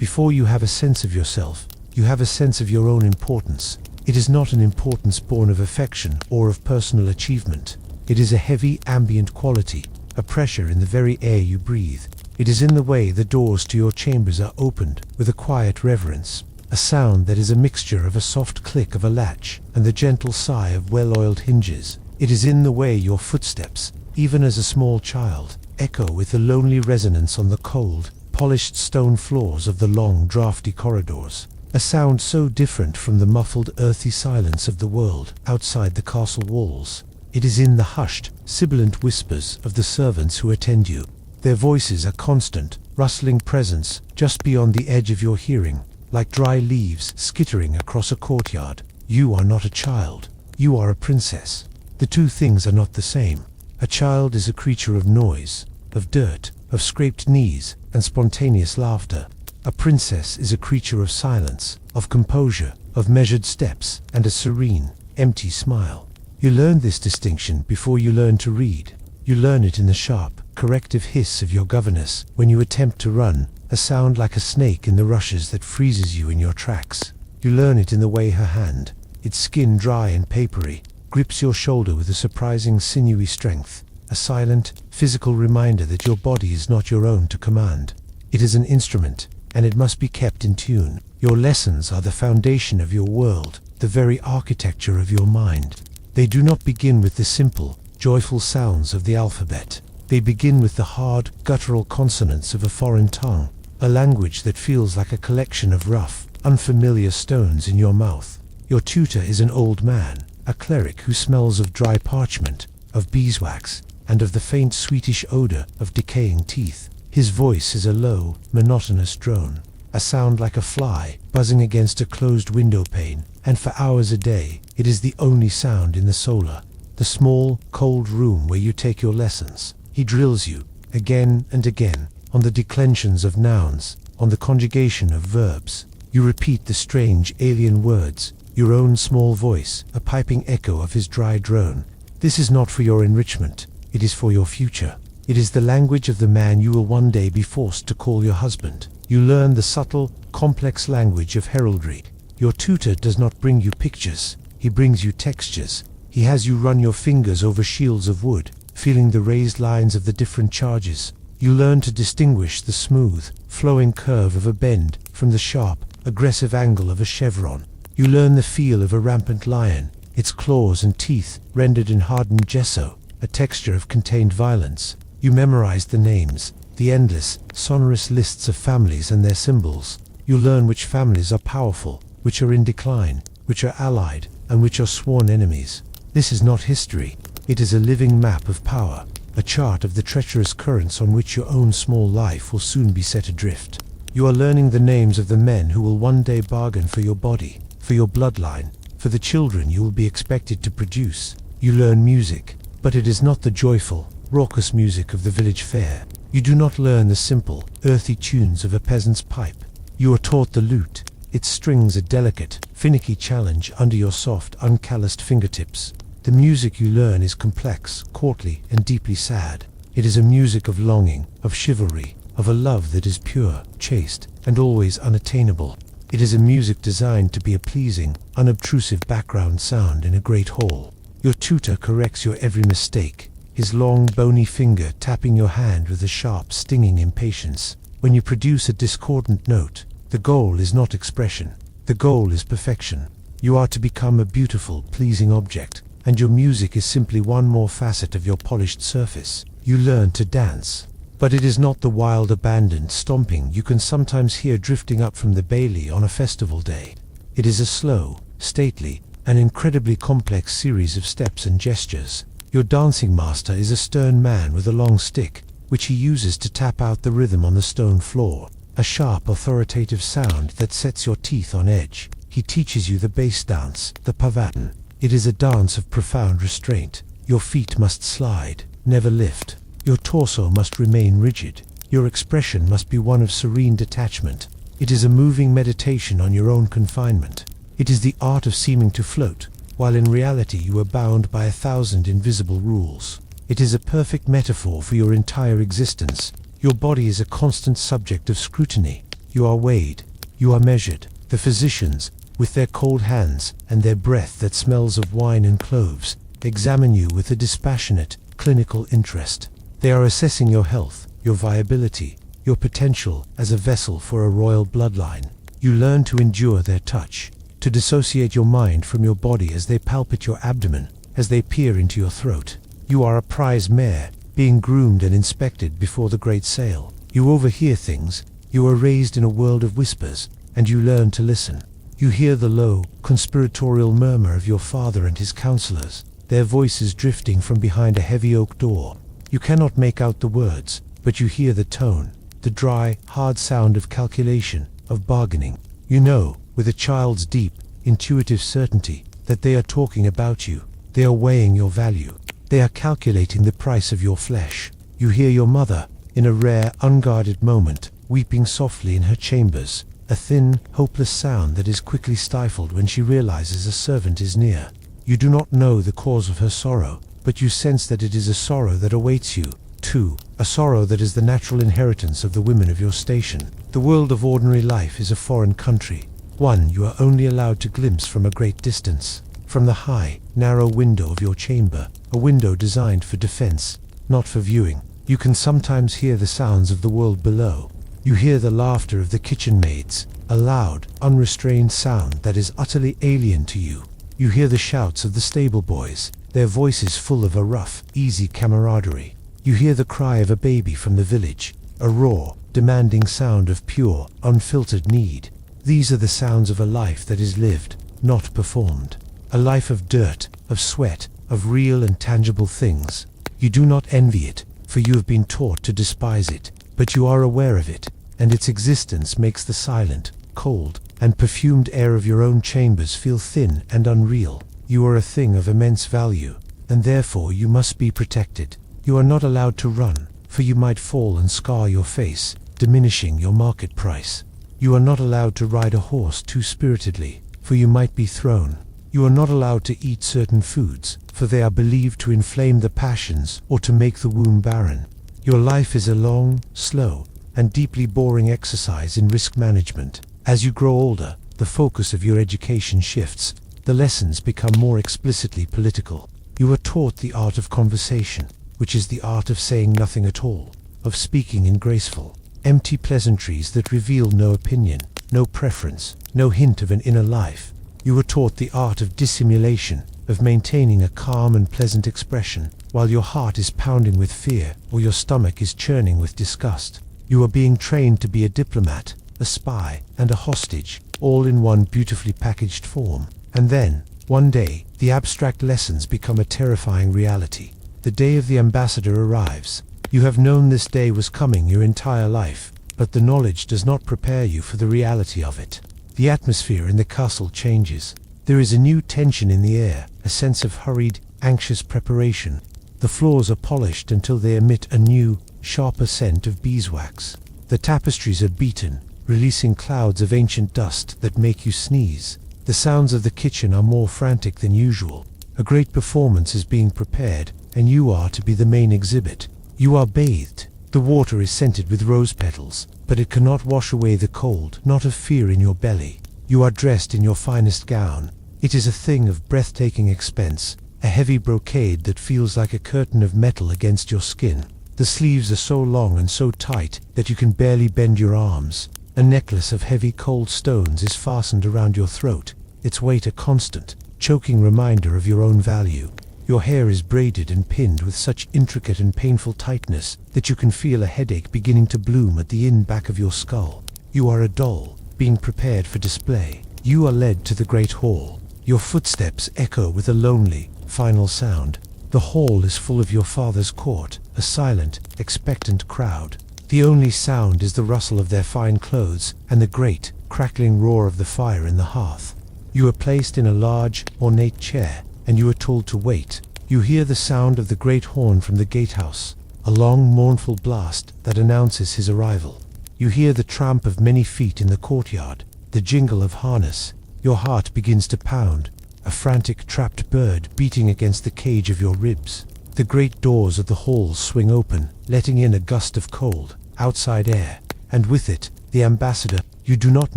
Before you have a sense of yourself, you have a sense of your own importance. It is not an importance born of affection or of personal achievement. It is a heavy, ambient quality, a pressure in the very air you breathe. It is in the way the doors to your chambers are opened with a quiet reverence, a sound that is a mixture of a soft click of a latch and the gentle sigh of well-oiled hinges. It is in the way your footsteps, even as a small child, echo with the lonely resonance on the cold, polished stone floors of the long, drafty corridors. A sound so different from the muffled, earthy silence of the world outside the castle walls. It is in the hushed, sibilant whispers of the servants who attend you. Their voices are constant, rustling presence just beyond the edge of your hearing, like dry leaves skittering across a courtyard. You are not a child. You are a princess. The two things are not the same. A child is a creature of noise, of dirt, of scraped knees, and spontaneous laughter. A princess is a creature of silence, of composure, of measured steps, and a serene, empty smile. You learn this distinction before you learn to read. You learn it in the sharp, corrective hiss of your governess when you attempt to run, a sound like a snake in the rushes that freezes you in your tracks. You learn it in the way her hand, its skin dry and papery, grips your shoulder with a surprising sinewy strength, a silent, physical reminder that your body is not your own to command. It is an instrument, and it must be kept in tune. Your lessons are the foundation of your world, the very architecture of your mind. They do not begin with the simple, joyful sounds of the alphabet. They begin with the hard, guttural consonants of a foreign tongue, a language that feels like a collection of rough, unfamiliar stones in your mouth. Your tutor is an old man, a cleric who smells of dry parchment, of beeswax, and of the faint sweetish odor of decaying teeth. His voice is a low, monotonous drone, a sound like a fly buzzing against a closed window pane, and for hours a day, it is the only sound in the solar, the small, cold room where you take your lessons. He drills you, again and again, on the declensions of nouns, on the conjugation of verbs. You repeat the strange, alien words, your own small voice, a piping echo of his dry drone. This is not for your enrichment, it is for your future. It is the language of the man you will one day be forced to call your husband. You learn the subtle, complex language of heraldry. Your tutor does not bring you pictures, he brings you textures. He has you run your fingers over shields of wood, feeling the raised lines of the different charges. You learn to distinguish the smooth, flowing curve of a bend from the sharp, aggressive angle of a chevron. You learn the feel of a rampant lion, its claws and teeth rendered in hardened gesso, a texture of contained violence. You memorize the names, the endless, sonorous lists of families and their symbols. You learn which families are powerful, which are in decline, which are allied, and which are sworn enemies. This is not history. It is a living map of power, a chart of the treacherous currents on which your own small life will soon be set adrift. You are learning the names of the men who will one day bargain for your body, for your bloodline, for the children you will be expected to produce. You learn music, but it is not the joyful, raucous music of the village fair. You do not learn the simple, earthy tunes of a peasant's pipe. You are taught the lute, its strings a delicate, finicky challenge under your soft, uncalloused fingertips. The music you learn is complex, courtly, and deeply sad. It is a music of longing, of chivalry, of a love that is pure, chaste, and always unattainable. It is a music designed to be a pleasing, unobtrusive background sound in a great hall. Your tutor corrects your every mistake, his long, bony finger tapping your hand with a sharp, stinging impatience. When you produce a discordant note, the goal is not expression. The goal is perfection. You are to become a beautiful, pleasing object, and your music is simply one more facet of your polished surface. You learn to dance. But it is not the wild, abandoned stomping you can sometimes hear drifting up from the bailey on a festival day. It is a slow, stately, and incredibly complex series of steps and gestures. Your dancing master is a stern man with a long stick, which he uses to tap out the rhythm on the stone floor, a sharp, authoritative sound that sets your teeth on edge. He teaches you the bass dance, the pavatin. It is a dance of profound restraint. Your feet must slide, never lift. Your torso must remain rigid. Your expression must be one of serene detachment. It is a moving meditation on your own confinement. It is the art of seeming to float, while in reality you are bound by 1,000 invisible rules. It is a perfect metaphor for your entire existence. Your body is a constant subject of scrutiny. You are weighed. You are measured. The physicians, with their cold hands and their breath that smells of wine and cloves, examine you with a dispassionate, clinical interest. They are assessing your health, your viability, your potential as a vessel for a royal bloodline. You learn to endure their touch, to dissociate your mind from your body as they palpate your abdomen, as they peer into your throat. You are a prize mare, being groomed and inspected before the great sale. You overhear things. You are raised in a world of whispers, and you learn to listen. You hear the low, conspiratorial murmur of your father and his counselors, their voices drifting from behind a heavy oak door. You cannot make out the words, but you hear the tone, the dry, hard sound of calculation, of bargaining. You know, with a child's deep, intuitive certainty, that they are talking about you. They are weighing your value. They are calculating the price of your flesh. You hear your mother, in a rare, unguarded moment, weeping softly in her chambers, a thin, hopeless sound that is quickly stifled when she realizes a servant is near. You do not know the cause of her sorrow, but you sense that it is a sorrow that awaits you, too, a sorrow that is the natural inheritance of the women of your station. The world of ordinary life is a foreign country, one you are only allowed to glimpse from a great distance, from the high, narrow window of your chamber, a window designed for defense, not for viewing. You can sometimes hear the sounds of the world below. You hear the laughter of the kitchen maids, a loud, unrestrained sound that is utterly alien to you. You hear the shouts of the stable boys, their voices full of a rough, easy camaraderie. You hear the cry of a baby from the village, a raw, demanding sound of pure, unfiltered need. These are the sounds of a life that is lived, not performed. A life of dirt, of sweat, of real and tangible things. You do not envy it, for you have been taught to despise it, but you are aware of it, and its existence makes the silent, cold, and perfumed air of your own chambers feel thin and unreal. You are a thing of immense value, and therefore you must be protected. You are not allowed to run, for you might fall and scar your face, diminishing your market price. You are not allowed to ride a horse too spiritedly, for you might be thrown. You are not allowed to eat certain foods, for they are believed to inflame the passions or to make the womb barren. Your life is a long, slow, and deeply boring exercise in risk management. As you grow older, the focus of your education shifts. The lessons become more explicitly political. You are taught the art of conversation, which is the art of saying nothing at all, of speaking in graceful, empty pleasantries that reveal no opinion, no preference, no hint of an inner life. You are taught the art of dissimulation, of maintaining a calm and pleasant expression, while your heart is pounding with fear or your stomach is churning with disgust. You are being trained to be a diplomat, a spy, and a hostage, all in one beautifully packaged form. And then, one day, the abstract lessons become a terrifying reality. The day of the ambassador arrives. You have known this day was coming your entire life, but the knowledge does not prepare you for the reality of it. The atmosphere in the castle changes. There is a new tension in the air, a sense of hurried, anxious preparation. The floors are polished until they emit a new, sharper scent of beeswax. The tapestries are beaten, releasing clouds of ancient dust that make you sneeze. The sounds of the kitchen are more frantic than usual. A great performance is being prepared, and you are to be the main exhibit. You are bathed. The water is scented with rose petals, but it cannot wash away the cold, not of fear in your belly. You are dressed in your finest gown. It is a thing of breathtaking expense, a heavy brocade that feels like a curtain of metal against your skin. The sleeves are so long and so tight that you can barely bend your arms. A necklace of heavy cold stones is fastened around your throat, its weight a constant, choking reminder of your own value. Your hair is braided and pinned with such intricate and painful tightness that you can feel a headache beginning to bloom at the back of your skull. You are a doll, being prepared for display. You are led to the great hall. Your footsteps echo with a lonely, final sound. The hall is full of your father's court, a silent, expectant crowd. The only sound is the rustle of their fine clothes and the great, crackling roar of the fire in the hearth. You are placed in a large, ornate chair, and you are told to wait. You hear the sound of the great horn from the gatehouse, a long, mournful blast that announces his arrival. You hear the tramp of many feet in the courtyard, the jingle of harness. Your heart begins to pound, a frantic trapped bird beating against the cage of your ribs. The great doors of the hall swing open, letting in a gust of cold, outside air, and with it, The ambassador, you do not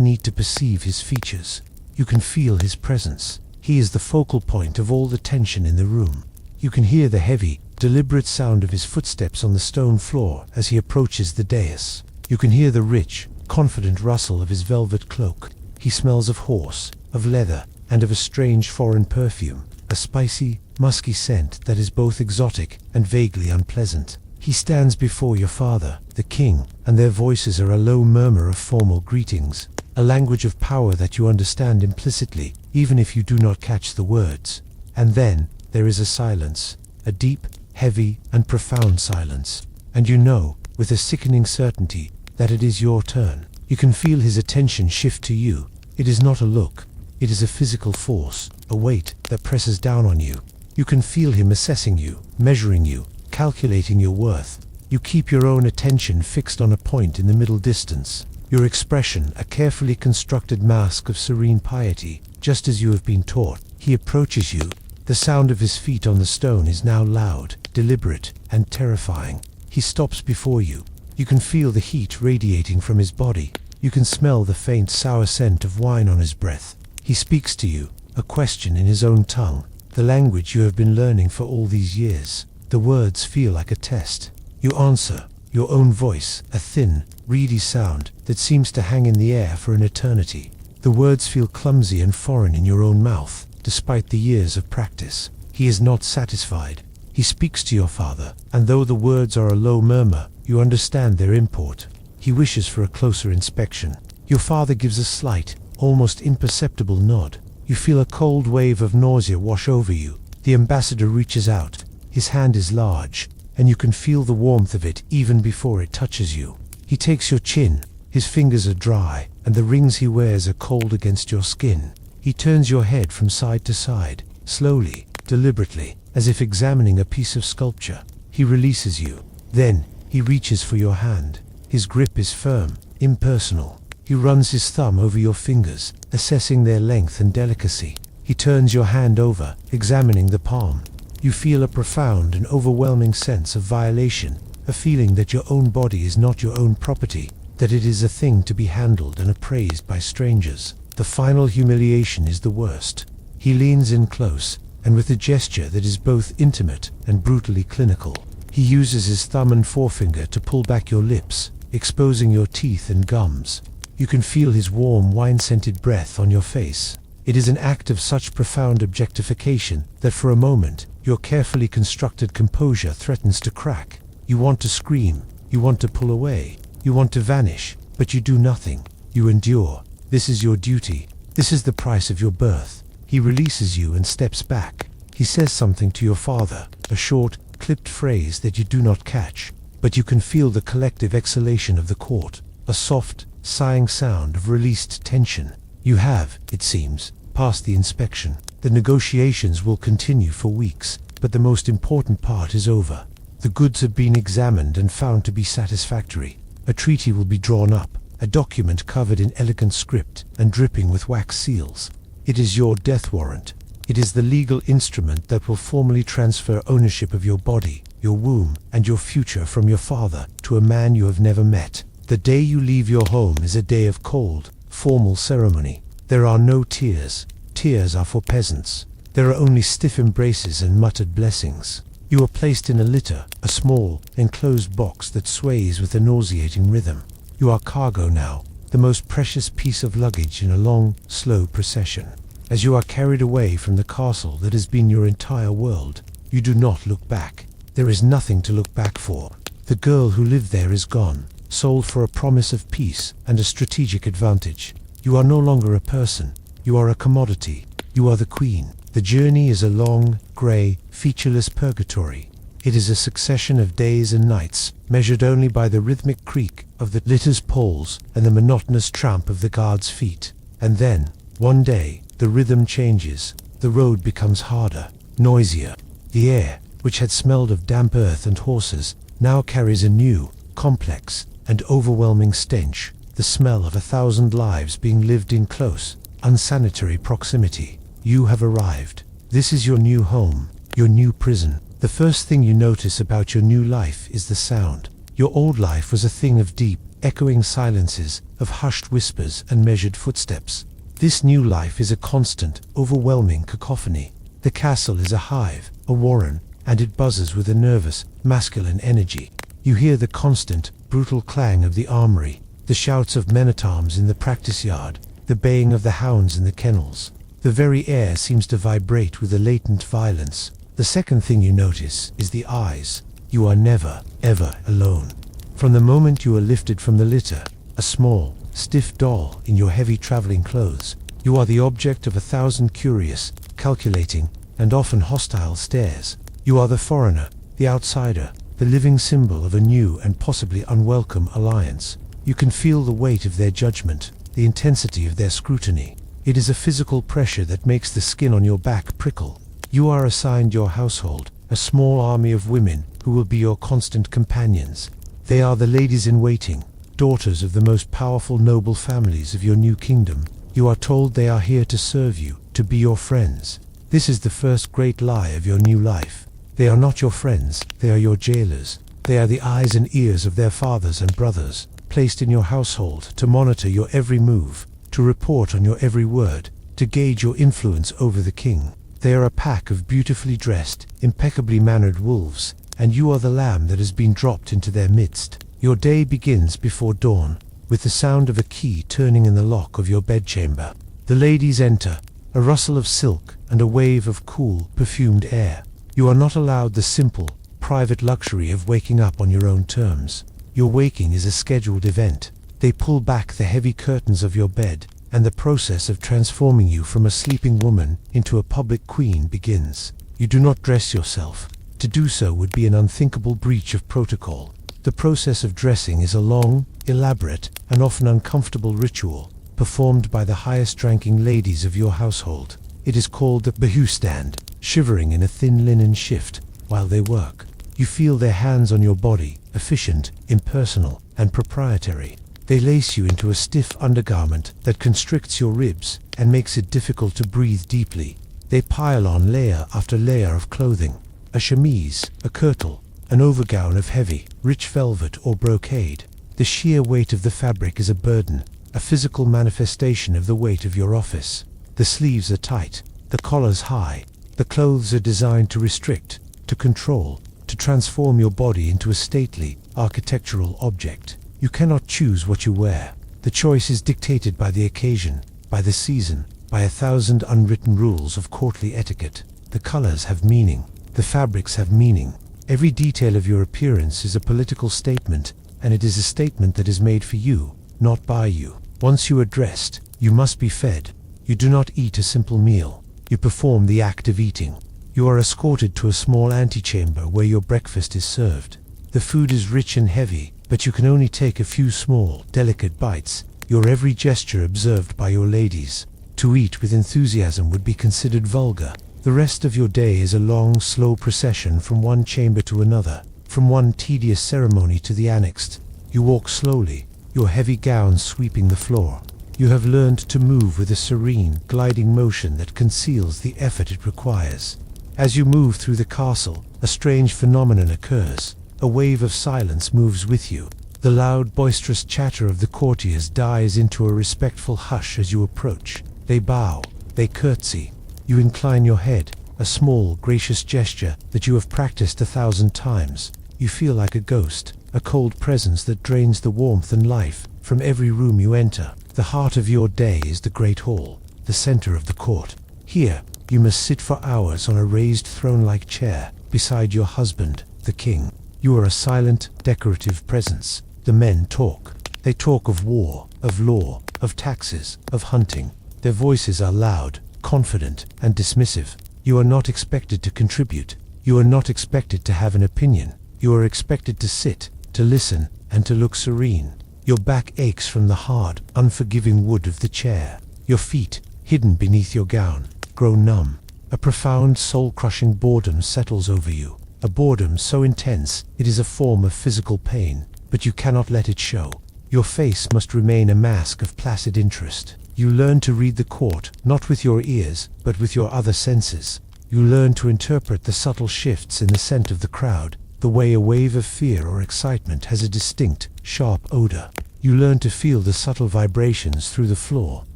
need to perceive his features. You can feel his presence. He is the focal point of all the tension in the room. You can hear the heavy, deliberate sound of his footsteps on the stone floor as he approaches the dais. You can hear the rich, confident rustle of his velvet cloak. He smells of horse, of leather, and of a strange foreign perfume, a spicy, musky scent that is both exotic and vaguely unpleasant. He stands before your father, the king, and their voices are a low murmur of formal greetings, a language of power that you understand implicitly, even if you do not catch the words. And then, there is a silence, a deep, heavy, and profound silence. And you know, with a sickening certainty, that it is your turn. You can feel his attention shift to you. It is not a look. It is a physical force, a weight that presses down on you. You can feel him assessing you, measuring you, calculating your worth. You keep your own attention fixed on a point in the middle distance. Your expression, a carefully constructed mask of serene piety, just as you have been taught. He approaches you. The sound of his feet on the stone is now loud, deliberate, and terrifying. He stops before you. You can feel the heat radiating from his body. You can smell the faint sour scent of wine on his breath. He speaks to you, a question in his own tongue, the language you have been learning for all these years. The words feel like a test. You answer, your own voice, a thin, reedy sound that seems to hang in the air for an eternity. The words feel clumsy and foreign in your own mouth, despite the years of practice. He is not satisfied. He speaks to your father, and though the words are a low murmur, you understand their import. He wishes for a closer inspection. Your father gives a slight, almost imperceptible nod. You feel a cold wave of nausea wash over you. The ambassador reaches out. His hand is large, and you can feel the warmth of it even before it touches you. He takes your chin. His fingers are dry, and the rings he wears are cold against your skin. He turns your head from side to side, slowly, deliberately, as if examining a piece of sculpture. He releases you. Then, he reaches for your hand. His grip is firm, impersonal. He runs his thumb over your fingers, assessing their length and delicacy. He turns your hand over, examining the palm. You feel a profound and overwhelming sense of violation, a feeling that your own body is not your own property, that it is a thing to be handled and appraised by strangers. The final humiliation is the worst. He leans in close, and with a gesture that is both intimate and brutally clinical, he uses his thumb and forefinger to pull back your lips, exposing your teeth and gums. You can feel his warm, wine-scented breath on your face. It is an act of such profound objectification that for a moment, your carefully constructed composure threatens to crack. You want to scream, you want to pull away, you want to vanish, but you do nothing. You endure. This is your duty. This is the price of your birth. He releases you and steps back. He says something to your father, a short, clipped phrase that you do not catch, but you can feel the collective exhalation of the court, a soft, sighing sound of released tension. You have, it seems, passed the inspection. The negotiations will continue for weeks, but the most important part is over. The goods have been examined and found to be satisfactory. A treaty will be drawn up, a document covered in elegant script and dripping with wax seals. It is your death warrant. It is the legal instrument that will formally transfer ownership of your body, your womb, and your future from your father to a man you have never met. The day you leave your home is a day of cold, formal ceremony. There are no tears. Tears are for peasants. There are only stiff embraces and muttered blessings. You are placed in a litter, a small, enclosed box that sways with a nauseating rhythm. You are cargo now, the most precious piece of luggage in a long, slow procession. As you are carried away from the castle that has been your entire world, you do not look back. There is nothing to look back for. The girl who lived there is gone, sold for a promise of peace and a strategic advantage. You are no longer a person. You are a commodity. You are the queen. The journey is a long, grey, featureless purgatory. It is a succession of days and nights, measured only by the rhythmic creak of the litter's poles and the monotonous tramp of the guards' feet. And then, one day, the rhythm changes. The road becomes harder, noisier. The air, which had smelled of damp earth and horses, now carries a new, complex, and overwhelming stench, the smell of 1,000 lives being lived in close, unsanitary proximity. You have arrived. This is your new home, your new prison. The first thing you notice about your new life is the sound. Your old life was a thing of deep, echoing silences of hushed whispers and measured footsteps. This new life is a constant, overwhelming cacophony. The castle is a hive, a warren, and it buzzes with a nervous, masculine energy. You hear the constant, brutal clang of the armory, the shouts of men-at-arms in the practice yard, the baying of the hounds in the kennels. The very air seems to vibrate with a latent violence. The second thing you notice is the eyes. You are never, ever alone. From the moment you are lifted from the litter, a small, stiff doll in your heavy traveling clothes, you are the object of 1,000 curious, calculating, and often hostile stares. You are the foreigner, the outsider, the living symbol of a new and possibly unwelcome alliance. You can feel the weight of their judgment, the intensity of their scrutiny. It is a physical pressure that makes the skin on your back prickle. You are assigned your household, a small army of women who will be your constant companions. They are the ladies-in-waiting, daughters of the most powerful noble families of your new kingdom. You are told they are here to serve you, to be your friends. This is the first great lie of your new life. They are not your friends, they are your jailers. They are the eyes and ears of their fathers and brothers, placed in your household to monitor your every move, to report on your every word, to gauge your influence over the king. They are a pack of beautifully dressed, impeccably mannered wolves, and you are the lamb that has been dropped into their midst. Your day begins before dawn, with the sound of a key turning in the lock of your bedchamber. The ladies enter, a rustle of silk and a wave of cool, perfumed air. You are not allowed the simple, private luxury of waking up on your own terms. Your waking is a scheduled event. They pull back the heavy curtains of your bed, and the process of transforming you from a sleeping woman into a public queen begins. You do not dress yourself. To do so would be an unthinkable breach of protocol. The process of dressing is a long, elaborate, and often uncomfortable ritual, performed by the highest-ranking ladies of your household. It is called the behustand, shivering in a thin linen shift while they work. You feel their hands on your body, efficient, impersonal, and proprietary. They lace you into a stiff undergarment that constricts your ribs and makes it difficult to breathe deeply. They pile on layer after layer of clothing, a chemise, a kirtle, an overgown of heavy, rich velvet or brocade. The sheer weight of the fabric is a burden, a physical manifestation of the weight of your office. The sleeves are tight, the collars high. The clothes are designed to restrict, to control, to transform your body into a stately, architectural object. You cannot choose what you wear. The choice is dictated by the occasion, by the season, by 1,000 unwritten rules of courtly etiquette. The colors have meaning. The fabrics have meaning. Every detail of your appearance is a political statement, and it is a statement that is made for you, not by you. Once you are dressed, you must be fed. You do not eat a simple meal. You perform the act of eating. You are escorted to a small antechamber where your breakfast is served. The food is rich and heavy, but you can only take a few small, delicate bites, your every gesture observed by your ladies. To eat with enthusiasm would be considered vulgar. The rest of your day is a long, slow procession from one chamber to another, from one tedious ceremony to the annexed. You walk slowly, your heavy gown sweeping the floor. You have learned to move with a serene, gliding motion that conceals the effort it requires. As you move through the castle, a strange phenomenon occurs. A wave of silence moves with you. The loud, boisterous chatter of the courtiers dies into a respectful hush as you approach. They bow, they curtsy. You incline your head, a small, gracious gesture that you have practiced 1,000 times. You feel like a ghost, a cold presence that drains the warmth and life from every room you enter. The heart of your day is the great hall, the center of the court. Here, you must sit for hours on a raised throne-like chair beside your husband, the king. You are a silent, decorative presence. The men talk. They talk of war, of law, of taxes, of hunting. Their voices are loud, confident, and dismissive. You are not expected to contribute. You are not expected to have an opinion. You are expected to sit, to listen, and to look serene. Your back aches from the hard, unforgiving wood of the chair. Your feet, hidden beneath your gown, grow numb. A profound, soul-crushing boredom settles over you. A boredom so intense, it is a form of physical pain, but you cannot let it show. Your face must remain a mask of placid interest. You learn to read the court, not with your ears, but with your other senses. You learn to interpret the subtle shifts in the scent of the crowd, the way a wave of fear or excitement has a distinct, sharp odor. You learn to feel the subtle vibrations through the floor,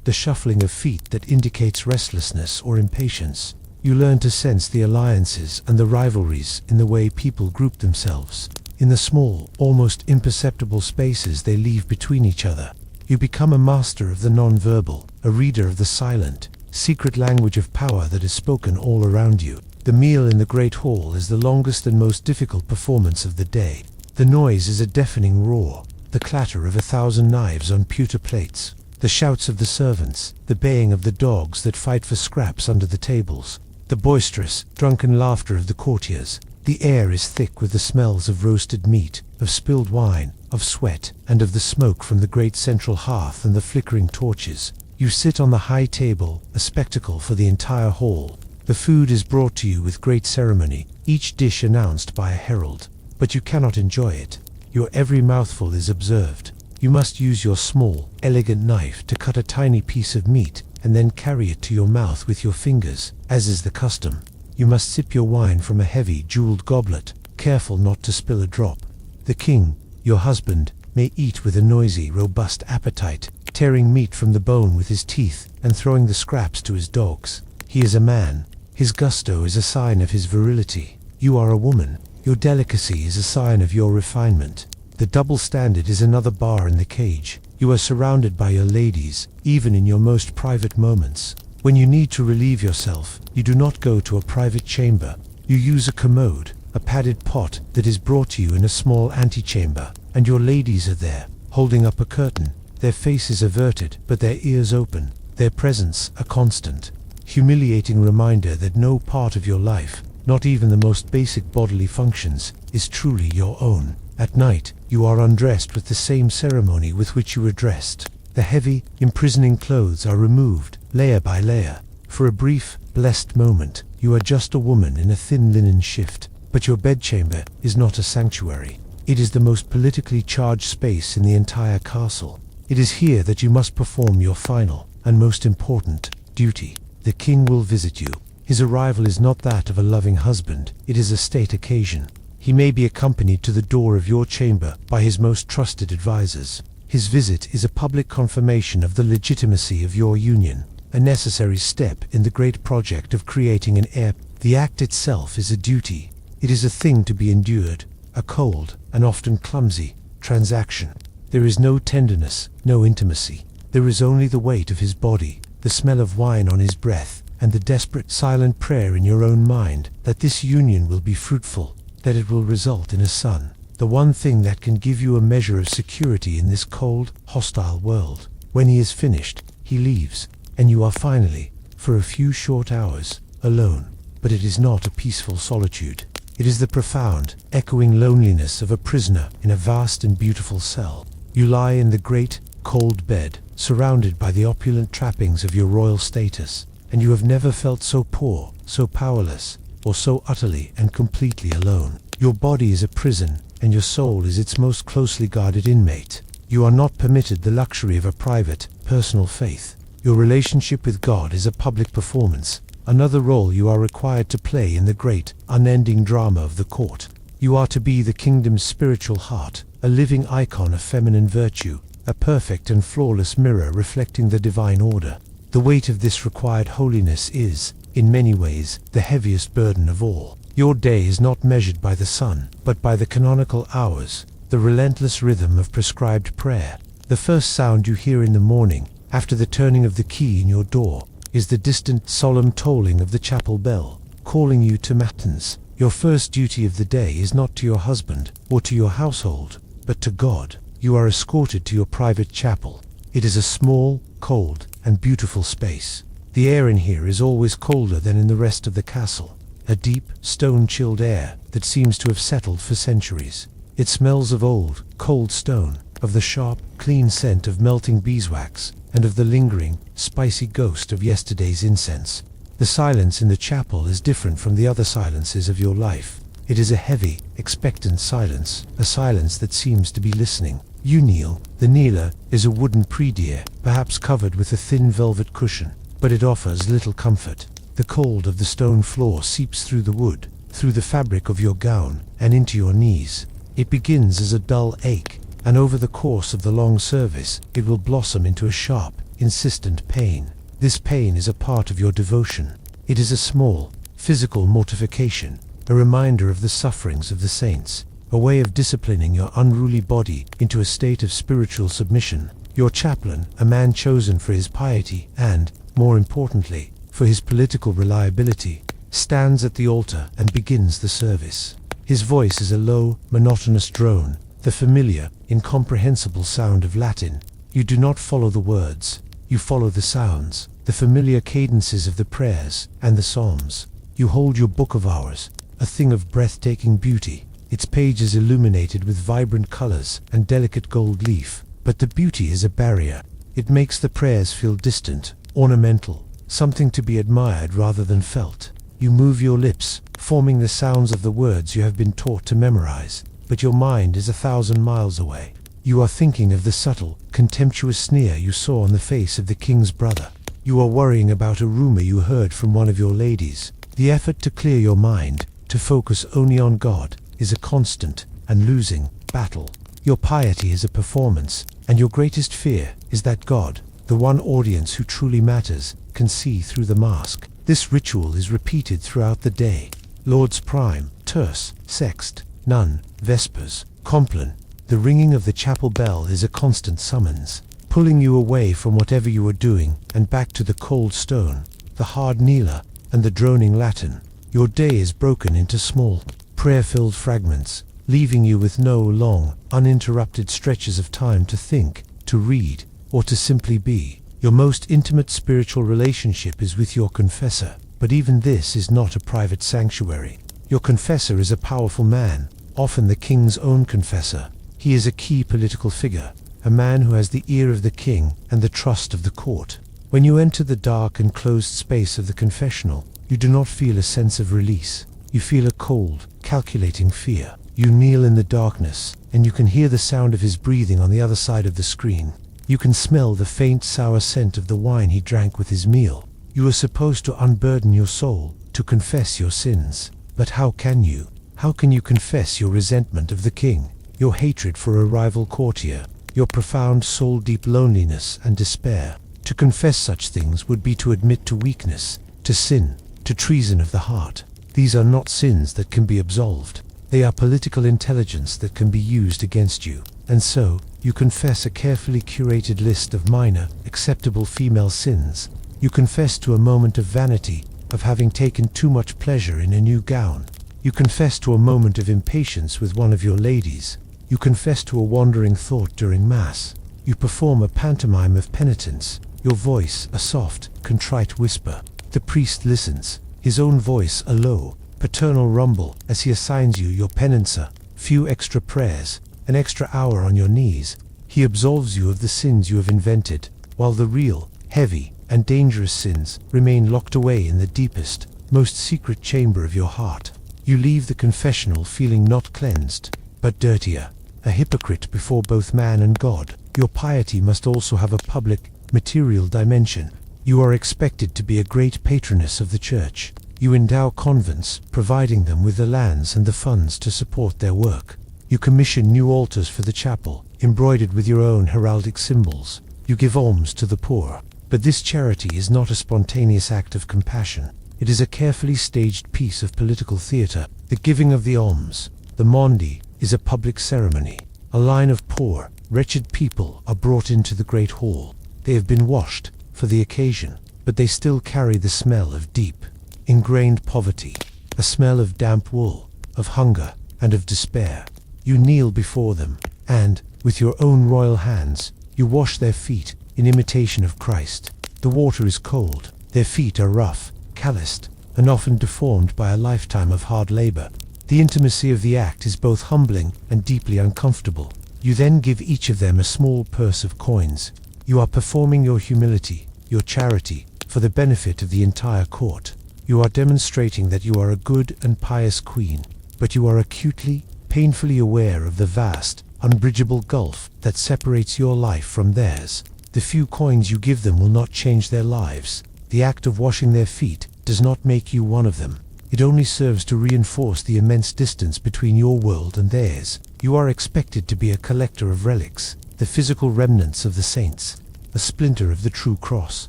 the shuffling of feet that indicates restlessness or impatience. You learn to sense the alliances and the rivalries in the way people group themselves, in the small, almost imperceptible spaces they leave between each other. You become a master of the non-verbal, a reader of the silent, secret language of power that is spoken all around you. The meal in the great hall is the longest and most difficult performance of the day. The noise is a deafening roar, the clatter of 1,000 knives on pewter plates, the shouts of the servants, the baying of the dogs that fight for scraps under the tables, the boisterous, drunken laughter of the courtiers. The air is thick with the smells of roasted meat, of spilled wine, of sweat, and of the smoke from the great central hearth and the flickering torches. You sit on the high table, a spectacle for the entire hall. The food is brought to you with great ceremony, each dish announced by a herald. But you cannot enjoy it. Your every mouthful is observed. You must use your small, elegant knife to cut a tiny piece of meat, and then carry it to your mouth with your fingers, as is the custom. You must sip your wine from a heavy, jeweled goblet, careful not to spill a drop. The king, your husband, may eat with a noisy, robust appetite, tearing meat from the bone with his teeth and throwing the scraps to his dogs. He is a man. His gusto is a sign of his virility. You are a woman. Your delicacy is a sign of your refinement. The double standard is another bar in the cage. You are surrounded by your ladies, even in your most private moments. When you need to relieve yourself, you do not go to a private chamber. You use a commode, a padded pot that is brought to you in a small antechamber, and your ladies are there, holding up a curtain, their faces averted but their ears open, their presence a constant, humiliating reminder that no part of your life, not even the most basic bodily functions, is truly your own. At night, you are undressed with the same ceremony with which you were dressed. The heavy, imprisoning clothes are removed, layer by layer. For a brief, blessed moment, you are just a woman in a thin linen shift. But your bedchamber is not a sanctuary. It is the most politically charged space in the entire castle. It is here that you must perform your final, and most important, duty. The king will visit you. His arrival is not that of a loving husband, it is a state occasion. He may be accompanied to the door of your chamber by his most trusted advisors. His visit is a public confirmation of the legitimacy of your union, a necessary step in the great project of creating an heir. The act itself is a duty. It is a thing to be endured, a cold, and often clumsy, transaction. There is no tenderness, no intimacy. There is only the weight of his body, the smell of wine on his breath, and the desperate silent prayer in your own mind that this union will be fruitful, that it will result in a son. The one thing that can give you a measure of security in this cold, hostile world. When he is finished, he leaves, and you are finally, for a few short hours, alone. But it is not a peaceful solitude. It is the profound, echoing loneliness of a prisoner in a vast and beautiful cell. You lie in the great, cold bed, surrounded by the opulent trappings of your royal status, and you have never felt so poor, so powerless, or so utterly and completely alone. Your body is a prison, and your soul is its most closely guarded inmate. You are not permitted the luxury of a private, personal faith. Your relationship with God is a public performance, another role you are required to play in the great, unending drama of the court. You are to be the kingdom's spiritual heart, a living icon of feminine virtue, a perfect and flawless mirror reflecting the divine order. The weight of this required holiness is, in many ways, the heaviest burden of all. Your day is not measured by the sun, but by the canonical hours, the relentless rhythm of prescribed prayer. The first sound you hear in the morning, after the turning of the key in your door, is the distant, solemn tolling of the chapel bell, calling you to matins. Your first duty of the day is not to your husband, or to your household, but to God. You are escorted to your private chapel. It is a small, cold, and beautiful space. The air in here is always colder than in the rest of the castle. A deep, stone-chilled air that seems to have settled for centuries. It smells of old, cold stone, of the sharp, clean scent of melting beeswax, and of the lingering, spicy ghost of yesterday's incense. The silence in the chapel is different from the other silences of your life. It is a heavy, expectant silence, a silence that seems to be listening. You kneel. The kneeler is a wooden prie-dieu, perhaps covered with a thin velvet cushion, but it offers little comfort. The cold of the stone floor seeps through the wood, through the fabric of your gown, and into your knees. It begins as a dull ache, and over the course of the long service, it will blossom into a sharp, insistent pain. This pain is a part of your devotion. It is a small, physical mortification, a reminder of the sufferings of the saints, a way of disciplining your unruly body into a state of spiritual submission. Your chaplain, a man chosen for his piety and, more importantly, for his political reliability, stands at the altar and begins the service. His voice is a low, monotonous drone, the familiar, incomprehensible sound of Latin. You do not follow the words, you follow the sounds, the familiar cadences of the prayers and the psalms. You hold your book of hours, a thing of breathtaking beauty, its pages illuminated with vibrant colors and delicate gold leaf. But the beauty is a barrier. It makes the prayers feel distant, ornamental, something to be admired rather than felt. You move your lips, forming the sounds of the words you have been taught to memorize, but your mind is 1,000 miles away. You are thinking of the subtle, contemptuous sneer you saw on the face of the king's brother. You are worrying about a rumor you heard from one of your ladies. The effort to clear your mind, to focus only on God, is a constant and losing battle. Your piety is a performance, and your greatest fear is that God, the one audience who truly matters, can see through the mask. This ritual is repeated throughout the day. Lauds Prime, Terce, Sext, None, Vespers, Compline. The ringing of the chapel bell is a constant summons, pulling you away from whatever you are doing and back to the cold stone, the hard kneeler, and the droning Latin. Your day is broken into small, prayer-filled fragments, leaving you with no long, uninterrupted stretches of time to think, to read, or to simply be. Your most intimate spiritual relationship is with your confessor, but even this is not a private sanctuary. Your confessor is a powerful man, often the king's own confessor. He is a key political figure, a man who has the ear of the king and the trust of the court. When you enter the dark and closed space of the confessional, you do not feel a sense of release. You feel a cold, calculating fear. You kneel in the darkness, and you can hear the sound of his breathing on the other side of the screen. You can smell the faint sour scent of the wine he drank with his meal. You are supposed to unburden your soul, to confess your sins. But how can you? How can you confess your resentment of the king, your hatred for a rival courtier, your profound soul-deep loneliness and despair? To confess such things would be to admit to weakness, to sin, to treason of the heart. These are not sins that can be absolved. They are political intelligence that can be used against you. And so, you confess a carefully curated list of minor, acceptable female sins. You confess to a moment of vanity, of having taken too much pleasure in a new gown. You confess to a moment of impatience with one of your ladies. You confess to a wandering thought during Mass. You perform a pantomime of penitence, your voice a soft, contrite whisper. The priest listens, his own voice a low, paternal rumble as he assigns you your penancer, few extra prayers, an extra hour on your knees. He absolves you of the sins you have invented, while the real, heavy, and dangerous sins remain locked away in the deepest, most secret chamber of your heart. You leave the confessional feeling not cleansed, but dirtier, a hypocrite before both man and God. Your piety must also have a public, material dimension. You are expected to be a great patroness of the church. You endow convents, providing them with the lands and the funds to support their work. You commission new altars for the chapel, embroidered with your own heraldic symbols. You give alms to the poor. But this charity is not a spontaneous act of compassion. It is a carefully staged piece of political theater. The giving of the alms, the mondi, is a public ceremony. A line of poor, wretched people are brought into the great hall. They have been washed for the occasion, but they still carry the smell of deep, ingrained poverty, a smell of damp wool, of hunger, and of despair. You kneel before them, and, with your own royal hands, you wash their feet in imitation of Christ. The water is cold, their feet are rough, calloused, and often deformed by a lifetime of hard labor. The intimacy of the act is both humbling and deeply uncomfortable. You then give each of them a small purse of coins. You are performing your humility, your charity, for the benefit of the entire court. You are demonstrating that you are a good and pious queen, but you are acutely, painfully aware of the vast, unbridgeable gulf that separates your life from theirs. The few coins you give them will not change their lives. The act of washing their feet does not make you one of them. It only serves to reinforce the immense distance between your world and theirs. You are expected to be a collector of relics, the physical remnants of the saints, a splinter of the true cross,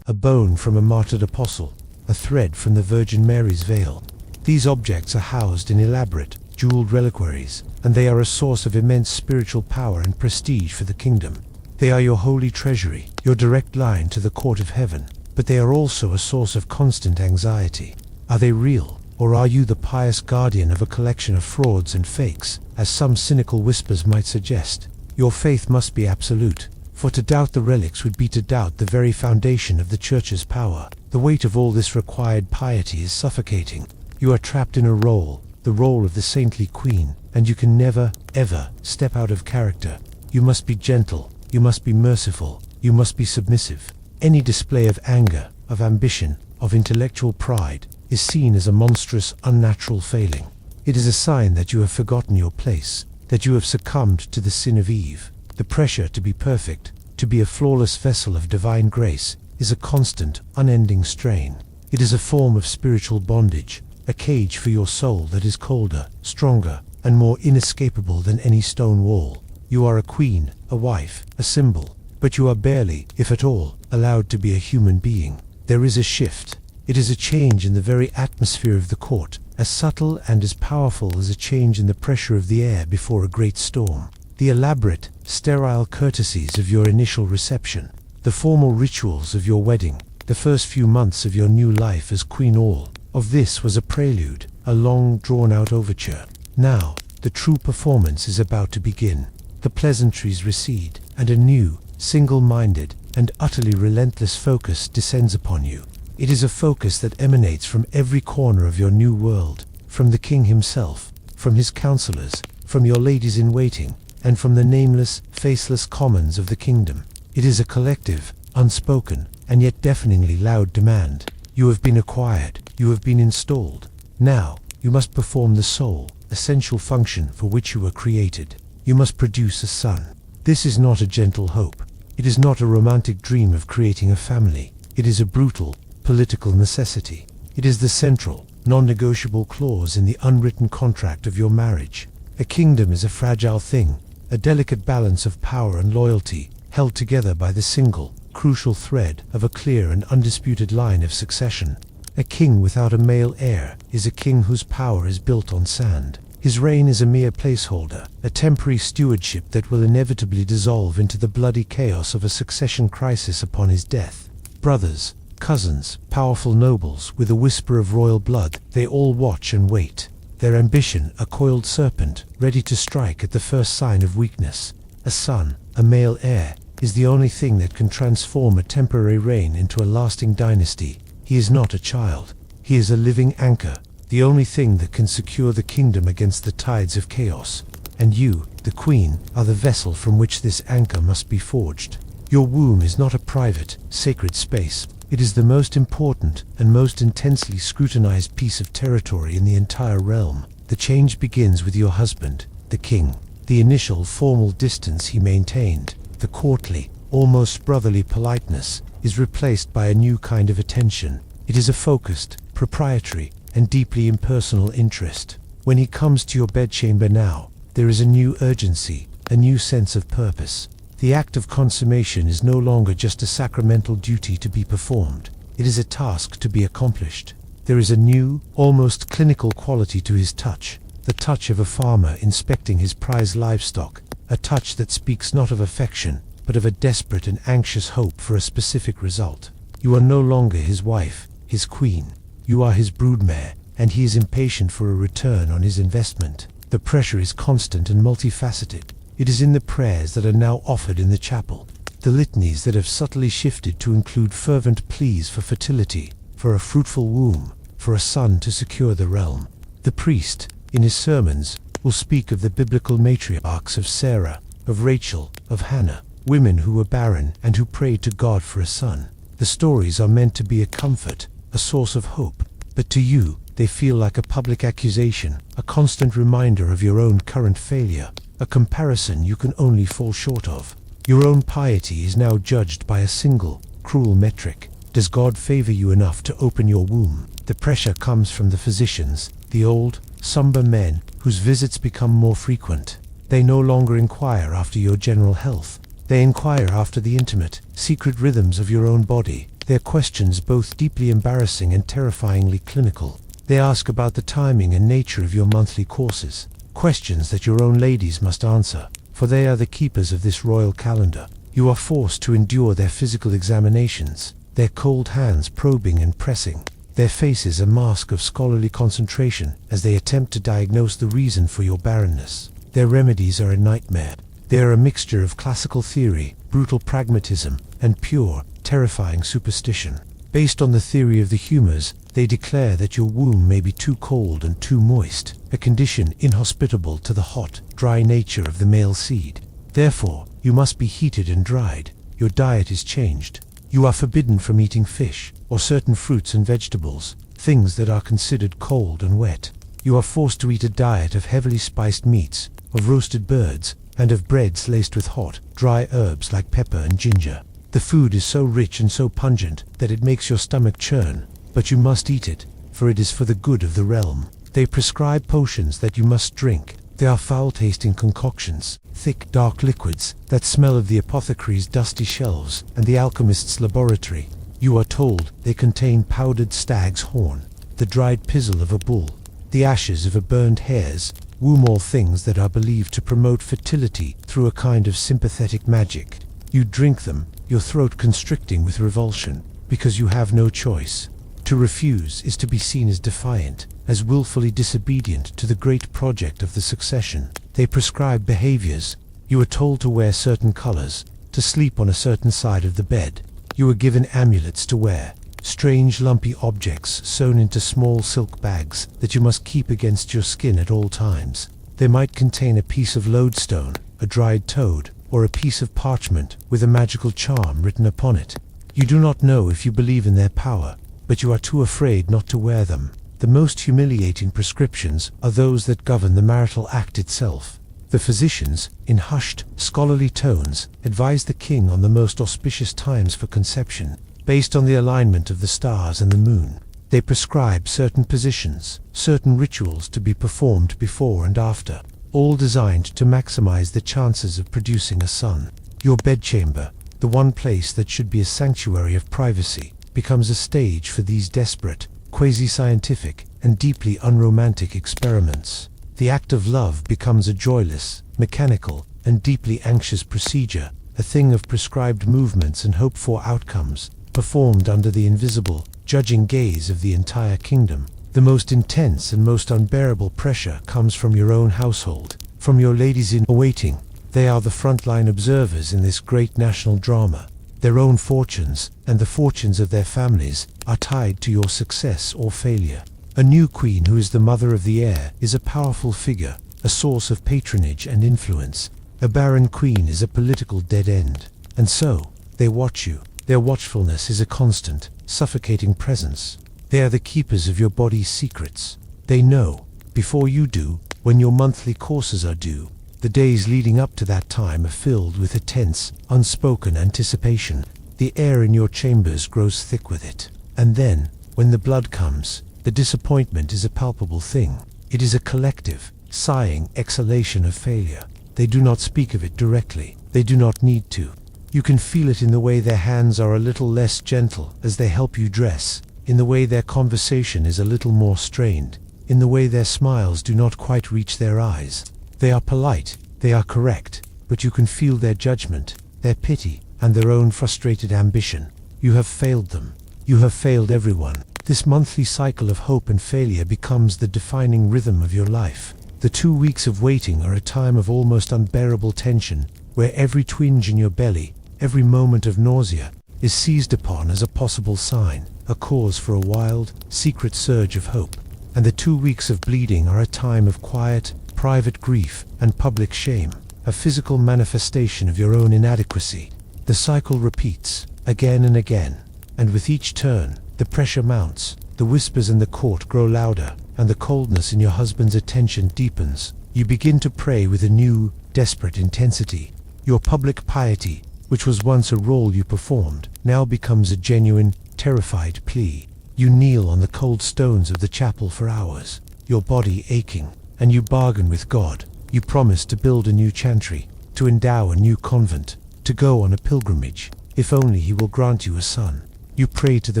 a bone from a martyred apostle, a thread from the Virgin Mary's veil. These objects are housed in elaborate, jeweled reliquaries, and they are a source of immense spiritual power and prestige for the kingdom. They are your holy treasury, your direct line to the court of heaven, but they are also a source of constant anxiety. Are they real, or are you the pious guardian of a collection of frauds and fakes, as some cynical whispers might suggest? Your faith must be absolute, for to doubt the relics would be to doubt the very foundation of the Church's power. The weight of all this required piety is suffocating. You are trapped in a role, the role of the saintly queen, and you can never, ever step out of character. You must be gentle, you must be merciful, you must be submissive. Any display of anger, of ambition, of intellectual pride is seen as a monstrous, unnatural failing. It is a sign that you have forgotten your place, that you have succumbed to the sin of Eve. The pressure to be perfect, to be a flawless vessel of divine grace, is a constant, unending strain. It is a form of spiritual bondage, a cage for your soul that is colder, stronger, and more inescapable than any stone wall. You are a queen, a wife, a symbol, but you are barely, if at all, allowed to be a human being. There is a shift. It is a change in the very atmosphere of the court, as subtle and as powerful as a change in the pressure of the air before a great storm. The elaborate, sterile courtesies of your initial reception, the formal rituals of your wedding, the first few months of your new life as queen, all of this was a prelude, a long drawn-out overture. Now, the true performance is about to begin. The pleasantries recede, and a new, single-minded, and utterly relentless focus descends upon you. It is a focus that emanates from every corner of your new world, from the king himself, from his counselors, from your ladies-in-waiting, and from the nameless, faceless commons of the kingdom. It is a collective, unspoken, and yet deafeningly loud demand. You have been acquired, you have been installed. Now, you must perform the sole, essential function for which you were created. You must produce a son. This is not a gentle hope. It is not a romantic dream of creating a family. It is a brutal, political necessity. It is the central, non-negotiable clause in the unwritten contract of your marriage. A kingdom is a fragile thing, a delicate balance of power and loyalty, held together by the single, crucial thread of a clear and undisputed line of succession. A king without a male heir is a king whose power is built on sand. His reign is a mere placeholder, a temporary stewardship that will inevitably dissolve into the bloody chaos of a succession crisis upon his death. Brothers, cousins, powerful nobles with a whisper of royal blood, they all watch and wait. Their ambition, a coiled serpent, ready to strike at the first sign of weakness. A son, a male heir, is the only thing that can transform a temporary reign into a lasting dynasty. He is not a child. He is a living anchor, the only thing that can secure the kingdom against the tides of chaos. And you, the queen, are the vessel from which this anchor must be forged. Your womb is not a private, sacred space. It is the most important and most intensely scrutinized piece of territory in the entire realm. The change begins with your husband, the king. The initial formal distance he maintained, the courtly, almost brotherly politeness, is replaced by a new kind of attention. It is a focused, proprietary, and deeply impersonal interest. When he comes to your bedchamber now, there is a new urgency, a new sense of purpose. The act of consummation is no longer just a sacramental duty to be performed. It is a task to be accomplished. There is a new, almost clinical quality to his touch, the touch of a farmer inspecting his prized livestock, a touch that speaks not of affection, but of a desperate and anxious hope for a specific result. You are no longer his wife, his queen. You are his broodmare, and he is impatient for a return on his investment. The pressure is constant and multifaceted. It is in the prayers that are now offered in the chapel, the litanies that have subtly shifted to include fervent pleas for fertility, for a fruitful womb, for a son to secure the realm. The priest, in his sermons, will speak of the biblical matriarchs of Sarah, of Rachel, of Hannah, women who were barren and who prayed to God for a son. The stories are meant to be a comfort, a source of hope, but to you, they feel like a public accusation, a constant reminder of your own current failure, a comparison you can only fall short of. Your own piety is now judged by a single, cruel metric. Does God favor you enough to open your womb? The pressure comes from the physicians, the old, somber men whose visits become more frequent. They no longer inquire after your general health. They inquire after the intimate, secret rhythms of your own body. Their questions both deeply embarrassing and terrifyingly clinical. They ask about the timing and nature of your monthly courses, questions that your own ladies must answer, for they are the keepers of this royal calendar. You are forced to endure their physical examinations, their cold hands probing and pressing, their faces a mask of scholarly concentration as they attempt to diagnose the reason for your barrenness. Their remedies are a nightmare. They are a mixture of classical theory, brutal pragmatism, and pure, terrifying superstition. Based on the theory of the humors, they declare that your womb may be too cold and too moist, a condition inhospitable to the hot, dry nature of the male seed. Therefore, you must be heated and dried. Your diet is changed. You are forbidden from eating fish, or certain fruits and vegetables, things that are considered cold and wet. You are forced to eat a diet of heavily spiced meats, of roasted birds, and of breads laced with hot, dry herbs like pepper and ginger. The food is so rich and so pungent that it makes your stomach churn, but you must eat it, for it is for the good of the realm. They prescribe potions that you must drink. They are foul-tasting concoctions, thick, dark liquids that smell of the apothecary's dusty shelves and the alchemist's laboratory. You are told they contain powdered stag's horn, the dried pizzle of a bull, the ashes of a burned hare's womb, all things that are believed to promote fertility through a kind of sympathetic magic. You drink them, your throat constricting with revulsion, because you have no choice. To refuse is to be seen as defiant, as willfully disobedient to the great project of the succession. They prescribe behaviors. You are told to wear certain colors, to sleep on a certain side of the bed. You are given amulets to wear, strange lumpy objects sewn into small silk bags that you must keep against your skin at all times. They might contain a piece of lodestone, a dried toad, or a piece of parchment with a magical charm written upon it. You do not know if you believe in their power, but you are too afraid not to wear them. The most humiliating prescriptions are those that govern the marital act itself. The physicians, in hushed, scholarly tones, advise the king on the most auspicious times for conception, based on the alignment of the stars and the moon. They prescribe certain positions, certain rituals to be performed before and after, all designed to maximize the chances of producing a son. Your bedchamber, the one place that should be a sanctuary of privacy, becomes a stage for these desperate, quasi-scientific, and deeply unromantic experiments. The act of love becomes a joyless, mechanical, and deeply anxious procedure, a thing of prescribed movements and hoped-for outcomes, performed under the invisible, judging gaze of the entire kingdom. The most intense and most unbearable pressure comes from your own household, from your ladies in waiting. They are the frontline observers in this great national drama. Their own fortunes, and the fortunes of their families, are tied to your success or failure. A new queen who is the mother of the heir is a powerful figure, a source of patronage and influence. A barren queen is a political dead end. And so, they watch you. Their watchfulness is a constant, suffocating presence. They are the keepers of your body's secrets. They know, before you do, when your monthly courses are due. The days leading up to that time are filled with a tense, unspoken anticipation. The air in your chambers grows thick with it. And then, when the blood comes, the disappointment is a palpable thing. It is a collective, sighing exhalation of failure. They do not speak of it directly. They do not need to. You can feel it in the way their hands are a little less gentle as they help you dress, in the way their conversation is a little more strained, in the way their smiles do not quite reach their eyes. They are polite, they are correct, but you can feel their judgment, their pity, and their own frustrated ambition. You have failed them. You have failed everyone. This monthly cycle of hope and failure becomes the defining rhythm of your life. The 2 weeks of waiting are a time of almost unbearable tension, where every twinge in your belly, every moment of nausea, is seized upon as a possible sign, a cause for a wild, secret surge of hope. And the 2 weeks of bleeding are a time of quiet, private grief and public shame, a physical manifestation of your own inadequacy. The cycle repeats, again and again, and with each turn, the pressure mounts, the whispers in the court grow louder, and the coldness in your husband's attention deepens. You begin to pray with a new, desperate intensity. Your public piety, which was once a role you performed, now becomes a genuine, terrified plea. You kneel on the cold stones of the chapel for hours, your body aching, and you bargain with God. You promise to build a new chantry, to endow a new convent, to go on a pilgrimage, if only he will grant you a son. You pray to the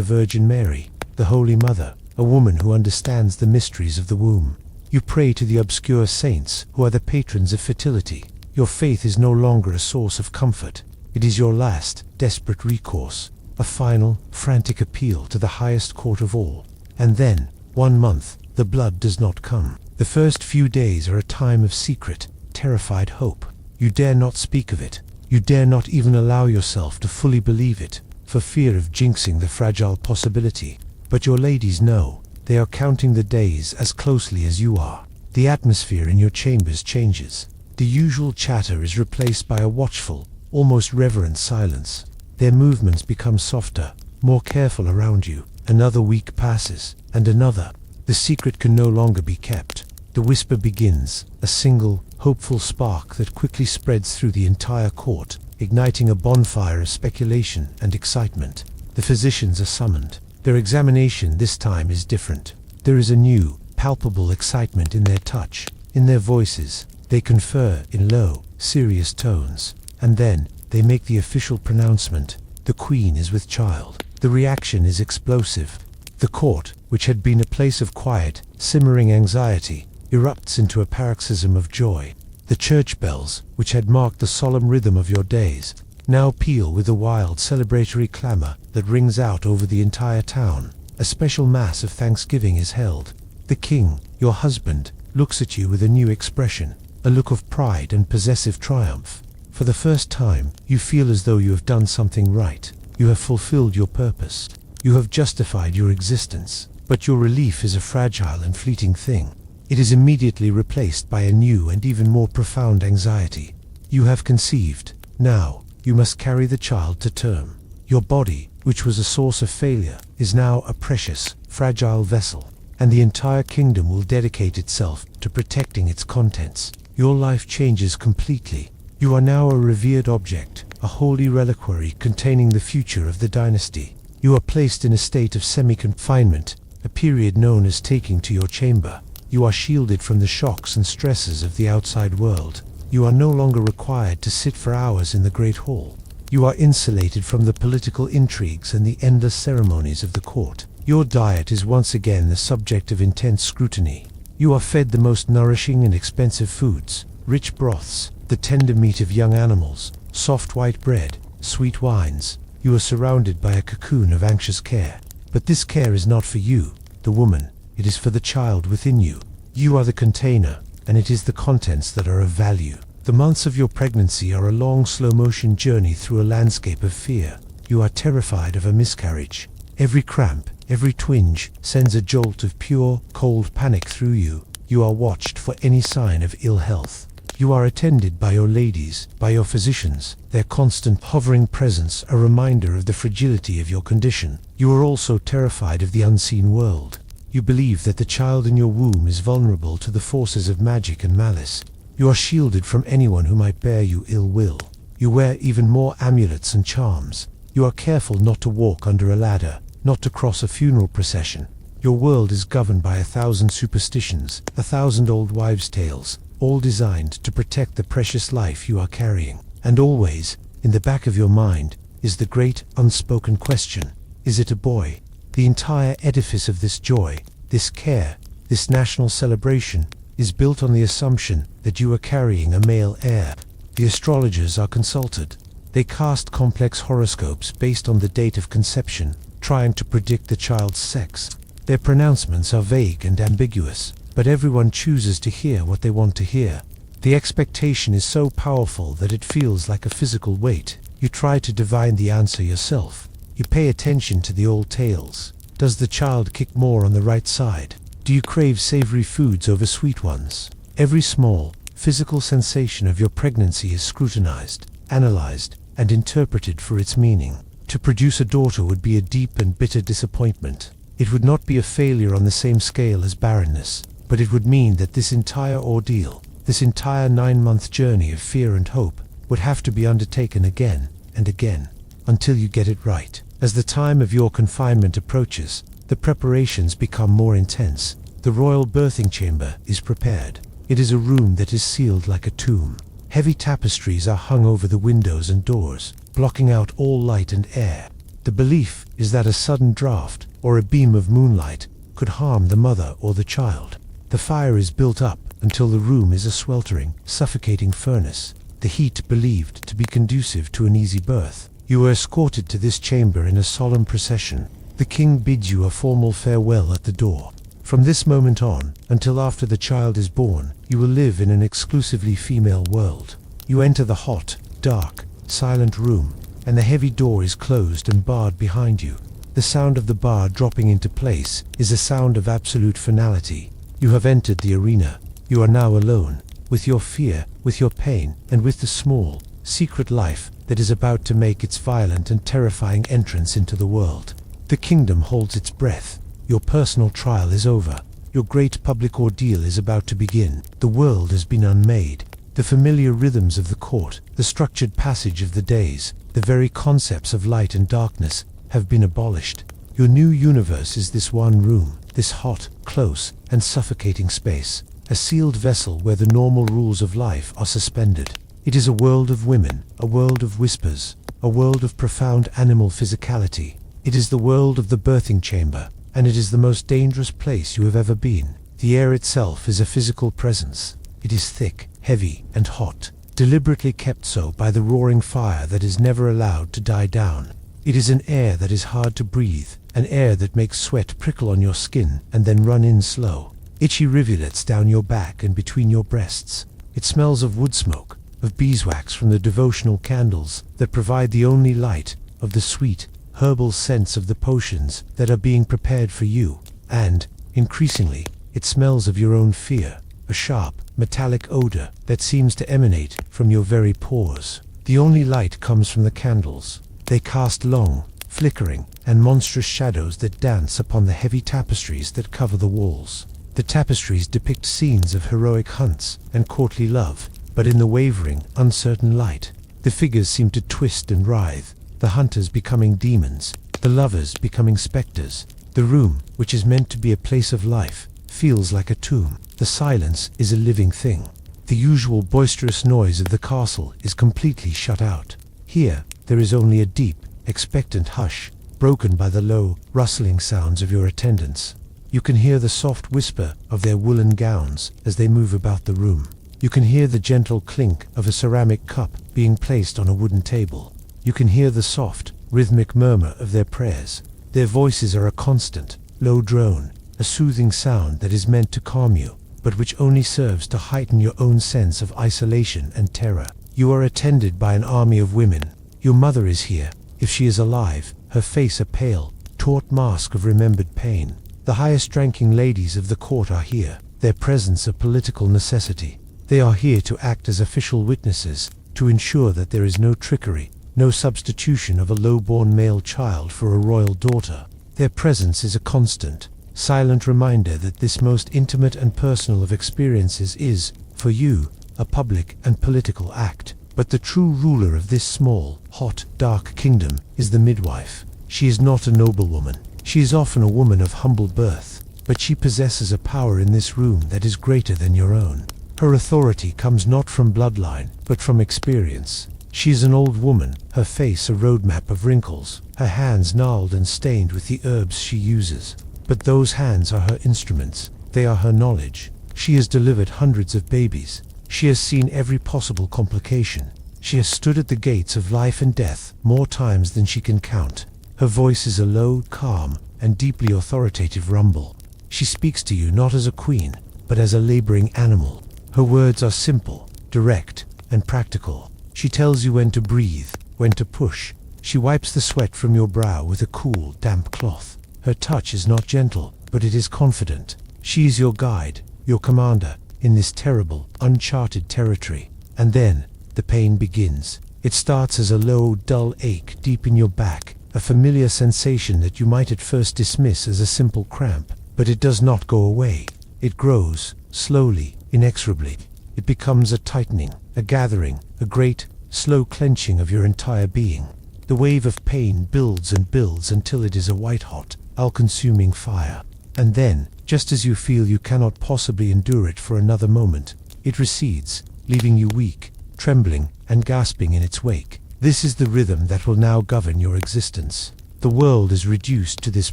Virgin Mary, the Holy Mother, a woman who understands the mysteries of the womb. You pray to the obscure saints who are the patrons of fertility. Your faith is no longer a source of comfort. It is your last, desperate recourse, a final, frantic appeal to the highest court of all. And then, 1 month, the blood does not come. The first few days are a time of secret, terrified hope. You dare not speak of it. You dare not even allow yourself to fully believe it, for fear of jinxing the fragile possibility. But your ladies know. They are counting the days as closely as you are. The atmosphere in your chambers changes. The usual chatter is replaced by a watchful, almost reverent silence. Their movements become softer, more careful around you. Another week passes, and another. The secret can no longer be kept. The whisper begins, a single, hopeful spark that quickly spreads through the entire court, igniting a bonfire of speculation and excitement. The physicians are summoned. Their examination this time is different. There is a new, palpable excitement in their touch, in their voices. They confer in low, serious tones. And then, they make the official pronouncement. The Queen is with child. The reaction is explosive. The court, which had been a place of quiet, simmering anxiety, erupts into a paroxysm of joy. The church bells, which had marked the solemn rhythm of your days, now peal with a wild celebratory clamor that rings out over the entire town. A special mass of thanksgiving is held. The king, your husband, looks at you with a new expression, a look of pride and possessive triumph. For the first time, you feel as though you have done something right. You have fulfilled your purpose. You have justified your existence. But your relief is a fragile and fleeting thing. It is immediately replaced by a new and even more profound anxiety. You have conceived. Now, you must carry the child to term. Your body, which was a source of failure, is now a precious, fragile vessel, and the entire kingdom will dedicate itself to protecting its contents. Your life changes completely. You are now a revered object, a holy reliquary containing the future of the dynasty. You are placed in a state of semi-confinement, a period known as taking to your chamber. You are shielded from the shocks and stresses of the outside world. You are no longer required to sit for hours in the Great Hall. You are insulated from the political intrigues and the endless ceremonies of the court. Your diet is once again the subject of intense scrutiny. You are fed the most nourishing and expensive foods, rich broths, the tender meat of young animals, soft white bread, sweet wines. You are surrounded by a cocoon of anxious care. But this care is not for you, the woman. It is for the child within you. You are the container, and it is the contents that are of value. The months of your pregnancy are a long slow-motion journey through a landscape of fear. You are terrified of a miscarriage. Every cramp, every twinge sends a jolt of pure, cold panic through you. You are watched for any sign of ill health. You are attended by your ladies, by your physicians, their constant hovering presence a reminder of the fragility of your condition. You are also terrified of the unseen world. You believe that the child in your womb is vulnerable to the forces of magic and malice. You are shielded from anyone who might bear you ill will. You wear even more amulets and charms. You are careful not to walk under a ladder, not to cross a funeral procession. Your world is governed by 1,000 superstitions, 1,000 old wives' tales, all designed to protect the precious life you are carrying. And always, in the back of your mind, is the great unspoken question: is it a boy? The entire edifice of this joy, this care, this national celebration, is built on the assumption that you are carrying a male heir. The astrologers are consulted. They cast complex horoscopes based on the date of conception, trying to predict the child's sex. Their pronouncements are vague and ambiguous, but everyone chooses to hear what they want to hear. The expectation is so powerful that it feels like a physical weight. You try to divine the answer yourself. You pay attention to the old tales. Does the child kick more on the right side? Do you crave savory foods over sweet ones? Every small, physical sensation of your pregnancy is scrutinized, analyzed, and interpreted for its meaning. To produce a daughter would be a deep and bitter disappointment. It would not be a failure on the same scale as barrenness, but it would mean that this entire ordeal, this entire 9-month journey of fear and hope, would have to be undertaken again and again, until you get it right. As the time of your confinement approaches, the preparations become more intense. The royal birthing chamber is prepared. It is a room that is sealed like a tomb. Heavy tapestries are hung over the windows and doors, blocking out all light and air. The belief is that a sudden draught or a beam of moonlight could harm the mother or the child. The fire is built up until the room is a sweltering, suffocating furnace, the heat believed to be conducive to an easy birth. You are escorted to this chamber in a solemn procession. The king bids you a formal farewell at the door. From this moment on, until after the child is born, you will live in an exclusively female world. You enter the hot, dark, silent room, and the heavy door is closed and barred behind you. The sound of the bar dropping into place is a sound of absolute finality. You have entered the arena. You are now alone, with your fear, with your pain, and with the small, secret life that is about to make its violent and terrifying entrance into the world. The kingdom holds its breath. Your personal trial is over. Your great public ordeal is about to begin. The world has been unmade. The familiar rhythms of the court, the structured passage of the days, the very concepts of light and darkness have been abolished. Your new universe is this one room, this hot, close, and suffocating space, a sealed vessel where the normal rules of life are suspended. It is a world of women, a world of whispers, a world of profound animal physicality. It is the world of the birthing chamber, and it is the most dangerous place you have ever been. The air itself is a physical presence. It is thick, heavy, and hot, deliberately kept so by the roaring fire that is never allowed to die down. It is an air that is hard to breathe, an air that makes sweat prickle on your skin and then run in slow. Itchy rivulets down your back and between your breasts. It smells of wood smoke, of beeswax from the devotional candles that provide the only light, of the sweet, herbal scents of the potions that are being prepared for you, and, increasingly, it smells of your own fear, a sharp, metallic odor that seems to emanate from your very pores. The only light comes from the candles. They cast long, flickering, and monstrous shadows that dance upon the heavy tapestries that cover the walls. The tapestries depict scenes of heroic hunts and courtly love, but in the wavering, uncertain light, the figures seem to twist and writhe, the hunters becoming demons, the lovers becoming specters. The room, which is meant to be a place of life, feels like a tomb. The silence is a living thing. The usual boisterous noise of the castle is completely shut out. Here, there is only a deep, expectant hush, broken by the low, rustling sounds of your attendants. You can hear the soft whisper of their woolen gowns as they move about the room. You can hear the gentle clink of a ceramic cup being placed on a wooden table. You can hear the soft, rhythmic murmur of their prayers. Their voices are a constant, low drone, a soothing sound that is meant to calm you, but which only serves to heighten your own sense of isolation and terror. You are attended by an army of women. Your mother is here, if she is alive, her face a pale, taut mask of remembered pain. The highest-ranking ladies of the court are here, their presence a political necessity. They are here to act as official witnesses, to ensure that there is no trickery, no substitution of a low-born male child for a royal daughter. Their presence is a constant, silent reminder that this most intimate and personal of experiences is, for you, a public and political act. But the true ruler of this small, hot, dark kingdom is the midwife. She is not a noblewoman. She is often a woman of humble birth, but she possesses a power in this room that is greater than your own. Her authority comes not from bloodline, but from experience. She is an old woman, her face a roadmap of wrinkles, her hands gnarled and stained with the herbs she uses. But those hands are her instruments, they are her knowledge. She has delivered hundreds of babies. She has seen every possible complication. She has stood at the gates of life and death more times than she can count. Her voice is a low, calm, and deeply authoritative rumble. She speaks to you not as a queen, but as a laboring animal. Her words are simple, direct, and practical. She tells you when to breathe, when to push. She wipes the sweat from your brow with a cool, damp cloth. Her touch is not gentle, but it is confident. She is your guide, your commander, in this terrible, uncharted territory. And then, the pain begins. It starts as a low, dull ache deep in your back, a familiar sensation that you might at first dismiss as a simple cramp. But it does not go away. It grows, slowly, inexorably. It becomes a tightening, a gathering, a great, slow clenching of your entire being. The wave of pain builds and builds until it is a white-hot, all-consuming fire. And then, just as you feel you cannot possibly endure it for another moment, it recedes, leaving you weak, trembling, and gasping in its wake. This is the rhythm that will now govern your existence. The world is reduced to this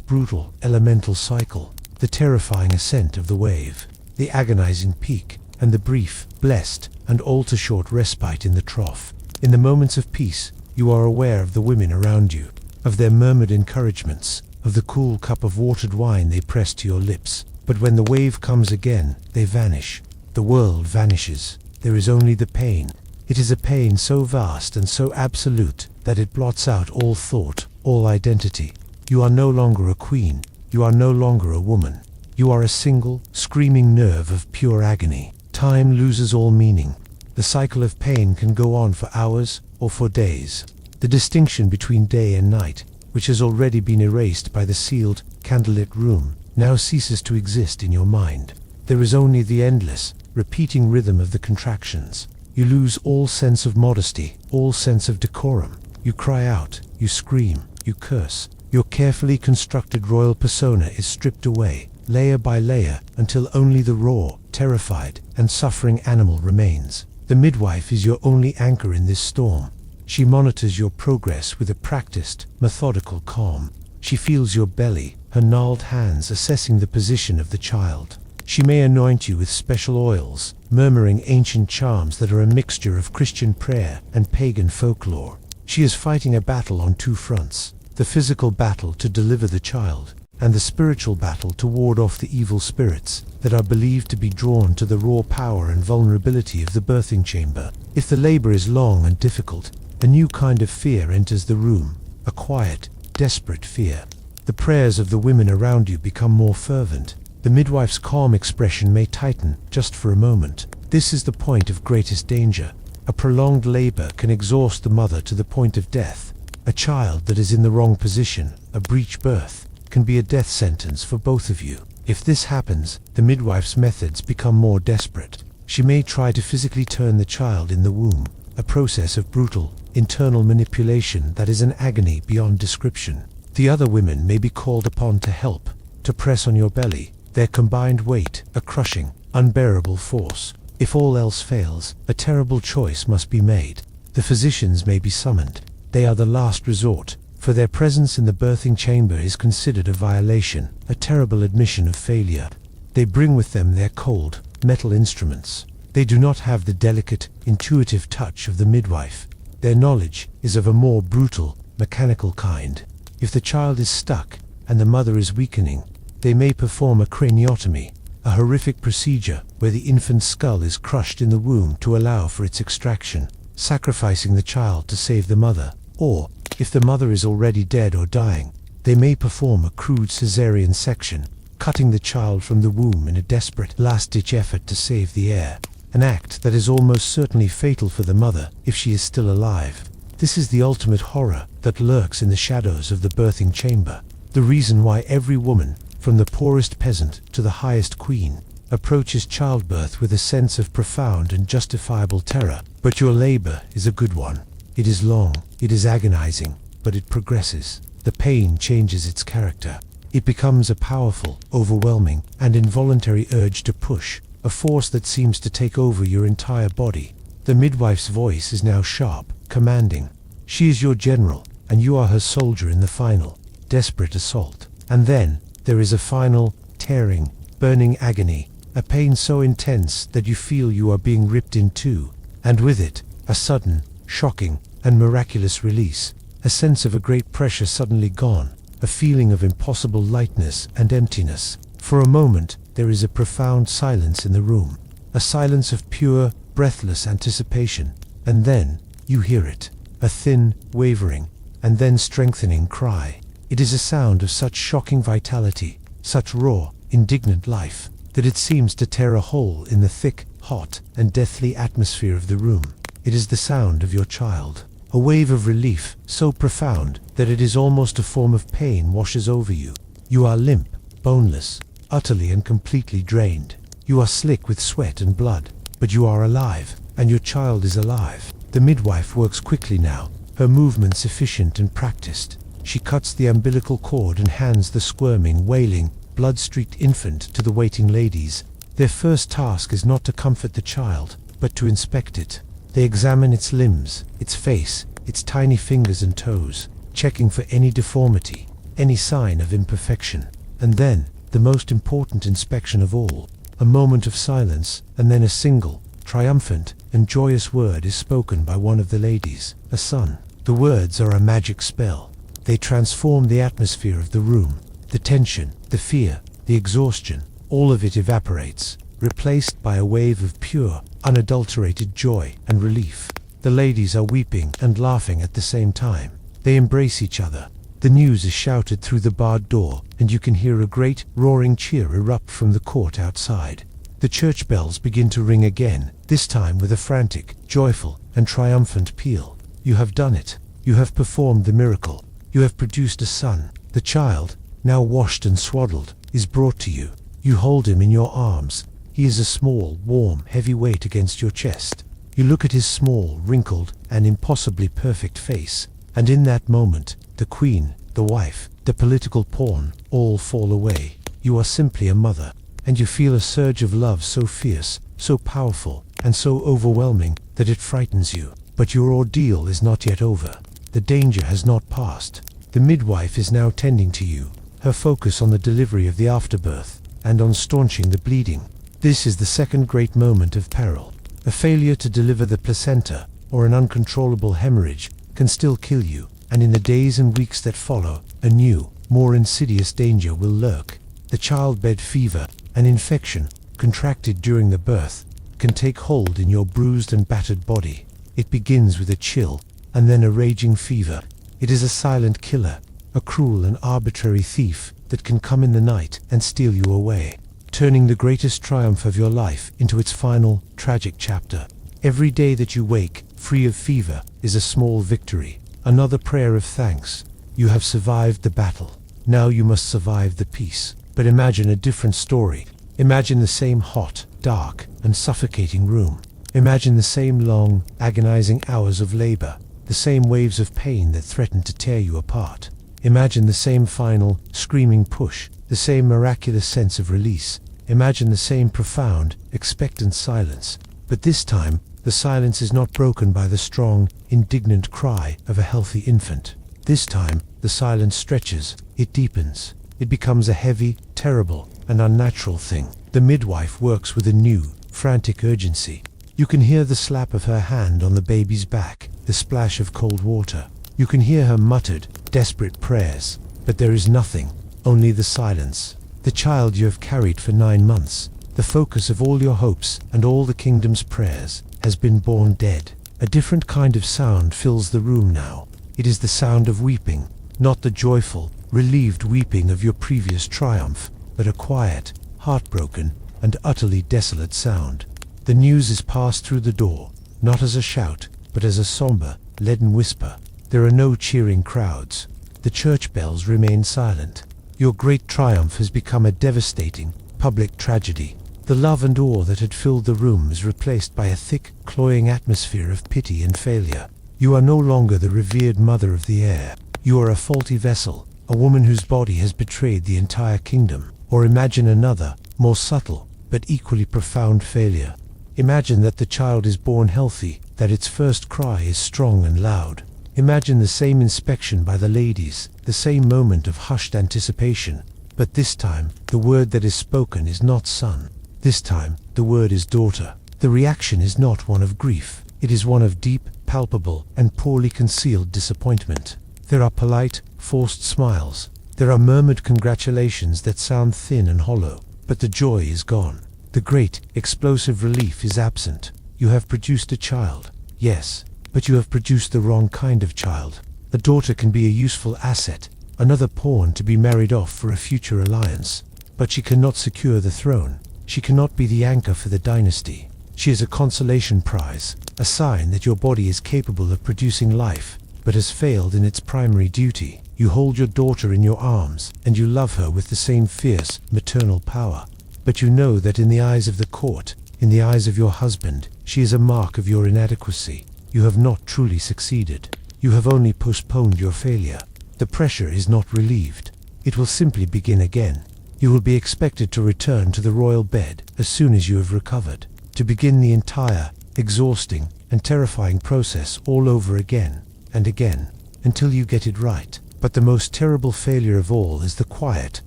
brutal, elemental cycle, the terrifying ascent of the wave, the agonizing peak, and the brief, blessed, and all-too-short respite in the trough. In the moments of peace, you are aware of the women around you, of their murmured encouragements, of the cool cup of watered wine they press to your lips. But when the wave comes again, they vanish. The world vanishes. There is only the pain. It is a pain so vast and so absolute that it blots out all thought, all identity. You are no longer a queen. You are no longer a woman. You are a single, screaming nerve of pure agony. Time loses all meaning. The cycle of pain can go on for hours or for days. The distinction between day and night, which has already been erased by the sealed, candlelit room, now ceases to exist in your mind. There is only the endless, repeating rhythm of the contractions. You lose all sense of modesty, all sense of decorum. You cry out, you scream, you curse. Your carefully constructed royal persona is stripped away, layer by layer, until only the raw, terrified, and suffering animal remains. The midwife is your only anchor in this storm. She monitors your progress with a practiced, methodical calm. She feels your belly, her gnarled hands assessing the position of the child. She may anoint you with special oils, murmuring ancient charms that are a mixture of Christian prayer and pagan folklore. She is fighting a battle on two fronts: the physical battle to deliver the child, and the spiritual battle to ward off the evil spirits that are believed to be drawn to the raw power and vulnerability of the birthing chamber. If the labor is long and difficult, a new kind of fear enters the room, a quiet, desperate fear. The prayers of the women around you become more fervent. The midwife's calm expression may tighten just for a moment. This is the point of greatest danger. A prolonged labor can exhaust the mother to the point of death. A child that is in the wrong position, a breech birth, can be a death sentence for both of you. If this happens, the midwife's methods become more desperate. She may try to physically turn the child in the womb, a process of brutal, internal manipulation that is an agony beyond description. The other women may be called upon to help, to press on your belly, their combined weight, a crushing, unbearable force. If all else fails, a terrible choice must be made. The physicians may be summoned. They are the last resort, for their presence in the birthing chamber is considered a violation, a terrible admission of failure. They bring with them their cold, metal instruments. They do not have the delicate, intuitive touch of the midwife. Their knowledge is of a more brutal, mechanical kind. If the child is stuck, and the mother is weakening, they may perform a craniotomy, a horrific procedure where the infant's skull is crushed in the womb to allow for its extraction, sacrificing the child to save the mother. Or, if the mother is already dead or dying, they may perform a crude cesarean section, cutting the child from the womb in a desperate, last-ditch effort to save the heir, an act that is almost certainly fatal for the mother if she is still alive. This is the ultimate horror that lurks in the shadows of the birthing chamber, the reason why every woman, from the poorest peasant to the highest queen, approaches childbirth with a sense of profound and justifiable terror. But your labor is a good one. It is long, it is agonizing, but it progresses. The pain changes its character. It becomes a powerful, overwhelming, and involuntary urge to push, a force that seems to take over your entire body. The midwife's voice is now sharp, commanding. She is your general, and you are her soldier in the final, desperate assault. And then, there is a final, tearing, burning agony, a pain so intense that you feel you are being ripped in two, and with it, a sudden, shocking, and miraculous release, a sense of a great pressure suddenly gone, a feeling of impossible lightness and emptiness. For a moment, there is a profound silence in the room, a silence of pure, breathless anticipation, and then, you hear it, a thin, wavering, and then strengthening cry. It is a sound of such shocking vitality, such raw, indignant life, that it seems to tear a hole in the thick, hot, and deathly atmosphere of the room. It is the sound of your child. A wave of relief, so profound that it is almost a form of pain washes over you. You are limp, boneless, utterly and completely drained. You are slick with sweat and blood, but you are alive, and your child is alive. The midwife works quickly now, her movements efficient and practiced. She cuts the umbilical cord and hands the squirming, wailing, blood-streaked infant to the waiting ladies. Their first task is not to comfort the child, but to inspect it. They examine its limbs, its face, its tiny fingers and toes, checking for any deformity, any sign of imperfection. And then, the most important inspection of all, a moment of silence, and then a single, triumphant, and joyous word is spoken by one of the ladies, a son. The words are a magic spell. They transform the atmosphere of the room. The tension, the fear, the exhaustion, all of it evaporates, replaced by a wave of pure, unadulterated joy and relief. The ladies are weeping and laughing at the same time. They embrace each other. The news is shouted through the barred door, and you can hear a great, roaring cheer erupt from the court outside. The church bells begin to ring again, this time with a frantic, joyful, and triumphant peal. You have done it. You have performed the miracle. You have produced a son. The child, now washed and swaddled, is brought to you. You hold him in your arms. He is a small, warm, heavy weight against your chest. You look at his small, wrinkled, and impossibly perfect face, and in that moment, the queen, the wife, the political pawn, all fall away. You are simply a mother, and you feel a surge of love so fierce, so powerful, and so overwhelming that it frightens you. But your ordeal is not yet over. The danger has not passed. The midwife is now tending to you, her focus on the delivery of the afterbirth, and on staunching the bleeding. This is the second great moment of peril. A failure to deliver the placenta, or an uncontrollable hemorrhage, can still kill you, and in the days and weeks that follow, a new, more insidious danger will lurk. The childbed fever, an infection, contracted during the birth, can take hold in your bruised and battered body. It begins with a chill, and then a raging fever. It is a silent killer, a cruel and arbitrary thief that can come in the night and steal you away, turning the greatest triumph of your life into its final, tragic chapter. Every day that you wake, free of fever, is a small victory, another prayer of thanks. You have survived the battle. Now you must survive the peace. But imagine a different story. Imagine the same hot, dark, and suffocating room. Imagine the same long, agonizing hours of labor, the same waves of pain that threaten to tear you apart. Imagine the same final, screaming push, the same miraculous sense of release. Imagine the same profound, expectant silence. But this time, the silence is not broken by the strong, indignant cry of a healthy infant. This time, the silence stretches, it deepens. It becomes a heavy, terrible, and unnatural thing. The midwife works with a new, frantic urgency. You can hear the slap of her hand on the baby's back, the splash of cold water. You can hear her muttered, desperate prayers. But there is nothing, only the silence. The child you have carried for 9 months, the focus of all your hopes and all the kingdom's prayers, has been born dead. A different kind of sound fills the room now. It is the sound of weeping, not the joyful, relieved weeping of your previous triumph, but a quiet, heartbroken, and utterly desolate sound. The news is passed through the door, not as a shout, but as a somber, leaden whisper. There are no cheering crowds. The church bells remain silent. Your great triumph has become a devastating, public tragedy. The love and awe that had filled the room is replaced by a thick, cloying atmosphere of pity and failure. You are no longer the revered mother of the air. You are a faulty vessel, a woman whose body has betrayed the entire kingdom. Or imagine another, more subtle, but equally profound failure. Imagine that the child is born healthy, that its first cry is strong and loud. Imagine the same inspection by the ladies, the same moment of hushed anticipation. But this time, the word that is spoken is not son. This time, the word is daughter. The reaction is not one of grief. It is one of deep, palpable, and poorly concealed disappointment. There are polite, forced smiles. There are murmured congratulations that sound thin and hollow. But the joy is gone. The great, explosive relief is absent. You have produced a child. Yes, but you have produced the wrong kind of child. A daughter can be a useful asset, another pawn to be married off for a future alliance. But she cannot secure the throne. She cannot be the anchor for the dynasty. She is a consolation prize, a sign that your body is capable of producing life, but has failed in its primary duty. You hold your daughter in your arms, and you love her with the same fierce, maternal power. But you know that in the eyes of the court, in the eyes of your husband, she is a mark of your inadequacy. You have not truly succeeded. You have only postponed your failure. The pressure is not relieved. It will simply begin again. You will be expected to return to the royal bed as soon as you have recovered, to begin the entire, exhausting, and terrifying process all over again and again, until you get it right. But the most terrible failure of all is the quiet,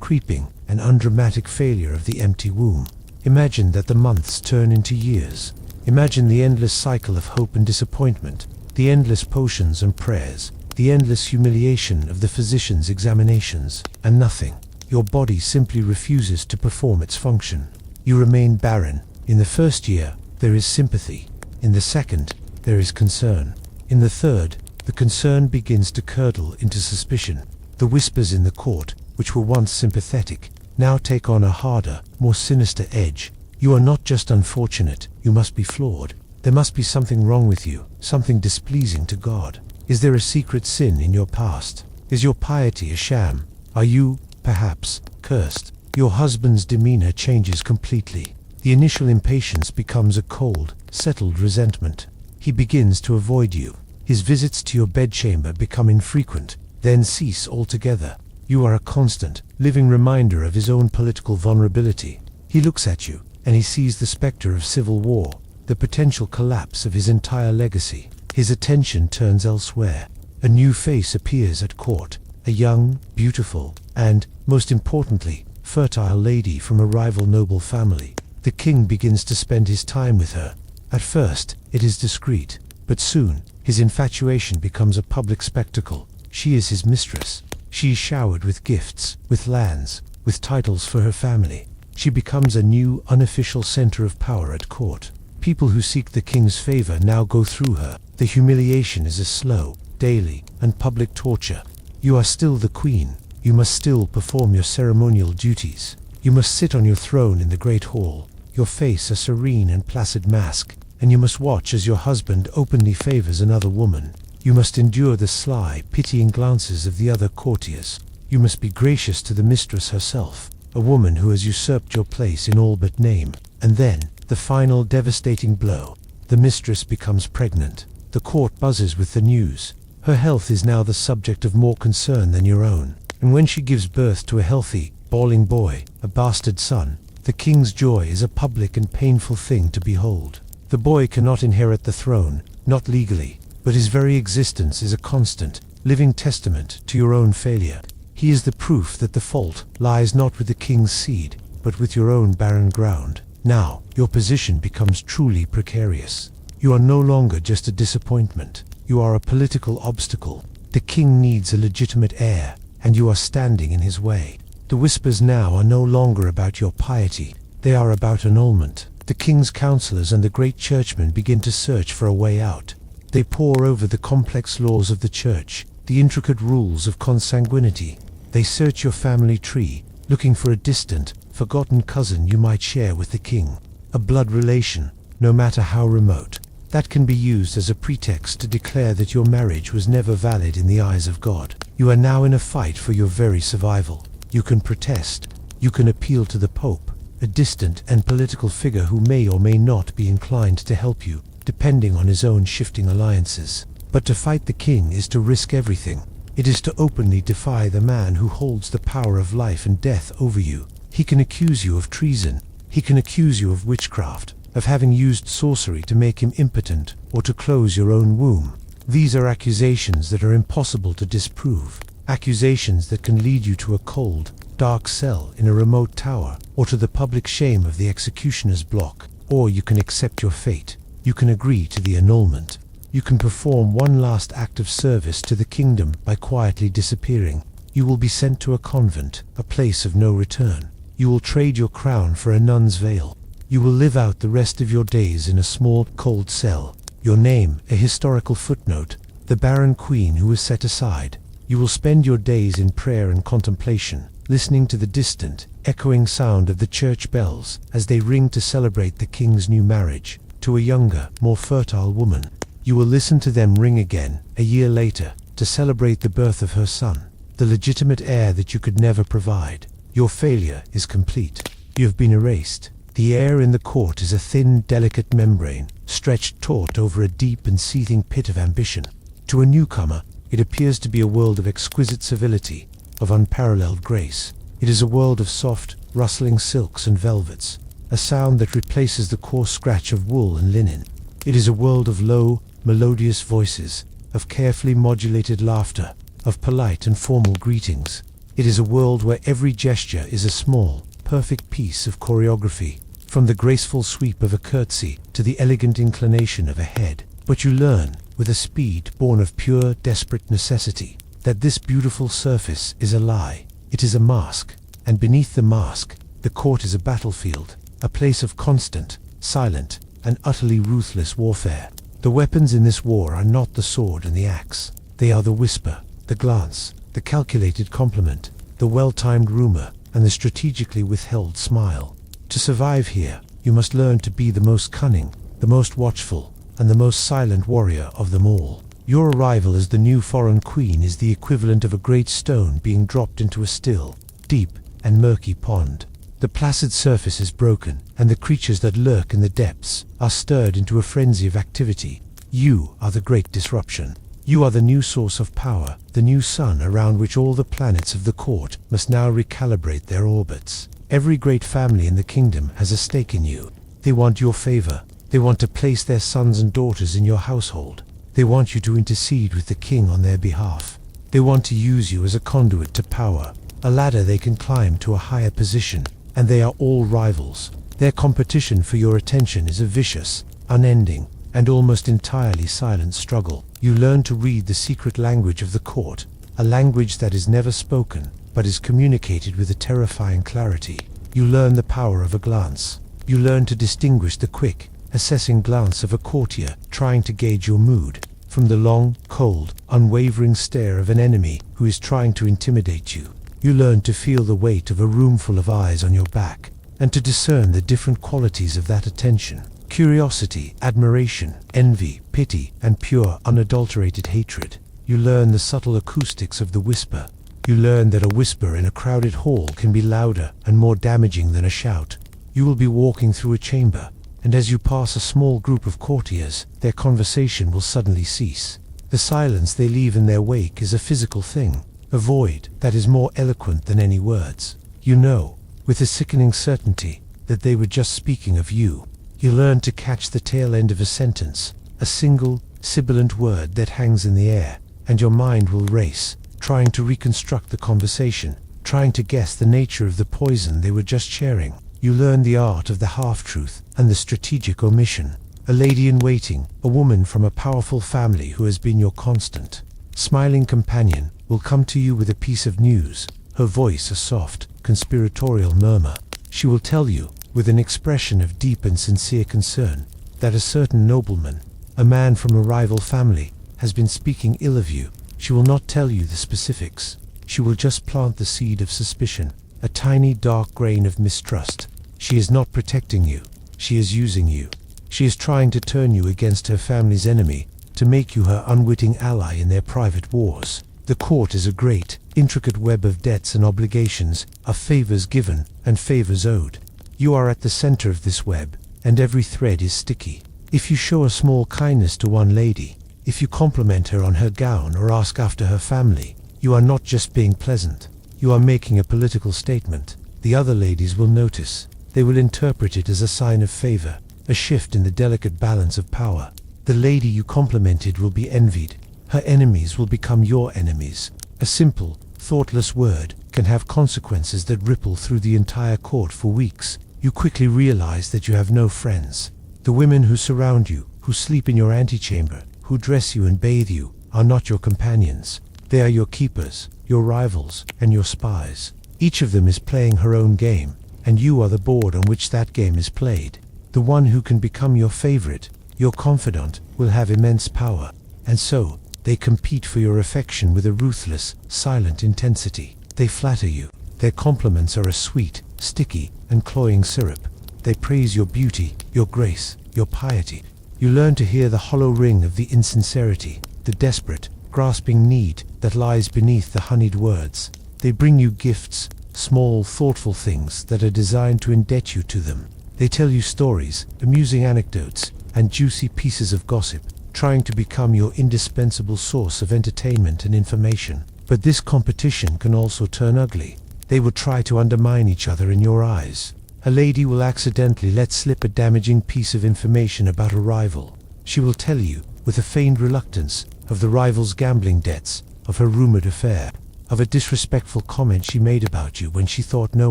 creeping, and undramatic failure of the empty womb. Imagine that the months turn into years. Imagine the endless cycle of hope and disappointment, the endless potions and prayers, the endless humiliation of the physician's examinations, and nothing. Your body simply refuses to perform its function. You remain barren. In the first year, there is sympathy. In the second, there is concern. In the third, the concern begins to curdle into suspicion. The whispers in the court, which were once sympathetic, now take on a harder, more sinister edge. You are not just unfortunate, you must be flawed. There must be something wrong with you, something displeasing to God. Is there a secret sin in your past? Is your piety a sham? Are you, perhaps, cursed? Your husband's demeanor changes completely. The initial impatience becomes a cold, settled resentment. He begins to avoid you. His visits to your bedchamber become infrequent, then cease altogether. You are a constant, living reminder of his own political vulnerability. He looks at you, and he sees the specter of civil war, the potential collapse of his entire legacy. His attention turns elsewhere. A new face appears at court, a young, beautiful, and, most importantly, fertile lady from a rival noble family. The king begins to spend his time with her. At first, it is discreet, but soon, his infatuation becomes a public spectacle. She is his mistress. She is showered with gifts, with lands, with titles for her family. She becomes a new, unofficial center of power at court. People who seek the king's favor now go through her. The humiliation is a slow, daily, and public torture. You are still the queen. You must still perform your ceremonial duties. You must sit on your throne in the great hall, your face a serene and placid mask, and you must watch as your husband openly favors another woman. You must endure the sly, pitying glances of the other courtiers. You must be gracious to the mistress herself, a woman who has usurped your place in all but name. And then, the final devastating blow. The mistress becomes pregnant. The court buzzes with the news. Her health is now the subject of more concern than your own. And when she gives birth to a healthy, bawling boy, a bastard son, the king's joy is a public and painful thing to behold. The boy cannot inherit the throne, not legally, but his very existence is a constant, living testament to your own failure. He is the proof that the fault lies not with the king's seed, but with your own barren ground. Now, your position becomes truly precarious. You are no longer just a disappointment. You are a political obstacle. The king needs a legitimate heir, and you are standing in his way. The whispers now are no longer about your piety. They are about annulment. The king's counselors and the great churchmen begin to search for a way out. They pore over the complex laws of the church, the intricate rules of consanguinity. They search your family tree, looking for a distant, forgotten cousin you might share with the king. A blood relation, no matter how remote, that can be used as a pretext to declare that your marriage was never valid in the eyes of God. You are now in a fight for your very survival. You can protest. You can appeal to the Pope, a distant and political figure who may or may not be inclined to help you, depending on his own shifting alliances. But to fight the king is to risk everything. It is to openly defy the man who holds the power of life and death over you. He can accuse you of treason. He can accuse you of witchcraft, of having used sorcery to make him impotent or to close your own womb. These are accusations that are impossible to disprove. Accusations that can lead you to a cold, dark cell in a remote tower, or to the public shame of the executioner's block. Or you can accept your fate. You can agree to the annulment. You can perform one last act of service to the kingdom by quietly disappearing. You will be sent to a convent, a place of no return. You will trade your crown for a nun's veil. You will live out the rest of your days in a small, cold cell. Your name, a historical footnote, the barren queen who was set aside. You will spend your days in prayer and contemplation, listening to the distant, echoing sound of the church bells as they ring to celebrate the king's new marriage to a younger, more fertile woman. You will listen to them ring again, a year later, to celebrate the birth of her son, the legitimate heir that you could never provide. Your failure is complete. You have been erased. The air in the court is a thin, delicate membrane, stretched taut over a deep and seething pit of ambition. To a newcomer, it appears to be a world of exquisite civility, of unparalleled grace. It is a world of soft, rustling silks and velvets, a sound that replaces the coarse scratch of wool and linen. It is a world of low, melodious voices, of carefully modulated laughter, of polite and formal greetings. It is a world where every gesture is a small, perfect piece of choreography, from the graceful sweep of a curtsy to the elegant inclination of a head. But you learn, with a speed born of pure, desperate necessity, that this beautiful surface is a lie. It is a mask, and beneath the mask, the court is a battlefield, a place of constant, silent, and utterly ruthless warfare. The weapons in this war are not the sword and the axe. They are the whisper, the glance, the calculated compliment, the well-timed rumor, and the strategically withheld smile. To survive here, you must learn to be the most cunning, the most watchful, and the most silent warrior of them all. Your arrival as the new foreign queen is the equivalent of a great stone being dropped into a still, deep, and murky pond. The placid surface is broken, and the creatures that lurk in the depths are stirred into a frenzy of activity. You are the great disruption. You are the new source of power, the new sun around which all the planets of the court must now recalibrate their orbits. Every great family in the kingdom has a stake in you. They want your favor. They want to place their sons and daughters in your household. They want you to intercede with the king on their behalf. They want to use you as a conduit to power, a ladder they can climb to a higher position, and they are all rivals. Their competition for your attention is a vicious, unending, and almost entirely silent struggle. You learn to read the secret language of the court, a language that is never spoken, but is communicated with a terrifying clarity. You learn the power of a glance. You learn to distinguish the quick, assessing glance of a courtier trying to gauge your mood, from the long, cold, unwavering stare of an enemy who is trying to intimidate you. You learn to feel the weight of a room full of eyes on your back, and to discern the different qualities of that attention: curiosity, admiration, envy, pity, and pure, unadulterated hatred. You learn the subtle acoustics of the whisper. You learn that a whisper in a crowded hall can be louder and more damaging than a shout. You will be walking through a chamber, and as you pass a small group of courtiers, their conversation will suddenly cease. The silence they leave in their wake is a physical thing, a void that is more eloquent than any words. You know, with a sickening certainty, that they were just speaking of you. You learn to catch the tail end of a sentence, a single, sibilant word that hangs in the air, and your mind will race, trying to reconstruct the conversation, trying to guess the nature of the poison they were just sharing. You learn the art of the half-truth and the strategic omission. A lady-in-waiting, a woman from a powerful family who has been your constant, smiling companion, will come to you with a piece of news, her voice a soft, conspiratorial murmur. She will tell you, with an expression of deep and sincere concern, that a certain nobleman, a man from a rival family, has been speaking ill of you. She will not tell you the specifics. She will just plant the seed of suspicion, a tiny dark grain of mistrust. She is not protecting you. She is using you. She is trying to turn you against her family's enemy, to make you her unwitting ally in their private wars. The court is a great, intricate web of debts and obligations, of favors given and favors owed. You are at the center of this web, and every thread is sticky. If you show a small kindness to one lady, if you compliment her on her gown or ask after her family, you are not just being pleasant. You are making a political statement. The other ladies will notice. They will interpret it as a sign of favor, a shift in the delicate balance of power. The lady you complimented will be envied. Her enemies will become your enemies. A simple, thoughtless word can have consequences that ripple through the entire court for weeks. You quickly realize that you have no friends. The women who surround you, who sleep in your antechamber, who dress you and bathe you, are not your companions. They are your keepers, your rivals, and your spies. Each of them is playing her own game, and you are the board on which that game is played. The one who can become your favorite, your confidant, will have immense power, and so they compete for your affection with a ruthless, silent intensity. They flatter you. Their compliments are a sweet, sticky, and cloying syrup. They praise your beauty, your grace, your piety. You learn to hear the hollow ring of the insincerity, the desperate, grasping need that lies beneath the honeyed words. They bring you gifts, small, thoughtful things that are designed to indebt you to them. They tell you stories, amusing anecdotes, and juicy pieces of gossip. trying to become your indispensable source of entertainment and information. But this competition can also turn ugly. They will try to undermine each other in your eyes. A lady will accidentally let slip a damaging piece of information about a rival. She will tell you, with a feigned reluctance, of the rival's gambling debts, of her rumored affair, of a disrespectful comment she made about you when she thought no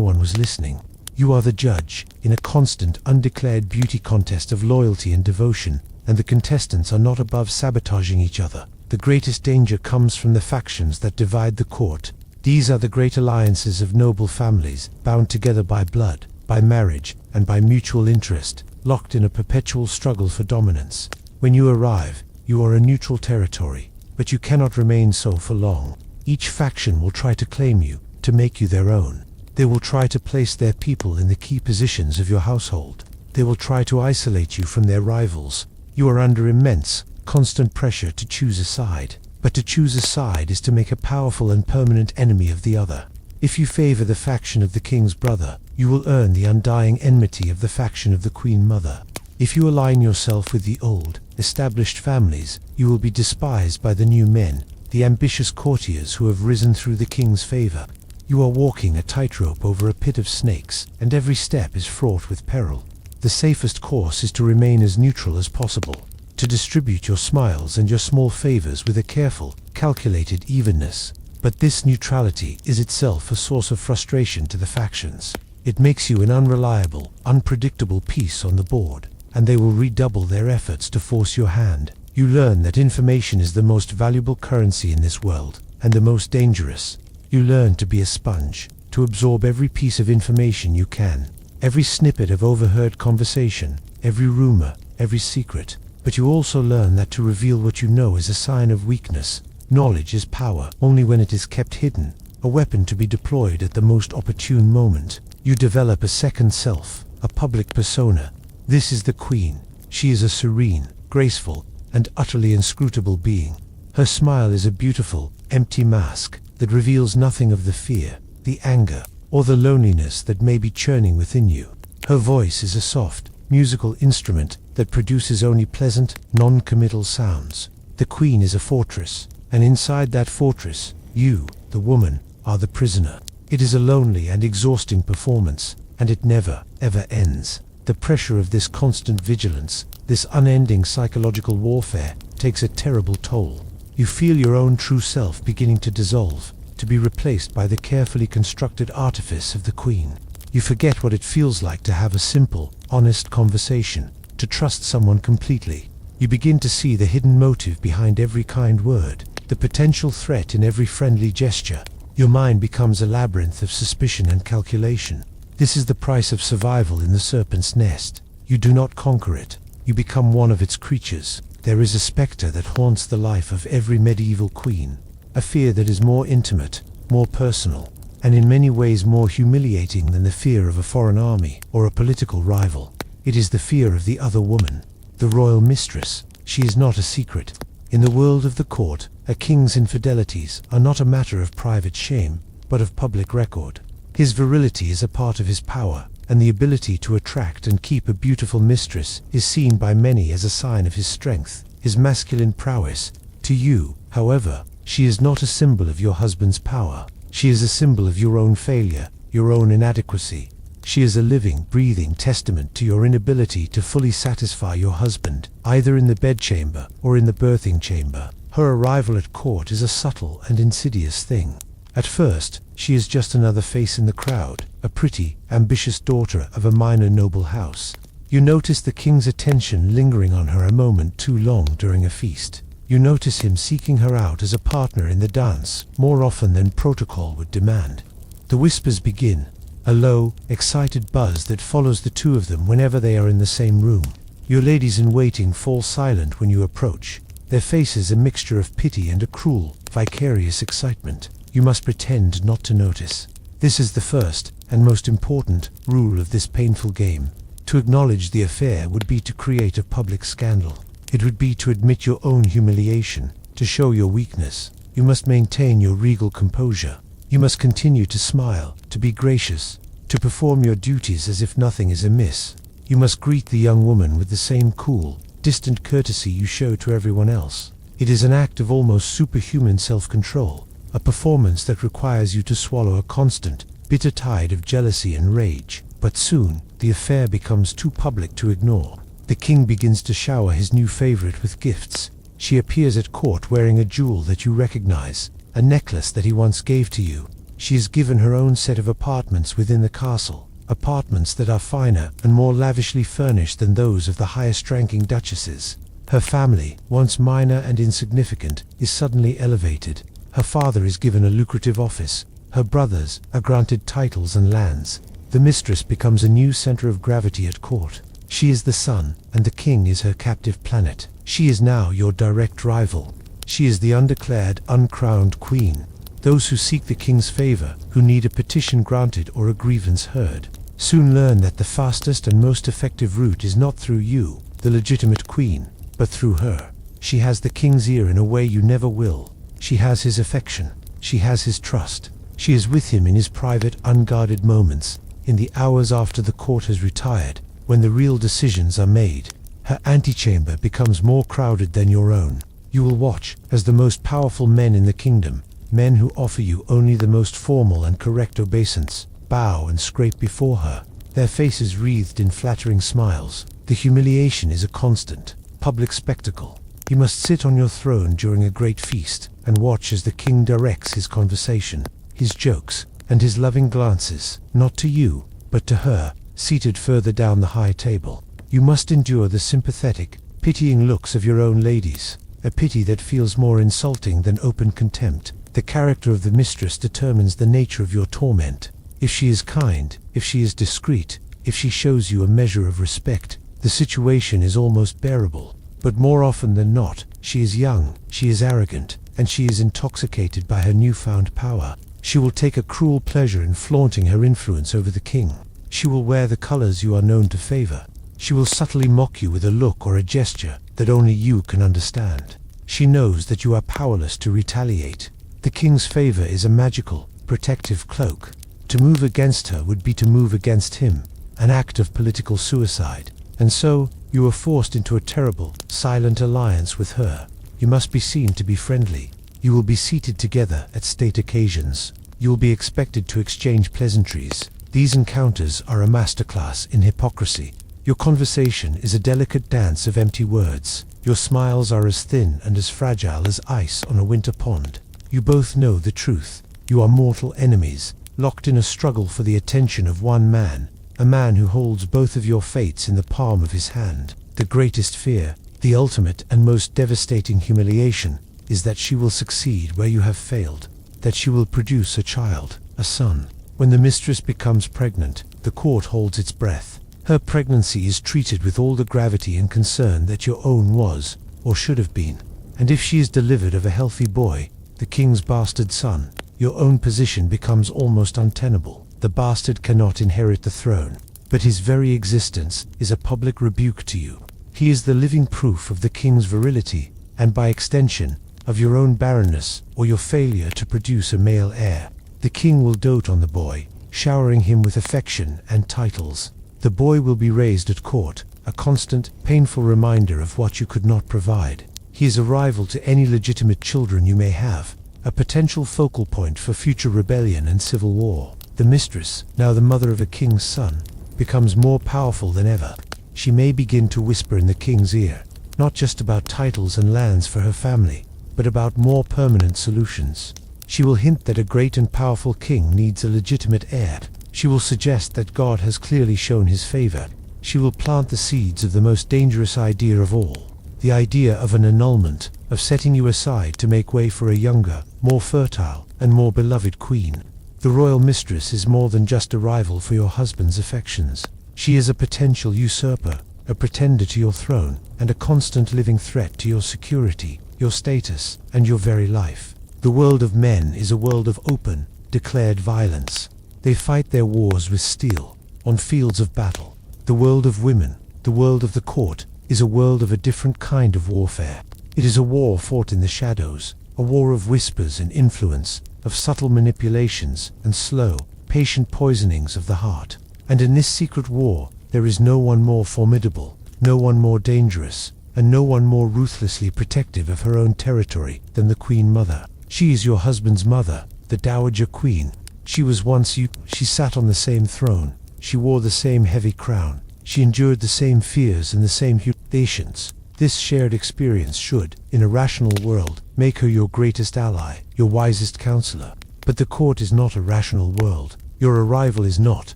one was listening. You are the judge, in a constant, undeclared beauty contest of loyalty and devotion, and the contestants are not above sabotaging each other. The greatest danger comes from the factions that divide the court. These are the great alliances of noble families, bound together by blood, by marriage, and by mutual interest, locked in a perpetual struggle for dominance. When you arrive, you are a neutral territory, but you cannot remain so for long. Each faction will try to claim you, to make you their own. They will try to place their people in the key positions of your household. They will try to isolate you from their rivals. You are under immense, constant pressure to choose a side. But to choose a side is to make a powerful and permanent enemy of the other. If you favor the faction of the king's brother, you will earn the undying enmity of the faction of the queen mother. If you align yourself with the old, established families, you will be despised by the new men, the ambitious courtiers who have risen through the king's favor. You are walking a tightrope over a pit of snakes, and every step is fraught with peril. The safest course is to remain as neutral as possible, to distribute your smiles and your small favors with a careful, calculated evenness. But this neutrality is itself a source of frustration to the factions. It makes you an unreliable, unpredictable piece on the board, and they will redouble their efforts to force your hand. You learn that information is the most valuable currency in this world, and the most dangerous. You learn to be a sponge, to absorb every piece of information you can, every snippet of overheard conversation, every rumor, every secret. But you also learn that to reveal what you know is a sign of weakness. Knowledge is power, only when it is kept hidden, a weapon to be deployed at the most opportune moment. You develop a second self, a public persona. This is the queen. She is a serene, graceful, and utterly inscrutable being. Her smile is a beautiful, empty mask that reveals nothing of the fear, the anger, or the loneliness that may be churning within you. Her voice is a soft, musical instrument that produces only pleasant, non-committal sounds. The queen is a fortress, and inside that fortress, you, the woman, are the prisoner. It is a lonely and exhausting performance, and it never, ever ends. The pressure of this constant vigilance, this unending psychological warfare, takes a terrible toll. You feel your own true self beginning to dissolve, to be replaced by the carefully constructed artifice of the queen. You forget what it feels like to have a simple, honest conversation, to trust someone completely. You begin to see the hidden motive behind every kind word, the potential threat in every friendly gesture. Your mind becomes a labyrinth of suspicion and calculation. This is the price of survival in the serpent's nest. You do not conquer it. You become one of its creatures. There is a specter that haunts the life of every medieval queen, a fear that is more intimate, more personal, and in many ways more humiliating than the fear of a foreign army or a political rival. It is the fear of the other woman, the royal mistress. She is not a secret. In the world of the court, a king's infidelities are not a matter of private shame, but of public record. His virility is a part of his power, and the ability to attract and keep a beautiful mistress is seen by many as a sign of his strength, his masculine prowess. To you, however, she is not a symbol of your husband's power. She is a symbol of your own failure, your own inadequacy. She is a living, breathing testament to your inability to fully satisfy your husband, either in the bedchamber or in the birthing chamber. Her arrival at court is a subtle and insidious thing. At first, she is just another face in the crowd, a pretty, ambitious daughter of a minor noble house. You notice the king's attention lingering on her a moment too long during a feast. You notice him seeking her out as a partner in the dance, more often than protocol would demand. The whispers begin, a low, excited buzz that follows the two of them whenever they are in the same room. Your ladies-in-waiting fall silent when you approach, their faces a mixture of pity and a cruel, vicarious excitement. You must pretend not to notice. This is the first, and most important, rule of this painful game. To acknowledge the affair would be to create a public scandal. It would be to admit your own humiliation, to show your weakness. You must maintain your regal composure. You must continue to smile, to be gracious, to perform your duties as if nothing is amiss. You must greet the young woman with the same cool, distant courtesy you show to everyone else. It is an act of almost superhuman self-control, a performance that requires you to swallow a constant, bitter tide of jealousy and rage. But soon, the affair becomes too public to ignore. The king begins to shower his new favorite with gifts. She appears at court wearing a jewel that you recognize, a necklace that he once gave to you. She is given her own set of apartments within the castle, apartments that are finer and more lavishly furnished than those of the highest-ranking duchesses. Her family, once minor and insignificant, is suddenly elevated. Her father is given a lucrative office. Her brothers are granted titles and lands. The mistress becomes a new center of gravity at court. She is the sun, and the king is her captive planet. She is now your direct rival. She is the undeclared, uncrowned queen. Those who seek the king's favor, who need a petition granted or a grievance heard, soon learn that the fastest and most effective route is not through you, the legitimate queen, but through her. She has the king's ear in a way you never will. She has his affection. She has his trust. She is with him in his private, unguarded moments, in the hours after the court has retired, when the real decisions are made. Her antechamber becomes more crowded than your own. You will watch as the most powerful men in the kingdom, men who offer you only the most formal and correct obeisance, bow and scrape before her, their faces wreathed in flattering smiles. The humiliation is a constant, public spectacle. You must sit on your throne during a great feast and watch as the king directs his conversation, his jokes, and his loving glances, not to you, but to her, seated further down the high table. You must endure the sympathetic, pitying looks of your own ladies, a pity that feels more insulting than open contempt. The character of the mistress determines the nature of your torment. If she is kind, if she is discreet, if she shows you a measure of respect, the situation is almost bearable. But more often than not, she is young, she is arrogant, and she is intoxicated by her newfound power. She will take a cruel pleasure in flaunting her influence over the king. She will wear the colors you are known to favor. She will subtly mock you with a look or a gesture that only you can understand. She knows that you are powerless to retaliate. The king's favor is a magical, protective cloak. To move against her would be to move against him, an act of political suicide. And so, you are forced into a terrible, silent alliance with her. You must be seen to be friendly. You will be seated together at state occasions. You will be expected to exchange pleasantries. These encounters are a masterclass in hypocrisy. Your conversation is a delicate dance of empty words. Your smiles are as thin and as fragile as ice on a winter pond. You both know the truth. You are mortal enemies, locked in a struggle for the attention of one man, a man who holds both of your fates in the palm of his hand. The greatest fear, the ultimate and most devastating humiliation, is that she will succeed where you have failed, that she will produce a child, a son. When the mistress becomes pregnant, the court holds its breath. Her pregnancy is treated with all the gravity and concern that your own was, or should have been. And if she is delivered of a healthy boy, the king's bastard son, your own position becomes almost untenable. The bastard cannot inherit the throne, but his very existence is a public rebuke to you. He is the living proof of the king's virility, and by extension, of your own barrenness or your failure to produce a male heir. The king will dote on the boy, showering him with affection and titles. The boy will be raised at court, a constant, painful reminder of what you could not provide. He is a rival to any legitimate children you may have, a potential focal point for future rebellion and civil war. The mistress, now the mother of a king's son, becomes more powerful than ever. She may begin to whisper in the king's ear, not just about titles and lands for her family, but about more permanent solutions. She will hint that a great and powerful king needs a legitimate heir. She will suggest that God has clearly shown his favor. She will plant the seeds of the most dangerous idea of all, the idea of an annulment, of setting you aside to make way for a younger, more fertile, and more beloved queen. The royal mistress is more than just a rival for your husband's affections. She is a potential usurper, a pretender to your throne, and a constant living threat to your security, your status, and your very life. The world of men is a world of open, declared violence. They fight their wars with steel, on fields of battle. The world of women, the world of the court, is a world of a different kind of warfare. It is a war fought in the shadows, a war of whispers and influence, of subtle manipulations and slow, patient poisonings of the heart. And in this secret war, there is no one more formidable, no one more dangerous, and no one more ruthlessly protective of her own territory than the Queen Mother. She is your husband's mother, the Dowager Queen. She was once you. She sat on the same throne. She wore the same heavy crown. She endured the same fears and the same humiliations. This shared experience should, in a rational world, make her your greatest ally, your wisest counselor. But the court is not a rational world. Your arrival is not,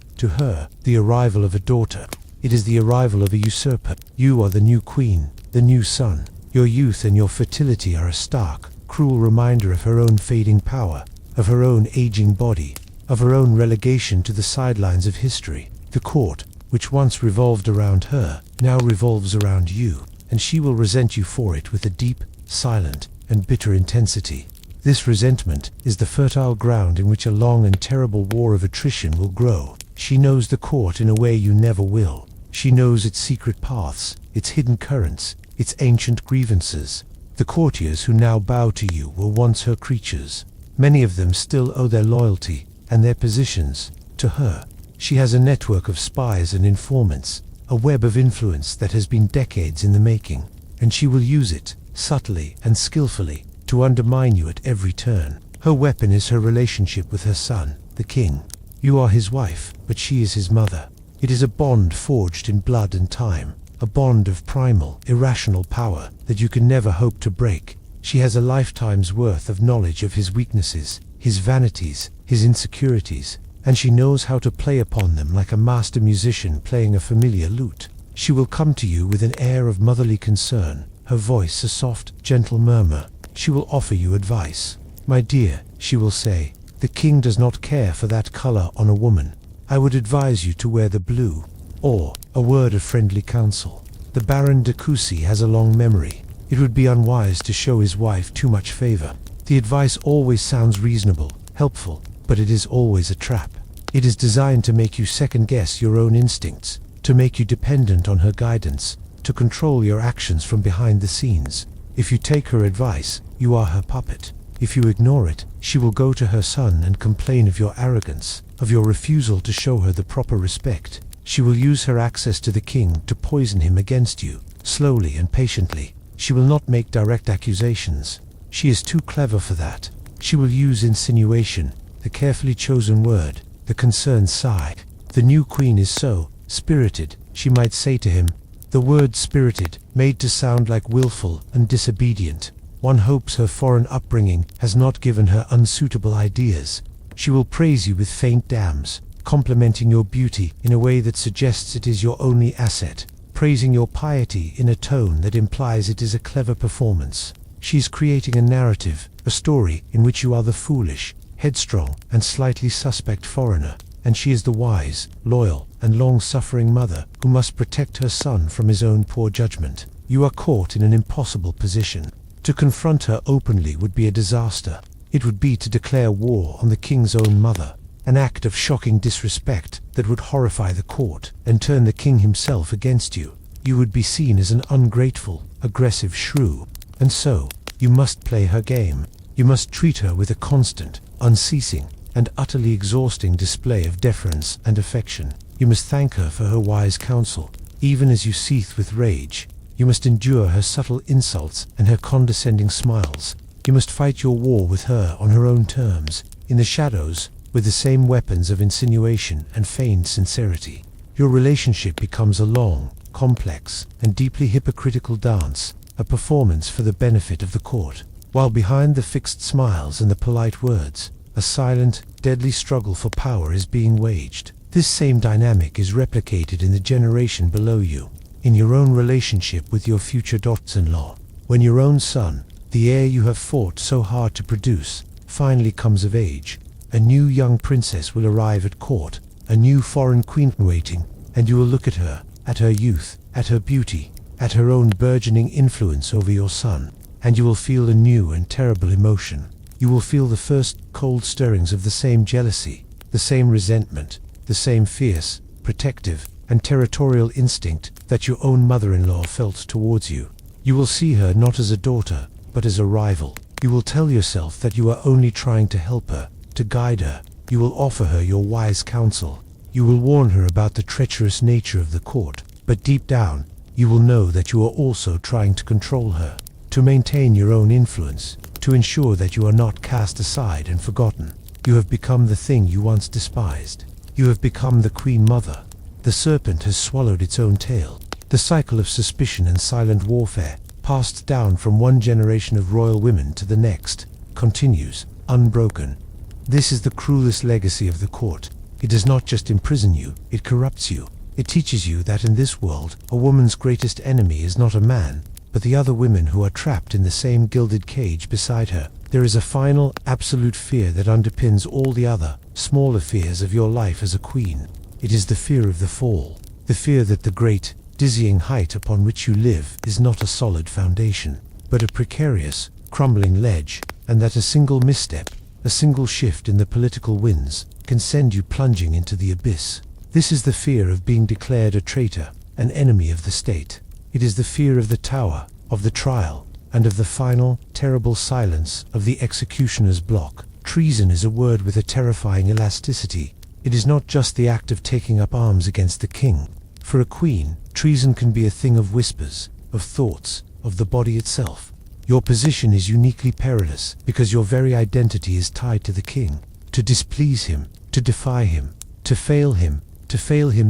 to her, the arrival of a daughter. It is the arrival of a usurper. You are the new queen, the new sun. Your youth and your fertility are a stark, cruel reminder of her own fading power, of her own aging body, of her own relegation to the sidelines of history. The court, which once revolved around her, now revolves around you, and she will resent you for it with a deep, silent, and bitter intensity. This resentment is the fertile ground in which a long and terrible war of attrition will grow. She knows the court in a way you never will. She knows its secret paths, its hidden currents, its ancient grievances. The courtiers who now bow to you were once her creatures. Many of them still owe their loyalty and their positions to her. She has a network of spies and informants, a web of influence that has been decades in the making, and she will use it, subtly and skillfully, to undermine you at every turn. Her weapon is her relationship with her son, the king. You are his wife, but she is his mother. It is a bond forged in blood and time, a bond of primal, irrational power that you can never hope to break. She has a lifetime's worth of knowledge of his weaknesses, his vanities, his insecurities, and she knows how to play upon them like a master musician playing a familiar lute. She will come to you with an air of motherly concern, her voice a soft, gentle murmur. She will offer you advice. My dear, she will say, the king does not care for that color on a woman. I would advise you to wear the blue. Or, a word of friendly counsel. The Baron de Cousy has a long memory. It would be unwise to show his wife too much favor. The advice always sounds reasonable, helpful, but it is always a trap. It is designed to make you second-guess your own instincts, to make you dependent on her guidance, to control your actions from behind the scenes. If you take her advice, you are her puppet. If you ignore it, she will go to her son and complain of your arrogance, of your refusal to show her the proper respect. She will use her access to the king to poison him against you, slowly and patiently. She will not make direct accusations. She is too clever for that. She will use insinuation, the carefully chosen word, the concerned sigh. The new queen is so spirited, she might say to him. The word spirited, made to sound like willful and disobedient. One hopes her foreign upbringing has not given her unsuitable ideas. She will praise you with faint dams, complimenting your beauty in a way that suggests it is your only asset, praising your piety in a tone that implies it is a clever performance. She is creating a narrative, a story in which you are the foolish, headstrong, and slightly suspect foreigner, and she is the wise, loyal, and long-suffering mother who must protect her son from his own poor judgment. You are caught in an impossible position. To confront her openly would be a disaster. It would be to declare war on the king's own mother, an act of shocking disrespect that would horrify the court and turn the king himself against you. You would be seen as an ungrateful, aggressive shrew, and so, you must play her game. You must treat her with a constant, unceasing, and utterly exhausting display of deference and affection. You must thank her for her wise counsel, even as you seethe with rage. You must endure her subtle insults and her condescending smiles. You must fight your war with her on her own terms, in the shadows, with the same weapons of insinuation and feigned sincerity. Your relationship becomes a long, complex, and deeply hypocritical dance, a performance for the benefit of the court, while behind the fixed smiles and the polite words, a silent, deadly struggle for power is being waged. This same dynamic is replicated in the generation below you, in your own relationship with your future daughters-in-law. When your own son, the heir you have fought so hard to produce, finally comes of age, a new young princess will arrive at court, a new foreign queen waiting, and you will look at her youth, at her beauty, at her own burgeoning influence over your son, and you will feel a new and terrible emotion. You will feel the first cold stirrings of the same jealousy, the same resentment, the same fierce, protective, and territorial instinct that your own mother-in-law felt towards you. You will see her not as a daughter, but as a rival. You will tell yourself that you are only trying to help her, to guide her. You will offer her your wise counsel. You will warn her about the treacherous nature of the court, but deep down, you will know that you are also trying to control her, to maintain your own influence, to ensure that you are not cast aside and forgotten. You have become the thing you once despised. You have become the Queen Mother. The serpent has swallowed its own tail. The cycle of suspicion and silent warfare, passed down from one generation of royal women to the next, continues, unbroken. This is the cruelest legacy of the court. It does not just imprison you, it corrupts you. It teaches you that in this world, a woman's greatest enemy is not a man, but the other women who are trapped in the same gilded cage beside her. There is a final, absolute fear that underpins all the other, smaller fears of your life as a queen. It is the fear of the fall, the fear that the great, dizzying height upon which you live is not a solid foundation, but a precarious, crumbling ledge, and that a single misstep, a single shift in the political winds, can send you plunging into the abyss. This is the fear of being declared a traitor, an enemy of the state. It is the fear of the tower, of the trial, and of the final, terrible silence of the executioner's block. Treason is a word with a terrifying elasticity. It is not just the act of taking up arms against the king. For a queen, treason can be a thing of whispers, of thoughts, of the body itself. Your position is uniquely perilous because your very identity is tied to the king. To displease him, to defy him, to fail him,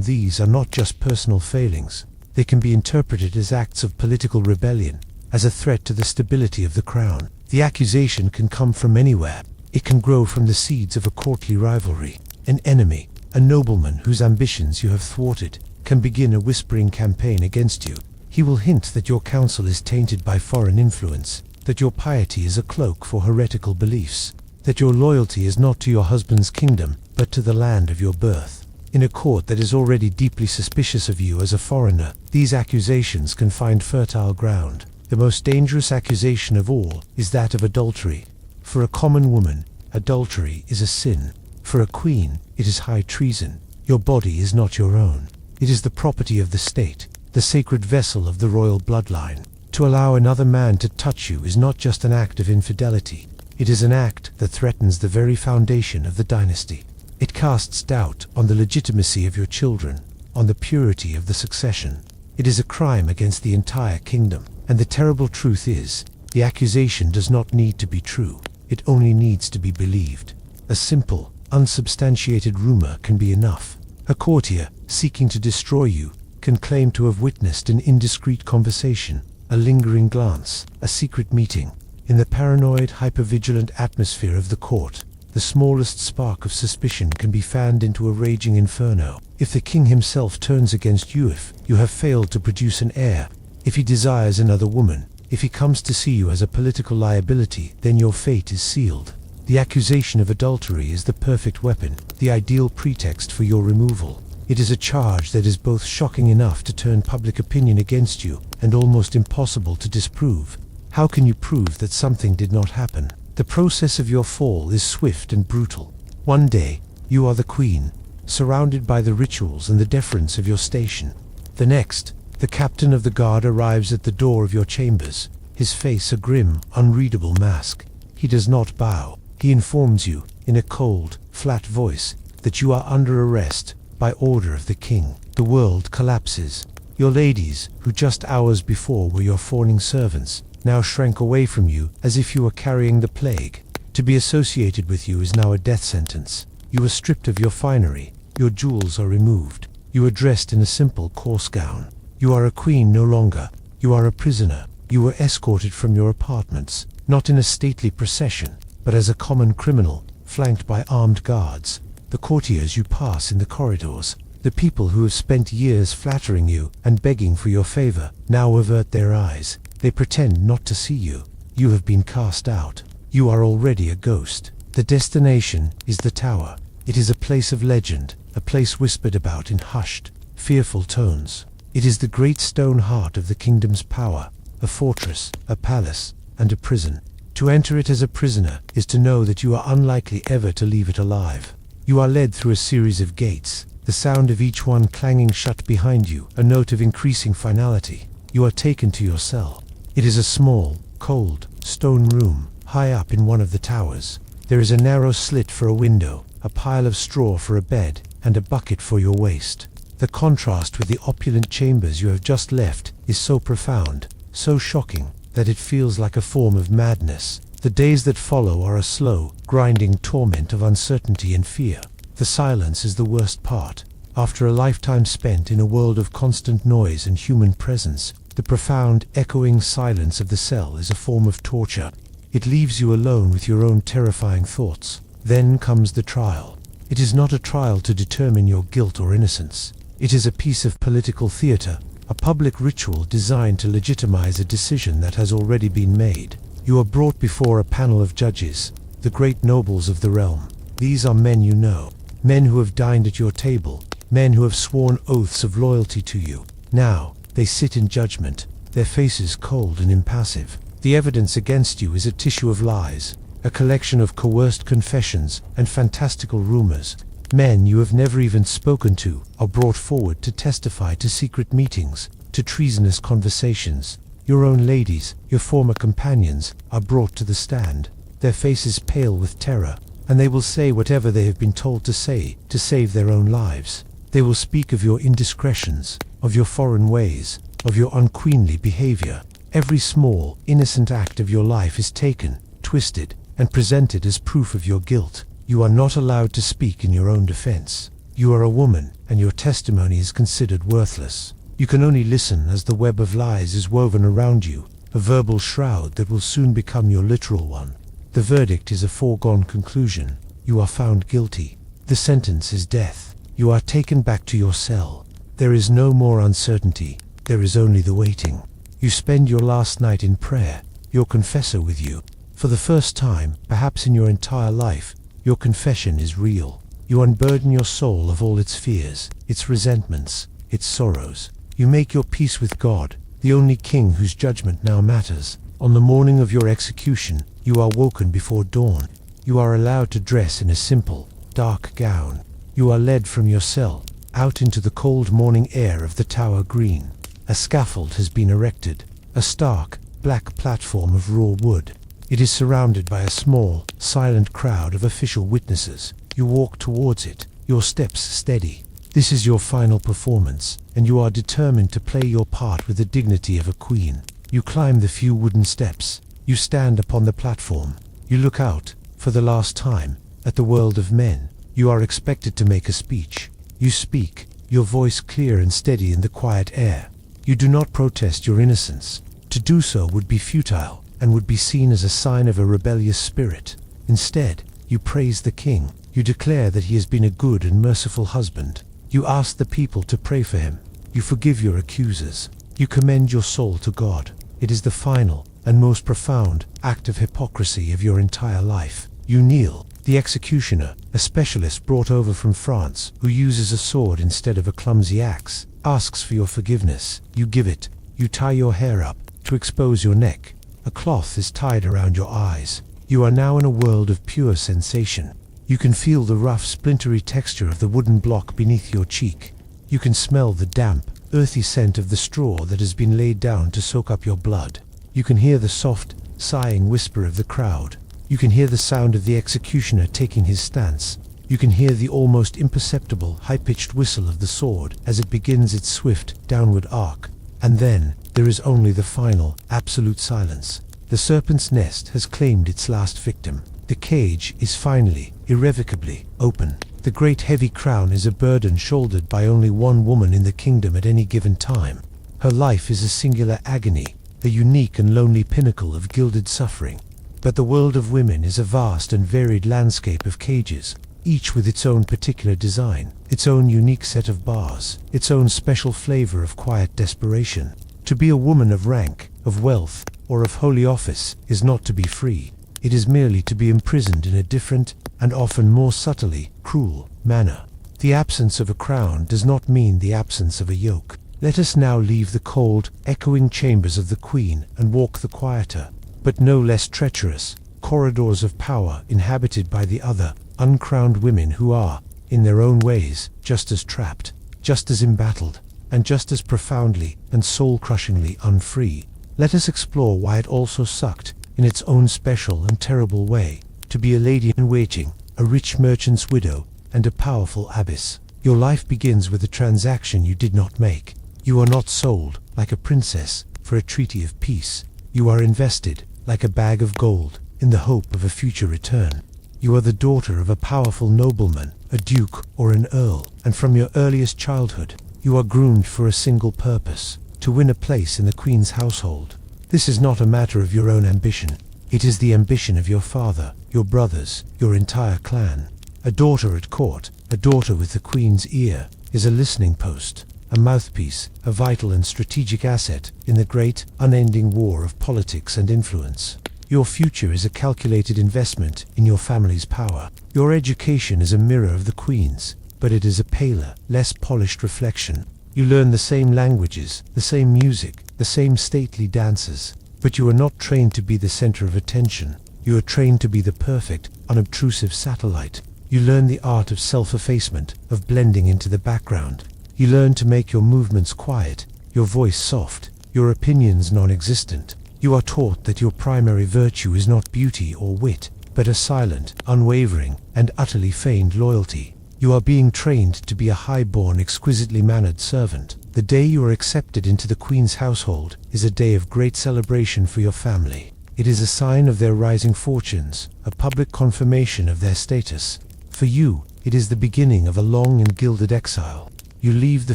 these are not just personal failings. They can be interpreted as acts of political rebellion, as a threat to the stability of the crown. The accusation can come from anywhere. It can grow from the seeds of a courtly rivalry. An enemy, a nobleman whose ambitions you have thwarted, can begin a whispering campaign against you. He will hint that your counsel is tainted by foreign influence, that your piety is a cloak for heretical beliefs, that your loyalty is not to your husband's kingdom, but to the land of your birth. In a court that is already deeply suspicious of you as a foreigner, these accusations can find fertile ground. The most dangerous accusation of all is that of adultery. For a common woman, adultery is a sin. For a queen, it is high treason. Your body is not your own. It is the property of the state, the sacred vessel of the royal bloodline. To allow another man to touch you is not just an act of infidelity. It is an act that threatens the very foundation of the dynasty. It casts doubt on the legitimacy of your children, on the purity of the succession. It is a crime against the entire kingdom. And the terrible truth is, the accusation does not need to be true. It only needs to be believed. A simple, unsubstantiated rumor can be enough. A courtier, seeking to destroy you, can claim to have witnessed an indiscreet conversation, a lingering glance, a secret meeting. In the paranoid, hypervigilant atmosphere of the court, the smallest spark of suspicion can be fanned into a raging inferno. If the king himself turns against you, if you have failed to produce an heir, if he desires another woman, if he comes to see you as a political liability, then your fate is sealed. The accusation of adultery is the perfect weapon, the ideal pretext for your removal. It is a charge that is both shocking enough to turn public opinion against you and almost impossible to disprove. How can you prove that something did not happen? The process of your fall is swift and brutal. One day, you are the queen, surrounded by the rituals and the deference of your station. The next, the captain of the guard arrives at the door of your chambers, his face a grim, unreadable mask. He does not bow. He informs you, in a cold, flat voice, that you are under arrest, by order of the king. The world collapses. Your ladies, who just hours before were your fawning servants, now shrank away from you as if you were carrying the plague. To be associated with you is now a death sentence. You are stripped of your finery. Your jewels are removed. You are dressed in a simple coarse gown. You are a queen no longer. You are a prisoner. You were escorted from your apartments, not in a stately procession, but as a common criminal, flanked by armed guards. The courtiers you pass in the corridors, the people who have spent years flattering you and begging for your favor, now avert their eyes. They pretend not to see you. You have been cast out. You are already a ghost. The destination is the tower. It is a place of legend, a place whispered about in hushed, fearful tones. It is the great stone heart of the kingdom's power, a fortress, a palace, and a prison. To enter it as a prisoner is to know that you are unlikely ever to leave it alive. You are led through a series of gates, the sound of each one clanging shut behind you, a note of increasing finality. You are taken to your cell. It is a small, cold, stone room, high up in one of the towers. There is a narrow slit for a window, a pile of straw for a bed, and a bucket for your waste. The contrast with the opulent chambers you have just left is so profound, so shocking, that it feels like a form of madness. The days that follow are a slow, grinding torment of uncertainty and fear. The silence is the worst part. After a lifetime spent in a world of constant noise and human presence, the profound, echoing silence of the cell is a form of torture. It leaves you alone with your own terrifying thoughts. Then comes the trial. It is not a trial to determine your guilt or innocence. It is a piece of political theater, a public ritual designed to legitimize a decision that has already been made. You are brought before a panel of judges, the great nobles of the realm. These are men you know, men who have dined at your table, men who have sworn oaths of loyalty to you. Now, they sit in judgment, their faces cold and impassive. The evidence against you is a tissue of lies, a collection of coerced confessions and fantastical rumors. Men you have never even spoken to are brought forward to testify to secret meetings, to treasonous conversations. Your own ladies, your former companions, are brought to the stand, their faces pale with terror, and they will say whatever they have been told to say to save their own lives. They will speak of your indiscretions, of your foreign ways, of your unqueenly behavior. Every small, innocent act of your life is taken, twisted, and presented as proof of your guilt. You are not allowed to speak in your own defense. You are a woman, and your testimony is considered worthless. You can only listen as the web of lies is woven around you, a verbal shroud that will soon become your literal one. The verdict is a foregone conclusion. You are found guilty. The sentence is death. You are taken back to your cell. There is no more uncertainty. There is only the waiting. You spend your last night in prayer, your confessor with you. For the first time, perhaps in your entire life, your confession is real. You unburden your soul of all its fears, its resentments, its sorrows. You make your peace with God, the only king whose judgment now matters. On the morning of your execution, you are woken before dawn. You are allowed to dress in a simple, dark gown. You are led from your cell, out into the cold morning air of the Tower Green. A scaffold has been erected, a stark, black platform of raw wood. It is surrounded by a small, silent crowd of official witnesses. You walk towards it, your steps steady. This is your final performance, and you are determined to play your part with the dignity of a queen. You climb the few wooden steps. You stand upon the platform. You look out, for the last time, at the world of men. You are expected to make a speech. You speak, your voice clear and steady in the quiet air. You do not protest your innocence. To do so would be futile, and would be seen as a sign of a rebellious spirit. Instead, you praise the king. You declare that he has been a good and merciful husband. You ask the people to pray for him. You forgive your accusers. You commend your soul to God. It is the final and most profound act of hypocrisy of your entire life. You kneel. The executioner, a specialist brought over from France, who uses a sword instead of a clumsy axe, asks for your forgiveness. You give it. You tie your hair up to expose your neck. A cloth is tied around your eyes. You are now in a world of pure sensation. You can feel the rough, splintery texture of the wooden block beneath your cheek. You can smell the damp, earthy scent of the straw that has been laid down to soak up your blood. You can hear the soft, sighing whisper of the crowd. You can hear the sound of the executioner taking his stance. You can hear the almost imperceptible, high-pitched whistle of the sword as it begins its swift, downward arc. And then, there is only the final, absolute silence. The serpent's nest has claimed its last victim. The cage is finally, irrevocably, open. The great heavy crown is a burden shouldered by only one woman in the kingdom at any given time. Her life is a singular agony, a unique and lonely pinnacle of gilded suffering. But the world of women is a vast and varied landscape of cages, each with its own particular design, its own unique set of bars, its own special flavor of quiet desperation. To be a woman of rank, of wealth, or of holy office is not to be free. It is merely to be imprisoned in a different, and often more subtly, cruel, manner. The absence of a crown does not mean the absence of a yoke. Let us now leave the cold, echoing chambers of the Queen and walk the quieter, but no less treacherous, corridors of power inhabited by the other, uncrowned women who are, in their own ways, just as trapped, just as embattled, and just as profoundly and soul-crushingly unfree. Let us explore why it also sucked, in its own special and terrible way, to be a lady in waiting, a rich merchant's widow, and a powerful abbess. Your life begins with a transaction you did not make. You are not sold, like a princess, for a treaty of peace. You are invested, like a bag of gold, in the hope of a future return. You are the daughter of a powerful nobleman, a duke or an earl, and from your earliest childhood, you are groomed for a single purpose: to win a place in the queen's household. This is not a matter of your own ambition. It is the ambition of your father, your brothers, your entire clan. A daughter at court, a daughter with the queen's ear, is a listening post, a mouthpiece, a vital and strategic asset in the great, unending war of politics and influence. Your future is a calculated investment in your family's power. Your education is a mirror of the queen's, but it is a paler, less polished reflection. You learn the same languages, the same music, the same stately dances, but you are not trained to be the center of attention. You are trained to be the perfect, unobtrusive satellite. You learn the art of self-effacement, of blending into the background. You learn to make your movements quiet, your voice soft, your opinions non-existent. You are taught that your primary virtue is not beauty or wit, but a silent, unwavering, and utterly feigned loyalty. You are being trained to be a high-born, exquisitely mannered servant. The day you are accepted into the queen's household is a day of great celebration for your family. It is a sign of their rising fortunes, a public confirmation of their status. For you, it is the beginning of a long and gilded exile. You leave the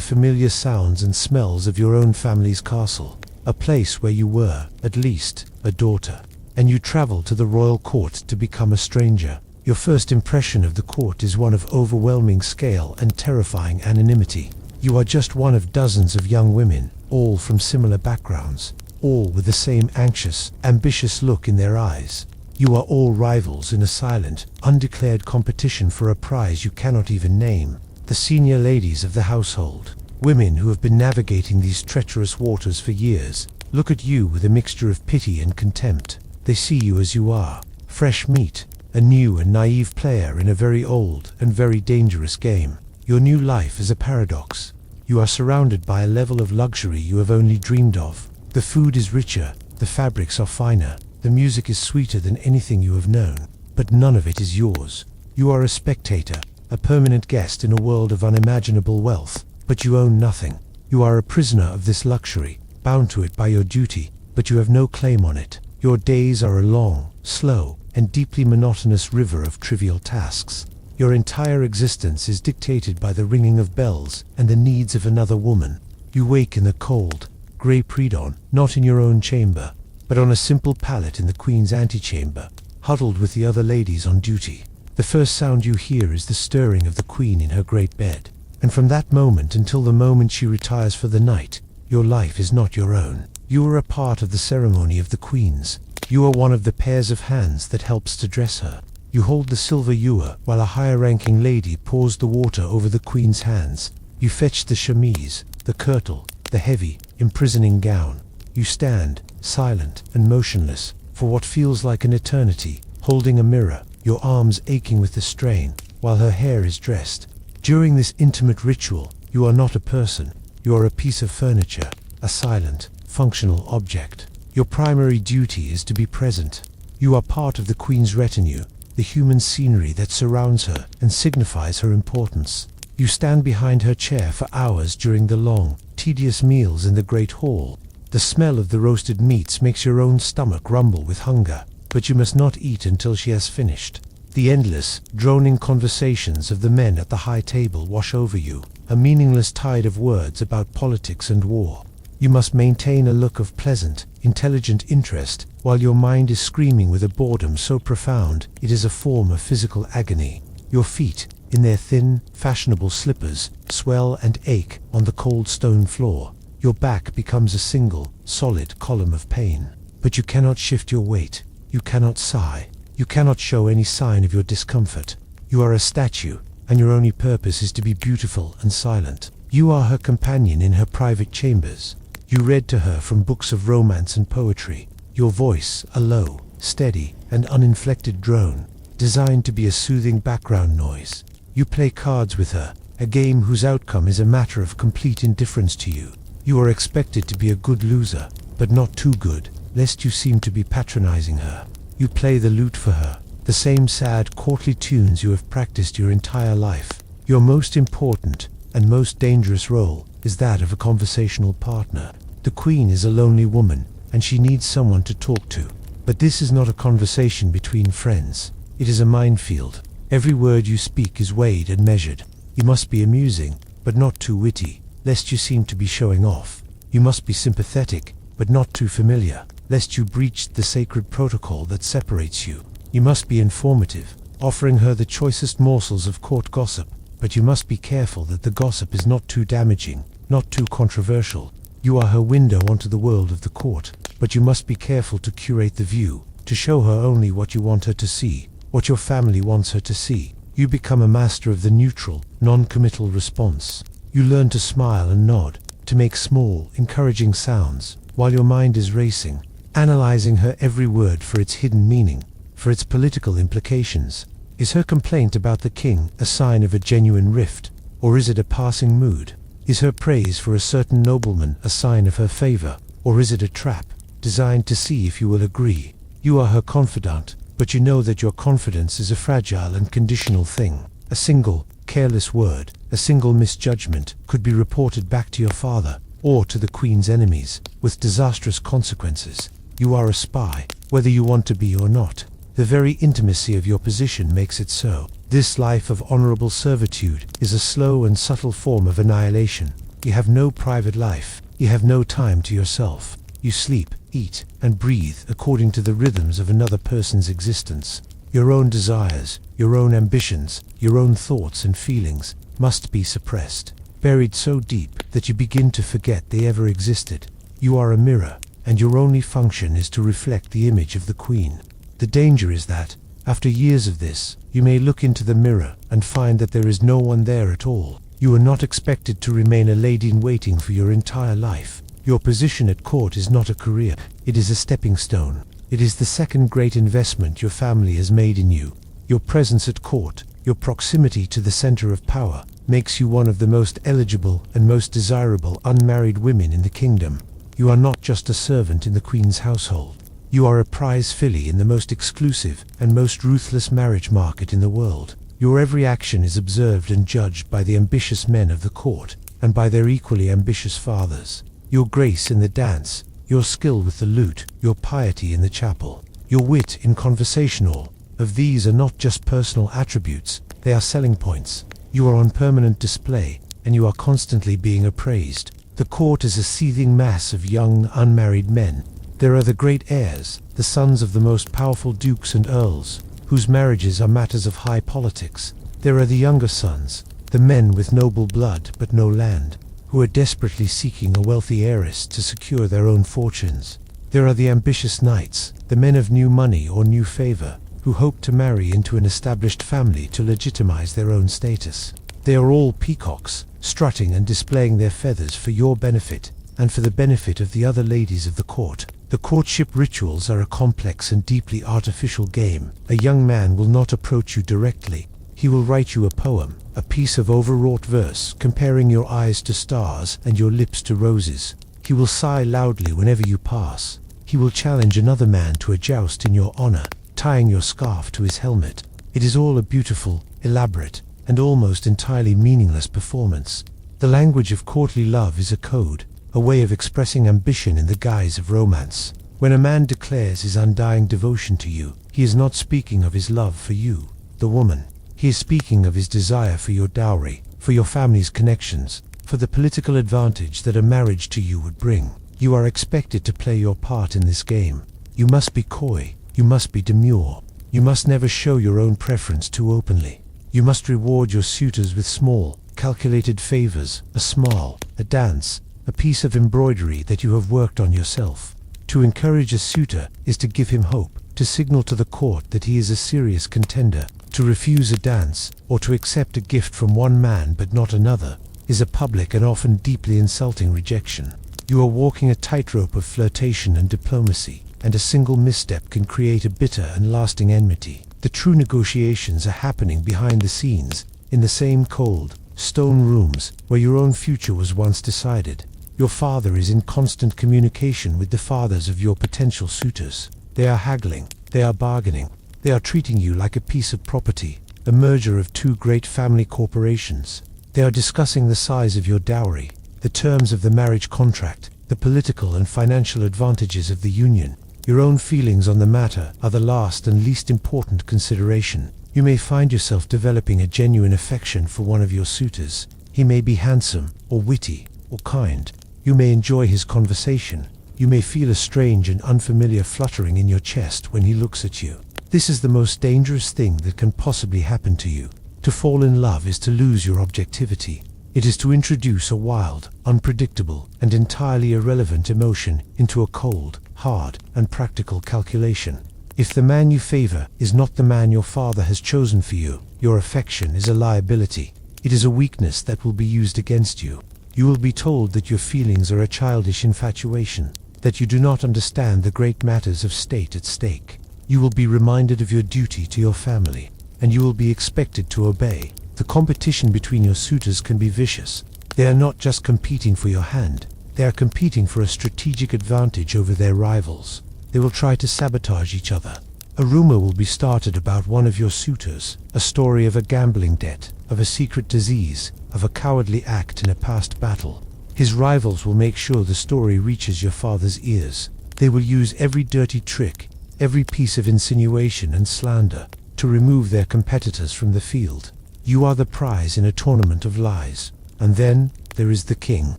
familiar sounds and smells of your own family's castle, a place where you were, at least, a daughter, and you travel to the royal court to become a stranger. Your first impression of the court is one of overwhelming scale and terrifying anonymity. You are just one of dozens of young women, all from similar backgrounds, all with the same anxious, ambitious look in their eyes. You are all rivals in a silent, undeclared competition for a prize you cannot even name. The senior ladies of the household, women who have been navigating these treacherous waters for years, look at you with a mixture of pity and contempt. They see you as you are, fresh meat, a new and naive player in a very old and very dangerous game. Your new life is a paradox. You are surrounded by a level of luxury you have only dreamed of. The food is richer, the fabrics are finer, the music is sweeter than anything you have known, but none of it is yours. You are a spectator, a permanent guest in a world of unimaginable wealth, but you own nothing. You are a prisoner of this luxury, bound to it by your duty, but you have no claim on it. Your days are a long, slow, and deeply monotonous river of trivial tasks. Your entire existence is dictated by the ringing of bells and the needs of another woman. You wake in the cold, grey pre-dawn, not in your own chamber, but on a simple pallet in the queen's antechamber, huddled with the other ladies on duty. The first sound you hear is the stirring of the queen in her great bed, and from that moment until the moment she retires for the night, your life is not your own. You are a part of the ceremony of the queen's. You are one of the pairs of hands that helps to dress her. You hold the silver ewer while a higher-ranking lady pours the water over the queen's hands. You fetch the chemise, the kirtle, the heavy, imprisoning gown. You stand, silent and motionless, for what feels like an eternity, holding a mirror, your arms aching with the strain, while her hair is dressed. During this intimate ritual, you are not a person. You are a piece of furniture, a silent, functional object. Your primary duty is to be present. You are part of the queen's retinue, the human scenery that surrounds her and signifies her importance. You stand behind her chair for hours during the long, tedious meals in the great hall. The smell of the roasted meats makes your own stomach rumble with hunger, but you must not eat until she has finished. The endless, droning conversations of the men at the high table wash over you, a meaningless tide of words about politics and war. You must maintain a look of pleasant, intelligent interest, while your mind is screaming with a boredom so profound it is a form of physical agony. Your feet, in their thin, fashionable slippers, swell and ache on the cold stone floor. Your back becomes a single, solid column of pain. But you cannot shift your weight. You cannot sigh. You cannot show any sign of your discomfort. You are a statue, and your only purpose is to be beautiful and silent. You are her companion in her private chambers. You read to her from books of romance and poetry, your voice a low, steady, and uninflected drone, designed to be a soothing background noise. You play cards with her, a game whose outcome is a matter of complete indifference to you. You are expected to be a good loser, but not too good, lest you seem to be patronizing her. You play the lute for her, the same sad, courtly tunes you have practiced your entire life. Your most important and most dangerous role is that of a conversational partner. The queen is a lonely woman, and she needs someone to talk to. But this is not a conversation between friends. It is a minefield. Every word you speak is weighed and measured. You must be amusing, but not too witty, lest you seem to be showing off. You must be sympathetic, but not too familiar, lest you breach the sacred protocol that separates you. You must be informative, offering her the choicest morsels of court gossip, but you must be careful that the gossip is not too damaging, not too controversial. You are her window onto the world of the court, but you must be careful to curate the view, to show her only what you want her to see, what your family wants her to see. You become a master of the neutral, non-committal response. You learn to smile and nod, to make small, encouraging sounds, while your mind is racing, analyzing her every word for its hidden meaning, for its political implications. Is her complaint about the king a sign of a genuine rift, or is it a passing mood? Is her praise for a certain nobleman a sign of her favor, or is it a trap, designed to see if you will agree? You are her confidant, but you know that your confidence is a fragile and conditional thing. A single, careless word, a single misjudgment could be reported back to your father, or to the queen's enemies, with disastrous consequences. You are a spy, whether you want to be or not. The very intimacy of your position makes it so. This life of honorable servitude is a slow and subtle form of annihilation. You have no private life. You have no time to yourself. You sleep, eat, and breathe according to the rhythms of another person's existence. Your own desires, your own ambitions, your own thoughts and feelings must be suppressed, buried so deep that you begin to forget they ever existed. You are a mirror, and your only function is to reflect the image of the queen. The danger is that, after years of this, you may look into the mirror and find that there is no one there at all. You are not expected to remain a lady-in-waiting for your entire life. Your position at court is not a career, it is a stepping stone. It is the second great investment your family has made in you. Your presence at court, your proximity to the center of power, makes you one of the most eligible and most desirable unmarried women in the kingdom. You are not just a servant in the queen's household. You are a prize filly in the most exclusive and most ruthless marriage market in the world. Your every action is observed and judged by the ambitious men of the court, and by their equally ambitious fathers. Your grace in the dance, your skill with the lute, your piety in the chapel, your wit in conversation, all of these are not just personal attributes, they are selling points. You are on permanent display, and you are constantly being appraised. The court is a seething mass of young, unmarried men. There are the great heirs, the sons of the most powerful dukes and earls, whose marriages are matters of high politics. There are the younger sons, the men with noble blood but no land, who are desperately seeking a wealthy heiress to secure their own fortunes. There are the ambitious knights, the men of new money or new favor, who hope to marry into an established family to legitimize their own status. They are all peacocks, strutting and displaying their feathers for your benefit, and for the benefit of the other ladies of the court. The courtship rituals are a complex and deeply artificial game. A young man will not approach you directly. He will write you a poem, a piece of overwrought verse, comparing your eyes to stars and your lips to roses. He will sigh loudly whenever you pass. He will challenge another man to a joust in your honor, tying your scarf to his helmet. It is all a beautiful, elaborate, and almost entirely meaningless performance. The language of courtly love is a code, a way of expressing ambition in the guise of romance. When a man declares his undying devotion to you, he is not speaking of his love for you, the woman. He is speaking of his desire for your dowry, for your family's connections, for the political advantage that a marriage to you would bring. You are expected to play your part in this game. You must be coy, you must be demure, you must never show your own preference too openly. You must reward your suitors with small, calculated favors, a smile, a dance, a piece of embroidery that you have worked on yourself. To encourage a suitor is to give him hope, to signal to the court that he is a serious contender. To refuse a dance, or to accept a gift from one man but not another, is a public and often deeply insulting rejection. You are walking a tightrope of flirtation and diplomacy, and a single misstep can create a bitter and lasting enmity. The true negotiations are happening behind the scenes, in the same cold, stone rooms where your own future was once decided. Your father is in constant communication with the fathers of your potential suitors. They are haggling, they are bargaining, they are treating you like a piece of property. a merger of two great family corporations. They are discussing the size of your dowry, the terms of the marriage contract, the political and financial advantages of the union. Your own feelings on the matter are the last and least important consideration. You may find yourself developing a genuine affection for one of your suitors. He may be handsome, or witty, or kind. You may enjoy his conversation. You may feel a strange and unfamiliar fluttering in your chest when he looks at you. This is the most dangerous thing that can possibly happen to you. To fall in love is to lose your objectivity. It is to introduce a wild, unpredictable, and entirely irrelevant emotion into a cold, hard, and practical calculation. If the man you favor is not the man your father has chosen for you, your affection is a liability. It is a weakness that will be used against you. You will be told that your feelings are a childish infatuation, that you do not understand the great matters of state at stake. You will be reminded of your duty to your family, and you will be expected to obey. The competition between your suitors can be vicious. They are not just competing for your hand, they are competing for a strategic advantage over their rivals. They will try to sabotage each other. A rumor will be started about one of your suitors, a story of a gambling debt, of a secret disease, of a cowardly act in a past battle. His rivals will make sure the story reaches your father's ears. They will use every dirty trick, every piece of insinuation and slander, to remove their competitors from the field. You are the prize in a tournament of lies. And then, there is the king.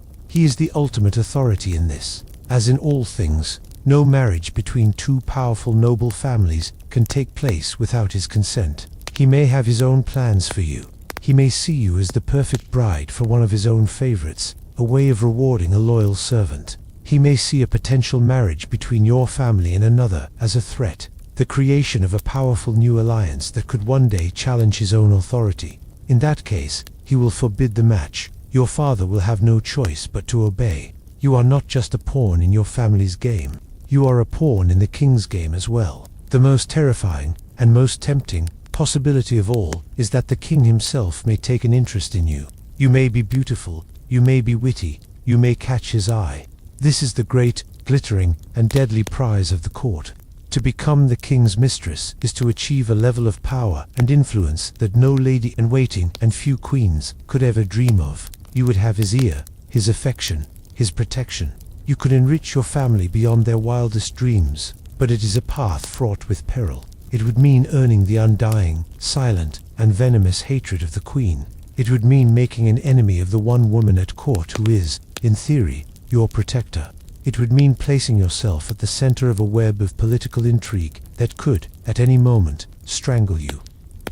He is the ultimate authority in this. As in all things, no marriage between two powerful noble families can take place without his consent. He may have his own plans for you. He may see you as the perfect bride for one of his own favorites, a way of rewarding a loyal servant. He may see a potential marriage between your family and another as a threat, the creation of a powerful new alliance that could one day challenge his own authority. In that case, he will forbid the match. Your father will have no choice but to obey. You are not just a pawn in your family's game. You are a pawn in the king's game as well. The most terrifying and most tempting possibility of all is that the king himself may take an interest in you. You may be beautiful, you may be witty, you may catch his eye. This is the great, glittering, and deadly prize of the court. To become the king's mistress is to achieve a level of power and influence that no lady-in-waiting and few queens could ever dream of. You would have his ear, his affection, his protection. You could enrich your family beyond their wildest dreams, but it is a path fraught with peril. It would mean earning the undying, silent, and venomous hatred of the queen. It would mean making an enemy of the one woman at court who is, in theory, your protector. It would mean placing yourself at the center of a web of political intrigue that could, at any moment, strangle you.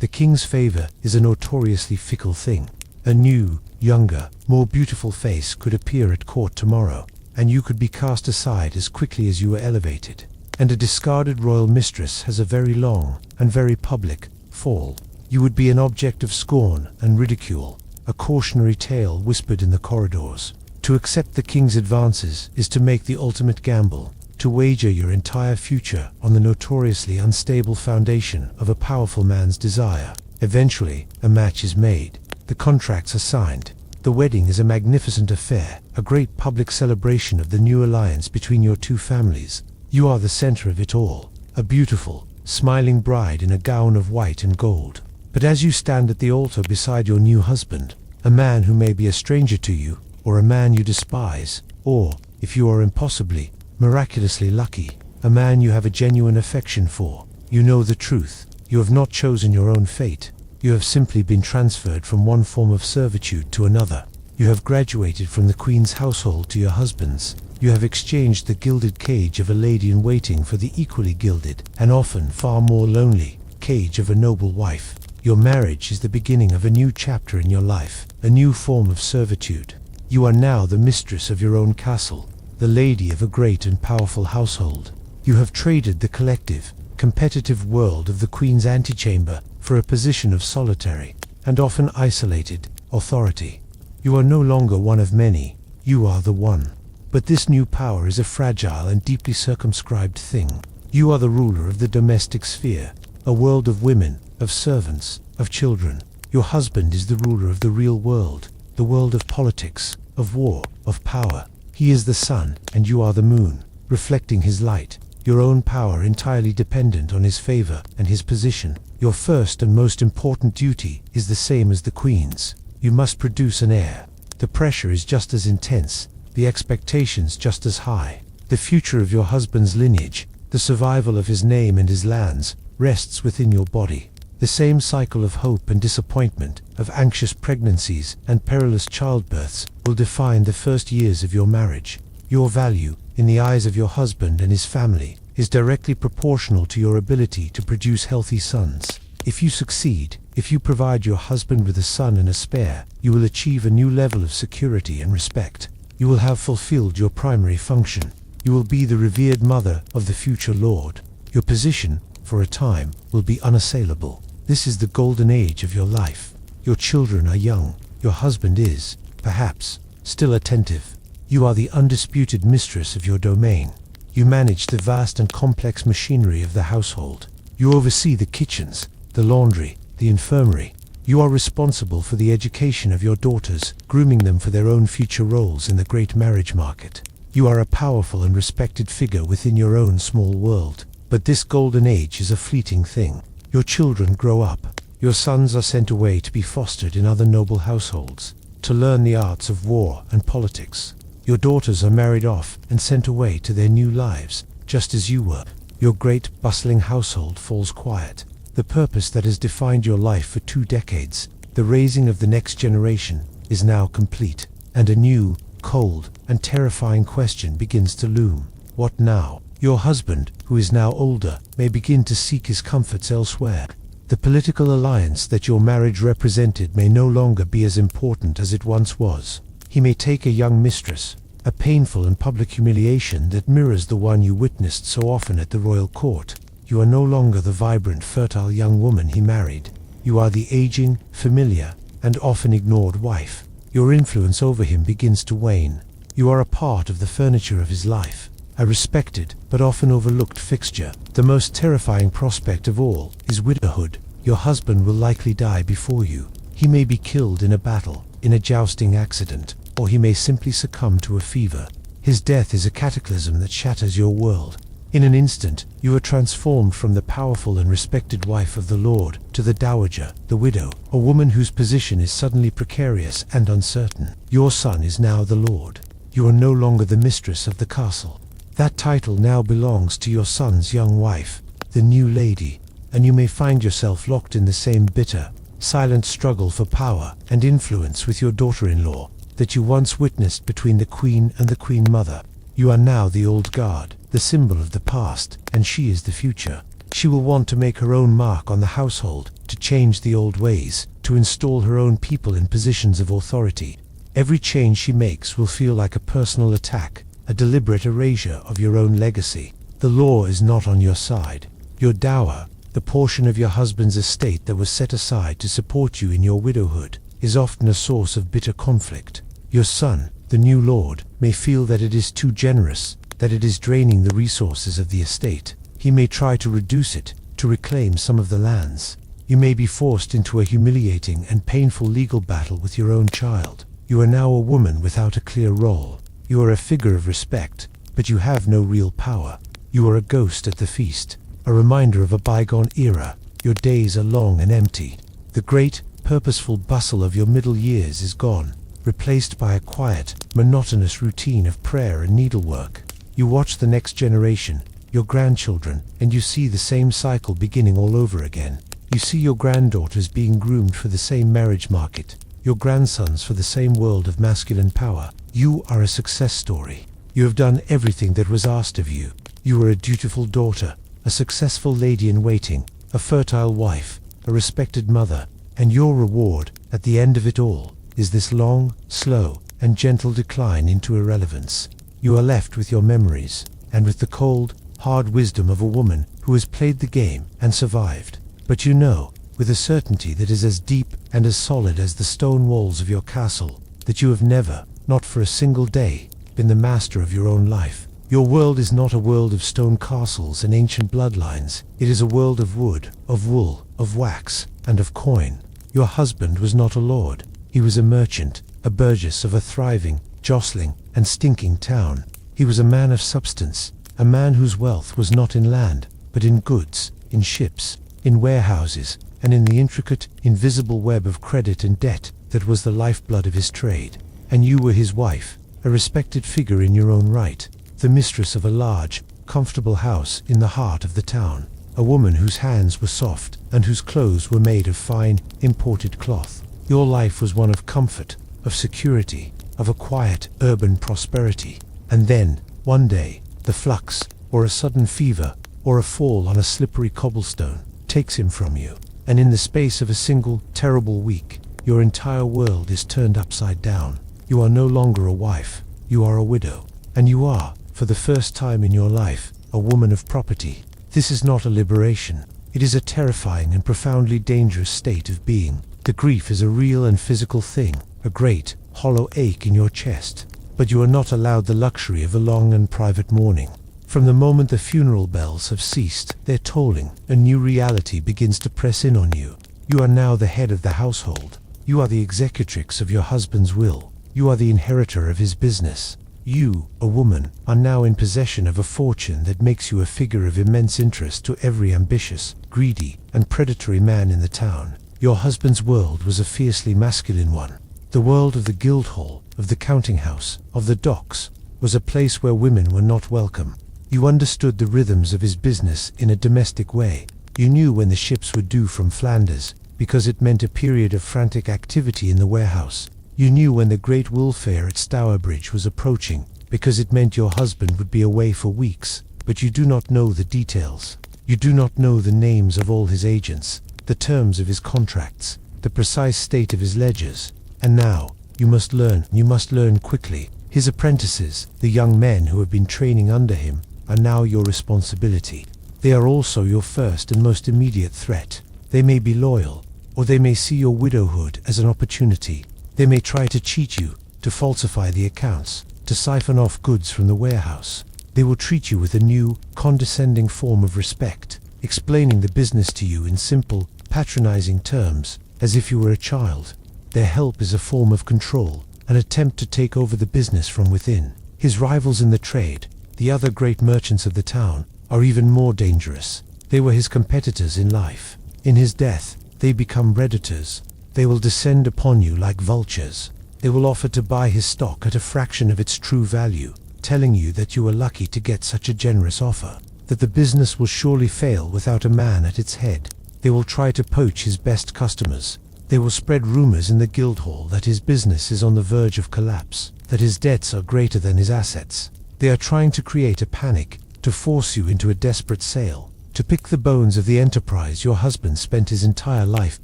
The king's favor is a notoriously fickle thing. A new, younger, more beautiful face could appear at court tomorrow, and you could be cast aside as quickly as you were elevated. And a discarded royal mistress has a very long and very public fall. You would be an object of scorn and ridicule, a cautionary tale whispered in the corridors. To accept the king's advances is to make the ultimate gamble, to wager your entire future on the notoriously unstable foundation of a powerful man's desire. Eventually, a match is made. The contracts are signed. The wedding is a magnificent affair, a great public celebration of the new alliance between your two families. You are the center of it all, a beautiful, smiling bride in a gown of white and gold. But as you stand at the altar beside your new husband, a man who may be a stranger to you, or a man you despise, or, if you are impossibly, miraculously lucky, a man you have a genuine affection for, you know the truth. You have not chosen your own fate. You have simply been transferred from one form of servitude to another. You have graduated from the queen's household to your husband's. You have exchanged the gilded cage of a lady-in-waiting for the equally gilded, and often far more lonely, cage of a noble wife. Your marriage is the beginning of a new chapter in your life, a new form of servitude. You are now the mistress of your own castle, the lady of a great and powerful household. You have traded the collective, competitive world of the queen's antechamber for a position of solitary, and often isolated, authority. You are no longer one of many, you are the one. But this new power is a fragile and deeply circumscribed thing. You are the ruler of the domestic sphere, a world of women, of servants, of children. Your husband is the ruler of the real world, the world of politics, of war, of power. He is the sun, and you are the moon, reflecting his light. your own power entirely dependent on his favor and his position. Your first and most important duty is the same as the queen's. You must produce an heir. The pressure is just as intense, the expectations just as high. The future of your husband's lineage, the survival of his name and his lands, rests within your body. The same cycle of hope and disappointment, of anxious pregnancies and perilous childbirths, will define the first years of your marriage. Your value, in the eyes of your husband and his family, is directly proportional to your ability to produce healthy sons. If you succeed, if you provide your husband with a son and a spare, you will achieve a new level of security and respect. You will have fulfilled your primary function. You will be the revered mother of the future Lord. Your position, for a time, will be unassailable. This is the golden age of your life. Your children are young. Your husband is, perhaps, still attentive. You are the undisputed mistress of your domain. You manage the vast and complex machinery of the household. You oversee the kitchens, the laundry, the infirmary. You are responsible for the education of your daughters, grooming them for their own future roles in the great marriage market. You are a powerful and respected figure within your own small world. But this golden age is a fleeting thing. Your children grow up. Your sons are sent away to be fostered in other noble households, to learn the arts of war and politics. Your daughters are married off and sent away to their new lives, just as you were. Your great, bustling household falls quiet. The purpose that has defined your life for 2 decades, the raising of the next generation, is now complete, and a new, cold, and terrifying question begins to loom. What now? Your husband, who is now older, may begin to seek his comforts elsewhere. The political alliance that your marriage represented may no longer be as important as it once was. He may take a young mistress, a painful and public humiliation that mirrors the one you witnessed so often at the royal court. You are no longer the vibrant, fertile young woman he married. You are the aging, familiar, and often ignored wife. Your influence over him begins to wane. You are a part of the furniture of his life, a respected but often overlooked fixture. The most terrifying prospect of all is widowhood. Your husband will likely die before you. He may be killed in a battle, in a jousting accident, or he may simply succumb to a fever. His death is a cataclysm that shatters your world. In an instant, you are transformed from the powerful and respected wife of the Lord to the dowager, the widow, a woman whose position is suddenly precarious and uncertain. Your son is now the Lord. You are no longer the mistress of the castle. That title now belongs to your son's young wife, the new lady, and you may find yourself locked in the same bitter, silent struggle for power and influence with your daughter-in-law that you once witnessed between the queen and the queen mother. You are now the old guard, the symbol of the past, and she is the future. She will want to make her own mark on the household, to change the old ways, to install her own people in positions of authority. Every change she makes will feel like a personal attack, a deliberate erasure of your own legacy. The law is not on your side. Your dower, the portion of your husband's estate that was set aside to support you in your widowhood, is often a source of bitter conflict. Your son, the new lord, may feel that it is too generous, that it is draining the resources of the estate. He may try to reduce it, to reclaim some of the lands. You may be forced into a humiliating and painful legal battle with your own child. You are now a woman without a clear role. You are a figure of respect, but you have no real power. You are a ghost at the feast, a reminder of a bygone era. Your days are long and empty. The great, purposeful bustle of your middle years is gone, replaced by a quiet, monotonous routine of prayer and needlework. You watch the next generation, your grandchildren, and you see the same cycle beginning all over again. You see your granddaughters being groomed for the same marriage market, your grandsons for the same world of masculine power. You are a success story. You have done everything that was asked of you. You are a dutiful daughter, a successful lady-in-waiting, a fertile wife, a respected mother, and your reward, at the end of it all, is this long, slow, and gentle decline into irrelevance. You are left with your memories, and with the cold, hard wisdom of a woman who has played the game and survived. But you know, with a certainty that is as deep and as solid as the stone walls of your castle, that you have never, not for a single day, been the master of your own life. Your world is not a world of stone castles and ancient bloodlines. It is a world of wood, of wool, of wax, and of coin. Your husband was not a lord. He was a merchant, a burgess of a thriving, jostling, and stinking town. He was a man of substance, a man whose wealth was not in land, but in goods, in ships, in warehouses, and in the intricate, invisible web of credit and debt that was the lifeblood of his trade. And you were his wife, a respected figure in your own right, the mistress of a large, comfortable house in the heart of the town, a woman whose hands were soft and whose clothes were made of fine, imported cloth. Your life was one of comfort, of security, of a quiet, urban prosperity. And then, one day, the flux, or a sudden fever, or a fall on a slippery cobblestone, takes him from you, and in the space of a single, terrible week, your entire world is turned upside down. You are no longer a wife, you are a widow, and you are, for the first time in your life, a woman of property. This is not a liberation. It is a terrifying and profoundly dangerous state of being. The grief is a real and physical thing, a great, hollow ache in your chest. But you are not allowed the luxury of a long and private mourning. From the moment the funeral bells have ceased their tolling, a new reality begins to press in on you. You are now the head of the household. You are the executrix of your husband's will. You are the inheritor of his business. You, a woman, are now in possession of a fortune that makes you a figure of immense interest to every ambitious, greedy, and predatory man in the town. Your husband's world was a fiercely masculine one. The world of the Guildhall, of the counting house, of the docks, was a place where women were not welcome. You understood the rhythms of his business in a domestic way. You knew when the ships were due from Flanders, because it meant a period of frantic activity in the warehouse. You knew when the great wool fair at Stourbridge was approaching, because it meant your husband would be away for weeks. But you do not know the details. You do not know the names of all his agents, the terms of his contracts, the precise state of his ledgers. And now, you must learn quickly. His apprentices, the young men who have been training under him, are now your responsibility. They are also your first and most immediate threat. They may be loyal, or they may see your widowhood as an opportunity. They may try to cheat you, to falsify the accounts, to siphon off goods from the warehouse. They will treat you with a new, condescending form of respect, explaining the business to you in simple, patronizing terms, as if you were a child. Their help is a form of control, an attempt to take over the business from within. His rivals in the trade, the other great merchants of the town, are even more dangerous. They were his competitors in life. In his death, they become redditors. They will descend upon you like vultures. They will offer to buy his stock at a fraction of its true value, telling you that you are lucky to get such a generous offer, that the business will surely fail without a man at its head. They will try to poach his best customers. They will spread rumors in the Guildhall that his business is on the verge of collapse, that his debts are greater than his assets. They are trying to create a panic, to force you into a desperate sale, to pick the bones of the enterprise your husband spent his entire life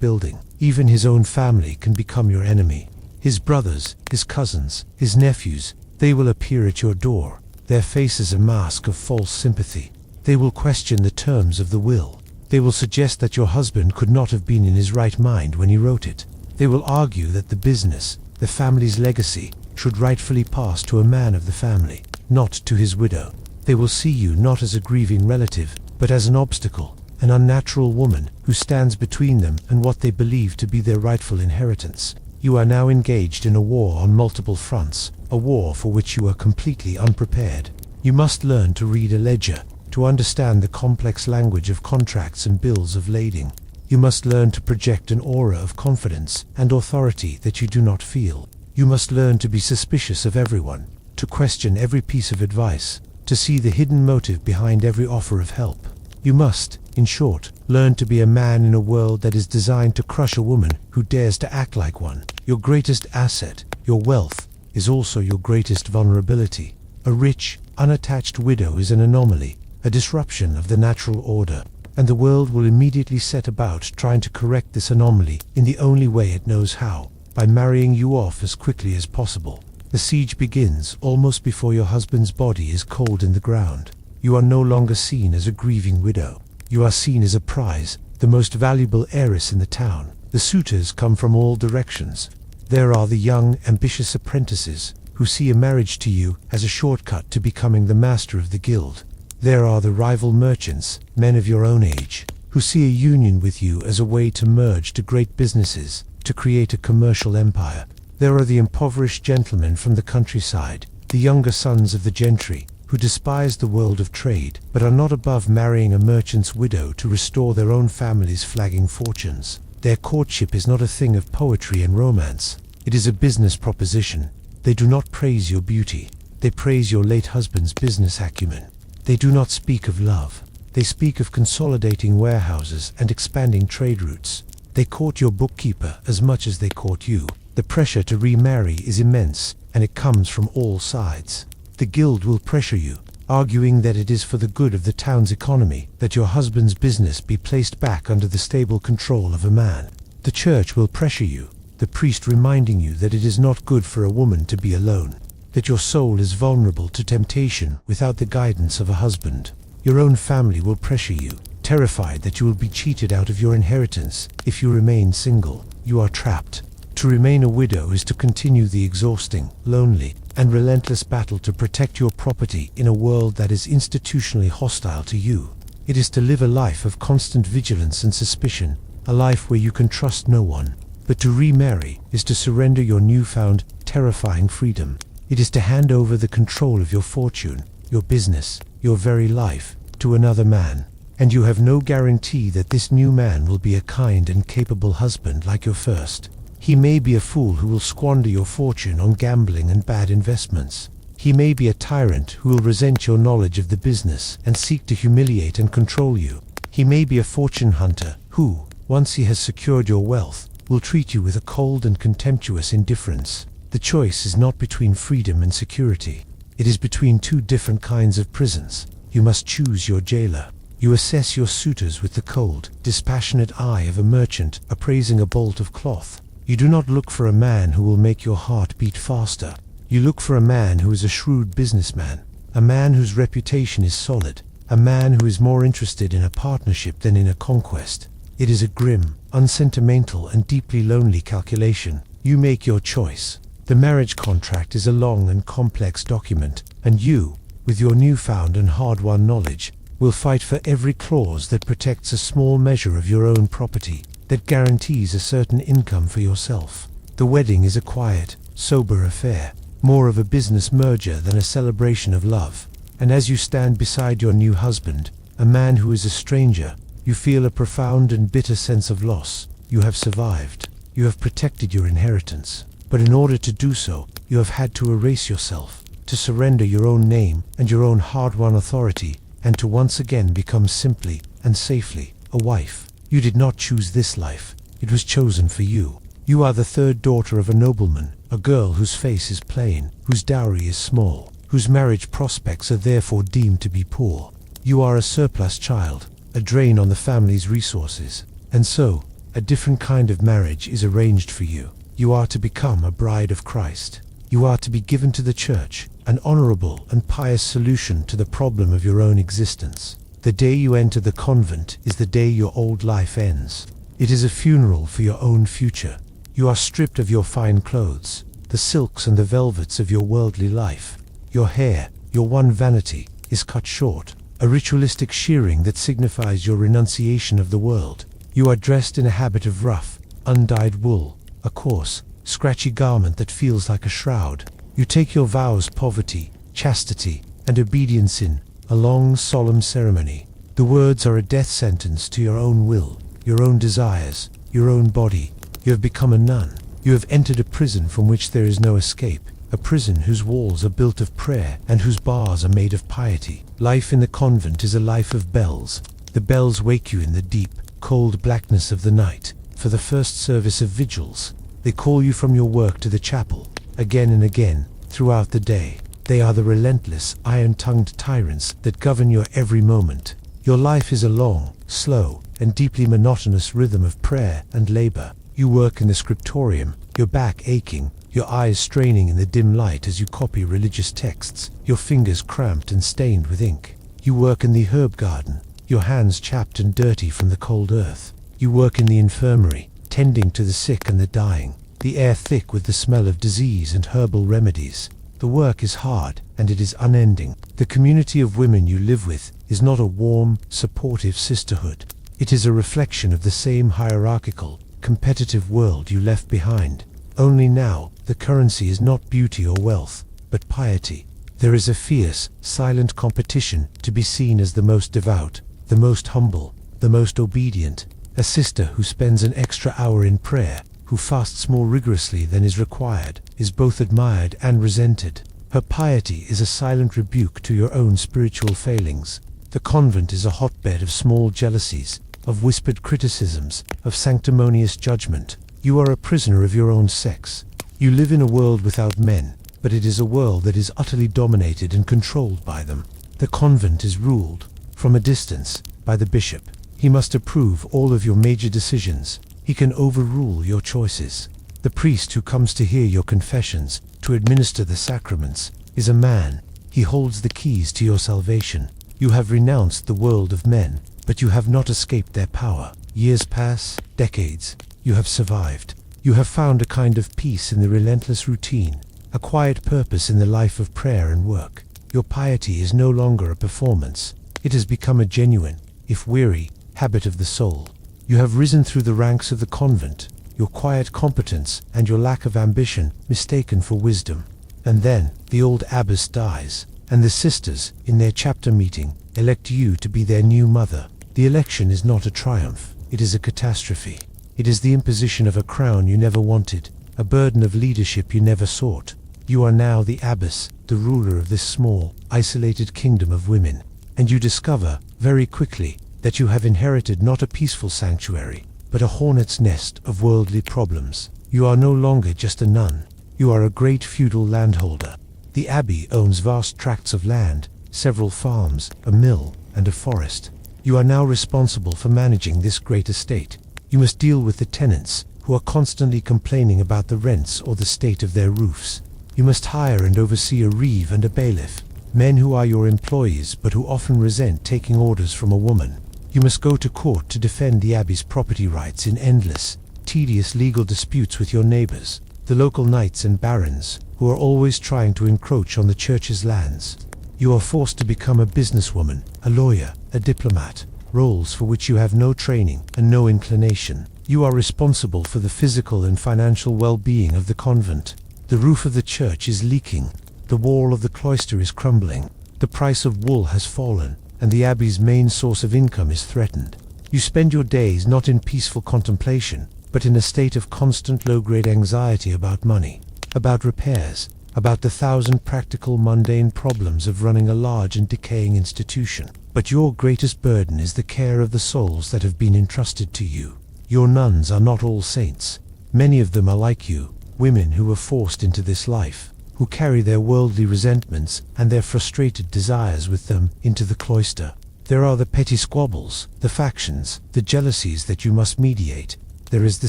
building. Even his own family can become your enemy. His brothers, his cousins, his nephews, they will appear at your door, their faces a mask of false sympathy. They will question the terms of the will. They will suggest that your husband could not have been in his right mind when he wrote it. They will argue that the business, the family's legacy, should rightfully pass to a man of the family, not to his widow. They will see you not as a grieving relative, but as an obstacle, an unnatural woman who stands between them and what they believe to be their rightful inheritance. You are now engaged in a war on multiple fronts, a war for which you are completely unprepared. You must learn to read a ledger, to understand the complex language of contracts and bills of lading. You must learn to project an aura of confidence and authority that you do not feel. You must learn to be suspicious of everyone, to question every piece of advice, to see the hidden motive behind every offer of help. You must, in short, learn to be a man in a world that is designed to crush a woman who dares to act like one. Your greatest asset, your wealth, is also your greatest vulnerability. A rich, unattached widow is an anomaly, a disruption of the natural order, and the world will immediately set about trying to correct this anomaly in the only way it knows how, by marrying you off as quickly as possible. The siege begins almost before your husband's body is cold in the ground. You are no longer seen as a grieving widow. You are seen as a prize, the most valuable heiress in the town. The suitors come from all directions. There are the young, ambitious apprentices who see a marriage to you as a shortcut to becoming the master of the guild. There are the rival merchants, men of your own age, who see a union with you as a way to merge to great businesses, to create a commercial empire. There are the impoverished gentlemen from the countryside, the younger sons of the gentry, who despise the world of trade, but are not above marrying a merchant's widow to restore their own family's flagging fortunes. Their courtship is not a thing of poetry and romance. It is a business proposition. They do not praise your beauty. They praise your late husband's business acumen. They do not speak of love. They speak of consolidating warehouses and expanding trade routes. They court your bookkeeper as much as they court you. The pressure to remarry is immense, and it comes from all sides. The guild will pressure you, arguing that it is for the good of the town's economy that your husband's business be placed back under the stable control of a man. The church will pressure you, the priest reminding you that it is not good for a woman to be alone, that your soul is vulnerable to temptation without the guidance of a husband. Your own family will pressure you, terrified that you will be cheated out of your inheritance if you remain single. You are trapped. To remain a widow is to continue the exhausting, lonely, and relentless battle to protect your property in a world that is institutionally hostile to you. It is to live a life of constant vigilance and suspicion, a life where you can trust no one. But to remarry is to surrender your newfound, terrifying freedom. It is to hand over the control of your fortune, your business, your very life, to another man. And you have no guarantee that this new man will be a kind and capable husband like your first. He may be a fool who will squander your fortune on gambling and bad investments. He may be a tyrant who will resent your knowledge of the business and seek to humiliate and control you. He may be a fortune hunter who, once he has secured your wealth, will treat you with a cold and contemptuous indifference. The choice is not between freedom and security. It is between two different kinds of prisons. You must choose your jailer. You assess your suitors with the cold, dispassionate eye of a merchant appraising a bolt of cloth. You do not look for a man who will make your heart beat faster. You look for a man who is a shrewd businessman, a man whose reputation is solid, a man who is more interested in a partnership than in a conquest. It is a grim, unsentimental, and deeply lonely calculation. You make your choice. The marriage contract is a long and complex document, and you, with your newfound and hard-won knowledge, will fight for every clause that protects a small measure of your own property, that guarantees a certain income for yourself. The wedding is a quiet, sober affair, more of a business merger than a celebration of love. And as you stand beside your new husband, a man who is a stranger, you feel a profound and bitter sense of loss. You have survived. You have protected your inheritance. But in order to do so, you have had to erase yourself, to surrender your own name and your own hard-won authority, and to once again become simply and safely a wife. You did not choose this life. It was chosen for you. You are the third daughter of a nobleman, a girl whose face is plain, whose dowry is small, whose marriage prospects are therefore deemed to be poor. You are a surplus child, a drain on the family's resources, and so, a different kind of marriage is arranged for you. You are to become a bride of Christ. You are to be given to the church, an honorable and pious solution to the problem of your own existence. The day you enter the convent is the day your old life ends. It is a funeral for your own future. You are stripped of your fine clothes, the silks and the velvets of your worldly life. Your hair, your one vanity, is cut short, a ritualistic shearing that signifies your renunciation of the world. You are dressed in a habit of rough, undyed wool, a coarse, scratchy garment that feels like a shroud. You take your vows: poverty, chastity, and obedience in a long, solemn ceremony. The words are a death sentence to your own will, your own desires, your own body. You have become a nun. You have entered a prison from which there is no escape, a prison whose walls are built of prayer and whose bars are made of piety. Life in the convent is a life of bells. The bells wake you in the deep, cold blackness of the night for the first service of vigils. They call you from your work to the chapel, again and again, throughout the day. They are the relentless, iron-tongued tyrants that govern your every moment. Your life is a long, slow, and deeply monotonous rhythm of prayer and labor. You work in the scriptorium, your back aching, your eyes straining in the dim light as you copy religious texts, your fingers cramped and stained with ink. You work in the herb garden, your hands chapped and dirty from the cold earth. You work in the infirmary, tending to the sick and the dying, the air thick with the smell of disease and herbal remedies. The work is hard, and it is unending. The community of women you live with is not a warm, supportive sisterhood. It is a reflection of the same hierarchical, competitive world you left behind. Only now, the currency is not beauty or wealth, but piety. There is a fierce, silent competition to be seen as the most devout, the most humble, the most obedient. A sister who spends an extra hour in prayer, who fasts more rigorously than is required, is both admired and resented. Her piety is a silent rebuke to your own spiritual failings. The convent is a hotbed of small jealousies, of whispered criticisms, of sanctimonious judgment. You are a prisoner of your own sex. You live in a world without men, but it is a world that is utterly dominated and controlled by them. The convent is ruled, from a distance, by the bishop. He must approve all of your major decisions. He can overrule your choices. The priest who comes to hear your confessions, to administer the sacraments, is a man. He holds the keys to your salvation. You have renounced the world of men, but you have not escaped their power. Years pass, decades. You have survived. You have found a kind of peace in the relentless routine, a quiet purpose in the life of prayer and work. Your piety is no longer a performance. It has become a genuine, if weary, habit of the soul. You have risen through the ranks of the convent, your quiet competence and your lack of ambition mistaken for wisdom. And then, the old abbess dies, and the sisters, in their chapter meeting, elect you to be their new mother. The election is not a triumph, it is a catastrophe. It is the imposition of a crown you never wanted, a burden of leadership you never sought. You are now the abbess, the ruler of this small, isolated kingdom of women. And you discover, very quickly, that you have inherited not a peaceful sanctuary, but a hornet's nest of worldly problems. You are no longer just a nun. You are a great feudal landholder. The abbey owns vast tracts of land, several farms, a mill, and a forest. You are now responsible for managing this great estate. You must deal with the tenants, who are constantly complaining about the rents or the state of their roofs. You must hire and oversee a reeve and a bailiff, men who are your employees but who often resent taking orders from a woman. You must go to court to defend the abbey's property rights in endless, tedious legal disputes with your neighbors, the local knights and barons, who are always trying to encroach on the church's lands. You are forced to become a businesswoman, a lawyer, a diplomat, roles for which you have no training and no inclination. You are responsible for the physical and financial well-being of the convent. The roof of the church is leaking. The wall of the cloister is crumbling. The price of wool has fallen, and the abbey's main source of income is threatened. You spend your days not in peaceful contemplation, but in a state of constant low-grade anxiety about money, about repairs, about the 1,000 practical mundane problems of running a large and decaying institution. But your greatest burden is the care of the souls that have been entrusted to you. Your nuns are not all saints. Many of them are like you, women who were forced into this life, who carry their worldly resentments and their frustrated desires with them into the cloister. There are the petty squabbles, the factions, the jealousies that you must mediate. There is the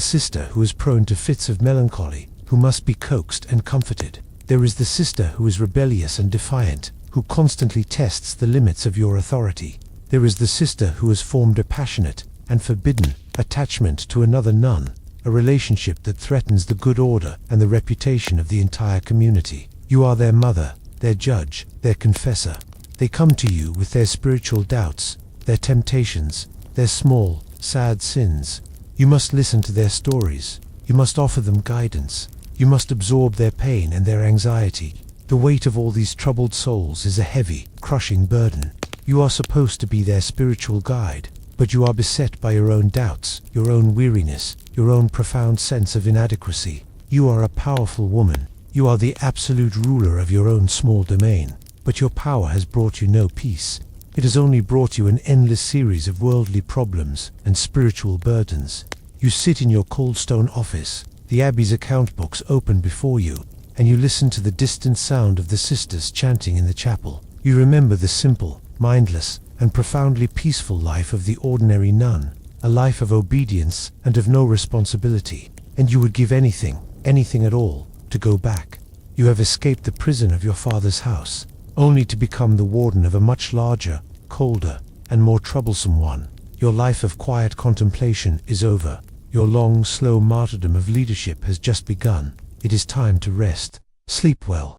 sister who is prone to fits of melancholy, who must be coaxed and comforted. There is the sister who is rebellious and defiant, who constantly tests the limits of your authority. There is the sister who has formed a passionate and forbidden attachment to another nun, a relationship that threatens the good order and the reputation of the entire community. You are their mother, their judge, their confessor. They come to you with their spiritual doubts, their temptations, their small, sad sins. You must listen to their stories. You must offer them guidance. You must absorb their pain and their anxiety. The weight of all these troubled souls is a heavy, crushing burden. You are supposed to be their spiritual guide, but you are beset by your own doubts, your own weariness, your own profound sense of inadequacy. You are a powerful woman. You are the absolute ruler of your own small domain, but your power has brought you no peace. It has only brought you an endless series of worldly problems and spiritual burdens. You sit in your cold stone office, the abbey's account books open before you, and you listen to the distant sound of the sisters chanting in the chapel. You remember the simple, mindless, and profoundly peaceful life of the ordinary nun, a life of obedience and of no responsibility, and you would give anything, anything at all, to go back. You have escaped the prison of your father's house, only to become the warden of a much larger, colder, and more troublesome one. Your life of quiet contemplation is over. Your long, slow martyrdom of leadership has just begun. It is time to rest. Sleep well.